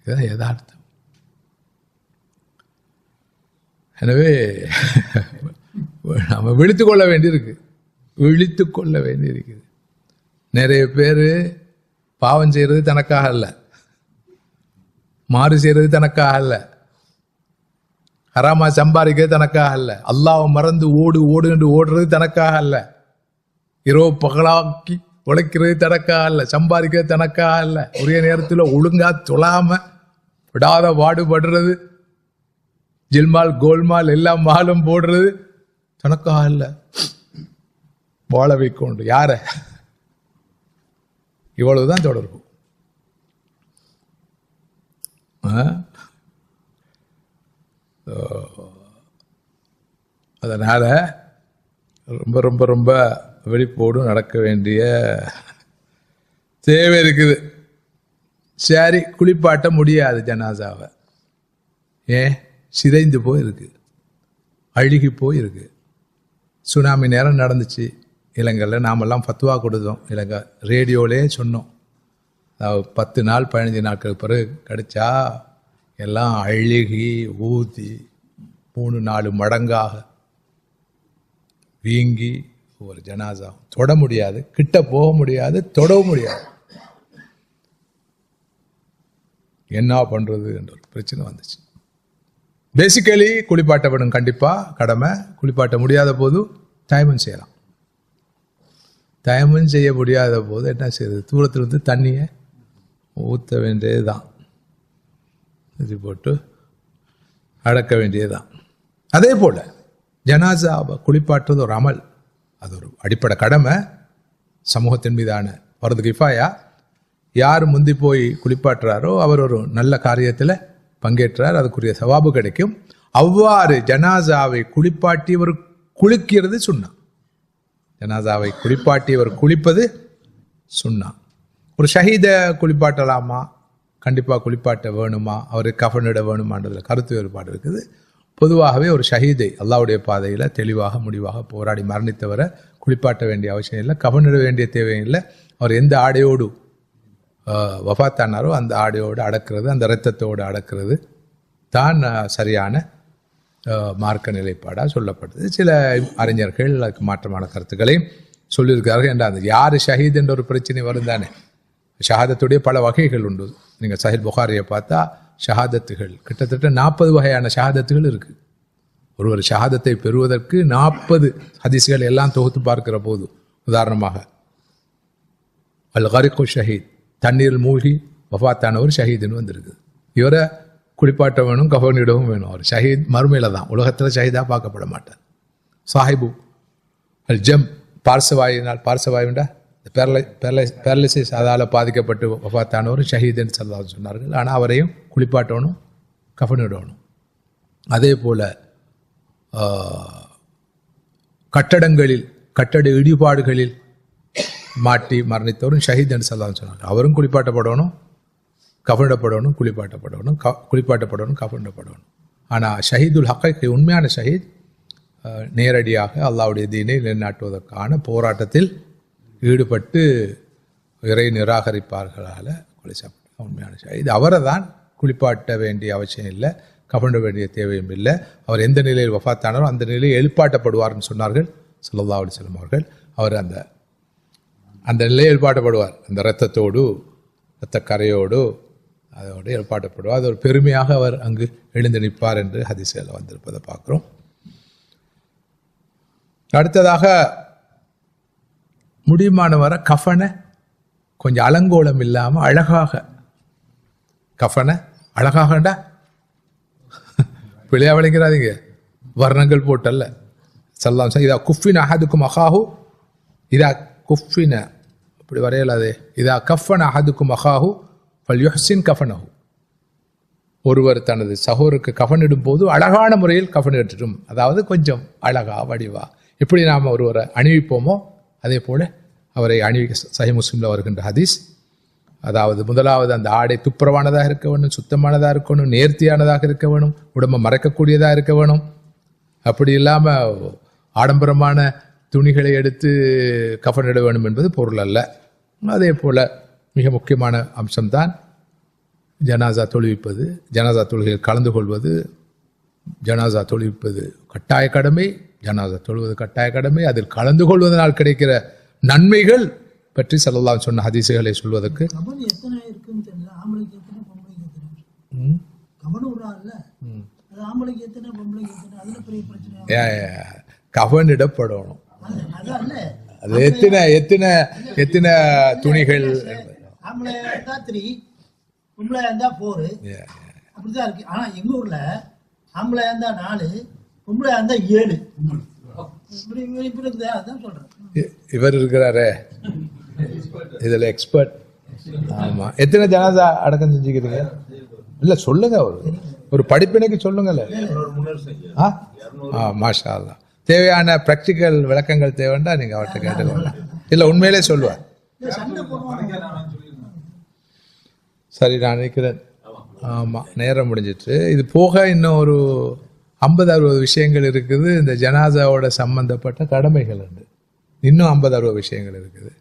இதுதான் யதார்த்தம். எனவே நம்ம விழித்துக்கொள்ள வேண்டியிருக்கு. நிறைய பேர் பாவம் செய்யறது தனக்காக அல்ல, மாறு செய்யறது தனக்காக அல்ல, ஹராமா சம்பாதிக்கிறது தனக்காக அல்ல, அல்லாஹ்வை மறந்து ஓடு என்று ஓடுறது தனக்காக அல்ல, இரவு பகலாக்கி உழைக்கிறது தனக்காக அல்ல, சம்பாதிக்கிறது தனக்காக அல்ல, ஒரே நேரத்தில் ஒழுங்கா தொழாம விடாத பாடுபடுறது, ஜில்மால் கோல்மால் எல்லாம் மாலும் போடுறது தனக்காக அல்ல. வாழ வைக்கொண்டு யார? இவ்வளவுதான் தொடர்பு. அதனால ரொம்ப ரொம்ப ரொம்ப வெளிப்போடு நடக்க வேண்டிய தேவை இருக்குது. சரி, குளிப்பாட்ட முடியாது ஜனாசாவை. ஏன்? சிதைந்து போயிருக்கு, அழுகி போயிருக்கு. சுனாமி நேரம் நடந்துச்சு இலங்கையில், நாமெல்லாம் ஃபத்வா கொடுத்தோம். இலங்கை ரேடியோவிலே சொன்னோம், 10 நாள் 15 நாட்களுக்கு பிறகு கிடைச்சா எல்லாம் அழுகி ஊதி 3-4 மடங்காக வீங்கி ஒரு ஜனாசா தொட முடியாது, கிட்ட போக முடியாது, தொடவும் முடியாது. என்ன பண்றது என்ற ஒரு பிரச்சனை வந்துச்சு. பேசிக்கலி குளிப்பாட்டப்படும், கண்டிப்பா கடமை. குளிப்பாட்ட முடியாத போது தயமம் செய்யலாம். தயமம் செய்ய முடியாத போது என்ன செய்யறது? தூரத்திலிருந்து தண்ணியை ஊற்ற வேண்டியதுதான், இது போட்டு அடக்க வேண்டியதுதான். அதே போல ஜனாசாவை குளிப்பாட்டுறது ஒரு அமல், அது ஒரு அடிப்படை கடமை, சமூகத்தின் மீதான ஃபர்து கிஃபாயா. யார் முந்தி போய் குளிப்பாட்டுறாரோ அவர் ஒரு நல்ல காரியத்தில் பங்கேற்றார், அதுக்குரிய சவாபு கிடைக்கும். அவ்வாறு ஜனாசாவை குளிப்பாட்டியவர் குளிக்கிறது சுன்னா. ஜனாசாவை குளிப்பாட்டியவர் குளிப்பது சுன்னா. ஒரு ஷஹீதை குளிப்பாட்டலாமா, கண்டிப்பாக குளிப்பாட்ட வேணுமா, அவருக்கு கஃனிட வேணுமான்றதுல கருத்து வேறுபாடு இருக்குது. பொதுவாகவே ஒரு ஷஹீதை அல்லாஹ்வுடைய பாதையில் தெளிவாக முடிவாக போராடி மரணித்தவரை குளிப்பாட்ட வேண்டிய அவசியம் இல்லை, கஃனிட வேண்டிய தேவையும் இல்லை. அவர் எந்த ஆடையோடு வஃபாத்தானாரோ அந்த ஆடையோடு அடக்கிறது, அந்த இரத்தத்தோடு அடக்கிறது தான் சரியான மார்க்க நிலைப்பாடாக சொல்லப்பட்டது. சில அறிஞர்கள் அதுக்கு மாற்றமான கருத்துக்களையும் சொல்லியிருக்கார்கள். என்ற அந்த யார் ஷஹீத் என்ற ஒரு பிரச்சனை வரும் தானே. ஷஹாதத்துடைய பல வகைகள் உண்டு. நீங்கள் சஹீஹ் புகாரியை பார்த்தா ஷஹாதத்துகள் கிட்டத்தட்ட 40 வகையான ஷஹாதத்துகள் இருக்குது. ஒரு ஷஹாதத்தை பெறுவதற்கு 40 ஹதீஸ்கள் எல்லாம் தொகுத்து பார்க்கிற போது, உதாரணமாக அல் கரிக்கு ஷஹீத், தண்ணீரில் மூழ்கி வஃபாத்தானவர் ஷஹீதுன்னு வந்திருக்கு. இவரை குளிப்பாட்ட வேணும், கஃனிடவும் வேணும். அவர் ஷஹீத் மறுமையில் தான், உலகத்தில் ஷஹீதாக பார்க்கப்பட மாட்டார். சாஹிபு அல் ஜம், பார்சவாயினால், பார்சவாயுண்டா பேரலிசிஸ், அதால் பாதிக்கப்பட்டு வஃபாத்தானவர் ஷஹீதுன்னு சொன்னார்கள். ஆனால் அவரையும் குளிப்பாட்டணும், கஃனிடணும். அதே போல் கட்டடங்களில், கட்டட இடிபாடுகளில் மாட்டி மரணித்தவரும் ஷஹீத் என்று சொன்னாங்க. அவரும் குளிப்பாட்டப்படணும், கஃனிடப்படணும், குளிப்பாட்டப்படணும், கஃனிடப்படணும். ஆனால் ஷஹீதுல் ஹக்கை, உண்மையான ஷஹீத், நேரடியாக அல்லாஹ்வுடைய தீனை நிலைநாட்டுவதற்கான போராட்டத்தில் ஈடுபட்டு இறை நிராகரிப்பார்களால் கொலை செய்யப்பட்ட உண்மையான ஷஹீத். அவரை தான் குளிப்பாட்ட வேண்டிய அவசியம் இல்லை, கஃனிட வேண்டிய தேவையும் இல்லை. அவர் எந்த நிலையில் வஃபாத்தானாரோ அந்த நிலையில் எழுப்பாட்டப்படுவார்னு சொன்னார்கள் ஸல்லல்லாஹு அலைஹி வஸல்லம் அவர்கள். அவர் அந்த நிலையில் எழுப்பாட்டப்படுவார், அந்த இரத்தத்தோடு, இரத்தக்கரையோடு அதோடு எழுப்பாட்டப்படுவார். அது ஒரு பெருமையாக அவர் அங்கு எழுந்து நிற்பார் என்று ஹதீஸ்களில் வந்திருப்பதை பார்க்குறோம். அடுத்ததாக முடியுமானவரை கஃனை கொஞ்சம் அலங்கோலம் இல்லாமல் அழகாக, கஃனை அழகாகண்டா பிள்ளையா விளைக்கிறாதீங்க, வர்ணங்கள் போட்டல்ல. சல்லாம் இதா குஃபின் அஹதுக்கும் அஹாஹு, இதா குஃபின அப்படி வரையலாதே, இதா கஃபன் அஹதுக்கும் அஹாஹு ஃபல் யுஹ்சின் கஃபனஹு. ஒருவர் தனது சகோதரருக்கு கஃனிடும் போது அழகான முறையில் கஃனிடட்டும், அதாவது கொஞ்சம் அழகா வடிவா எப்படி நாம் ஒருவரை அணிவிப்போமோ அதே போல அவரை அணிவிக்க சஹீஹ் முஸ்லிமில் வருகின்ற ஹதீஸ். அதாவது முதலாவது அந்த ஆடை துப்புரவானதாக இருக்க வேணும், சுத்தமானதாக இருக்கணும், நேர்த்தியானதாக இருக்க வேணும், உடம்பை மறைக்கக்கூடியதாக இருக்க வேணும். அப்படி இல்லாமல் ஆடம்பரமான துணிகளை எடுத்து கஃனிட வேணும் என்பது பொருள் அல்ல. அதே போல் மிக முக்கியமான அம்சம்தான் ஜனாசா தொழுவிப்பது, ஜனாசா தொழுகையில் கலந்து கொள்வது. ஜனாசா தொழுவிப்பது கட்டாய கடமை, ஜனாசா தொழுவது கட்டாய கடமை. அதில் கலந்து கொள்வதனால் கிடைக்கிற நன்மைகள் பற்றி ஸல்லல்லாஹு அலைஹி சொன்ன ஹதீசுகளை சொல்வதற்கு கஃனிடப்படணும். அது எத்தனை துணிகள், அப்படிதான் இருக்கு. ஆனா எங்க ஊர்ல ஆம்பளை இருந்தா 4, பொம்பளை இருந்தா 7. இவர் இருக்கிறாரே இதுல எக்ஸ்பர்ட். ஆமா, எத்தனை ஜனாசா அடக்கம் செஞ்சுக்கிறீங்க? இல்ல சொல்லுங்க, ஒரு படிப்பினைக்கு சொல்லுங்கல்ல. மாஷா அல்லாஹ். தேவையான பிராக்டிக்கல் விளக்கங்கள் தேவைண்டா நீங்க அவர்கிட்ட கேட்டுக்கோங்க. இல்ல உண்மையிலே சொல்லுவார். சரி, நான் நினைக்கிறேன். ஆமா, நேரம் முடிஞ்சிட்டு. இது போக இன்னும் ஒரு 50-60 விஷயங்கள் இருக்குது. இந்த ஜனாசாவோட சம்பந்தப்பட்ட கடமைகள் உண்டு. இன்னும் 50-60 விஷயங்கள் இருக்குது.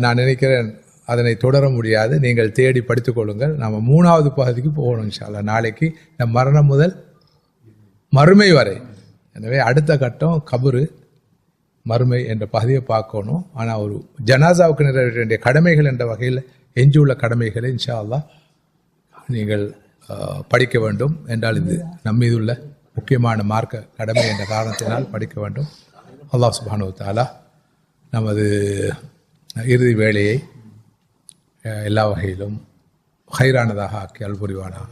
நான் நினைக்கிறேன் அதனை தொடர முடியாது. நீங்கள் தேடி படித்துக் கொள்ளுங்கள். நம்ம 3வது பகுதிக்கு போகணும் இன்ஷா அல்லாஹ். நாளைக்கு இந்த மரணம் முதல் மறுமை வரை. எனவே அடுத்த கட்டம் கபரு, மறுமை என்ற பகுதியை பார்க்கணும். ஆனால் ஒரு ஜனாசாவுக்கு நிறைவேற்ற வேண்டிய கடமைகள் என்ற வகையில் எஞ்சியுள்ள கடமைகளை இன்ஷா அல்லாஹ் நீங்கள் படிக்க வேண்டும். என்றால் இது நம்மீதுள்ள முக்கியமான மார்க்க கடமை என்ற காரணத்தினால் படிக்க வேண்டும். அல்லாஹ் சுப்ஹானஹு வ தஆலா நமது இறுதி வேளையை எல்லா வகையிலும் ஹைரானதாக ஆக்கி அல்புரிவானாக.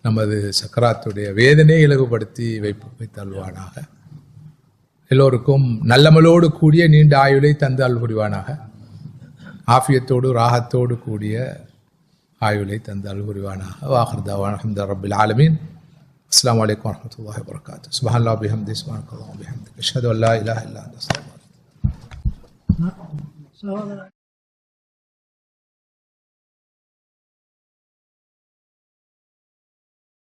நமது சக்கராத்துடைய வேதனையை இலகுபடுத்தி வைத்தல்வானாக. எல்லோருக்கும் நல்லமலோடு கூடிய நீண்ட ஆயுளை தந்து அல்புரிவானாக. ஆஃபியத்தோடு ராகத்தோடு கூடிய ஆயுளை தந்து அல்புரிவானாக. வாஹிர் தஅவானா அல்ஹம்துலில்லாஹி ரப்பில் ஆலமீன். அஸ்ஸலாமு அலைக்கும் வரஹ்மத்துல்லாஹி வபரகாத்துஹு. சுப்ஹானல்லாஹி வபிஹம்திஹி சுப்ஹானக்கல்லாஹு வபிஹம்திஹி அஷ்ஹது அல்லா இலாஹா இல்லா அன்த அஸ்தக்ஃபிருக்க. சகோதரர்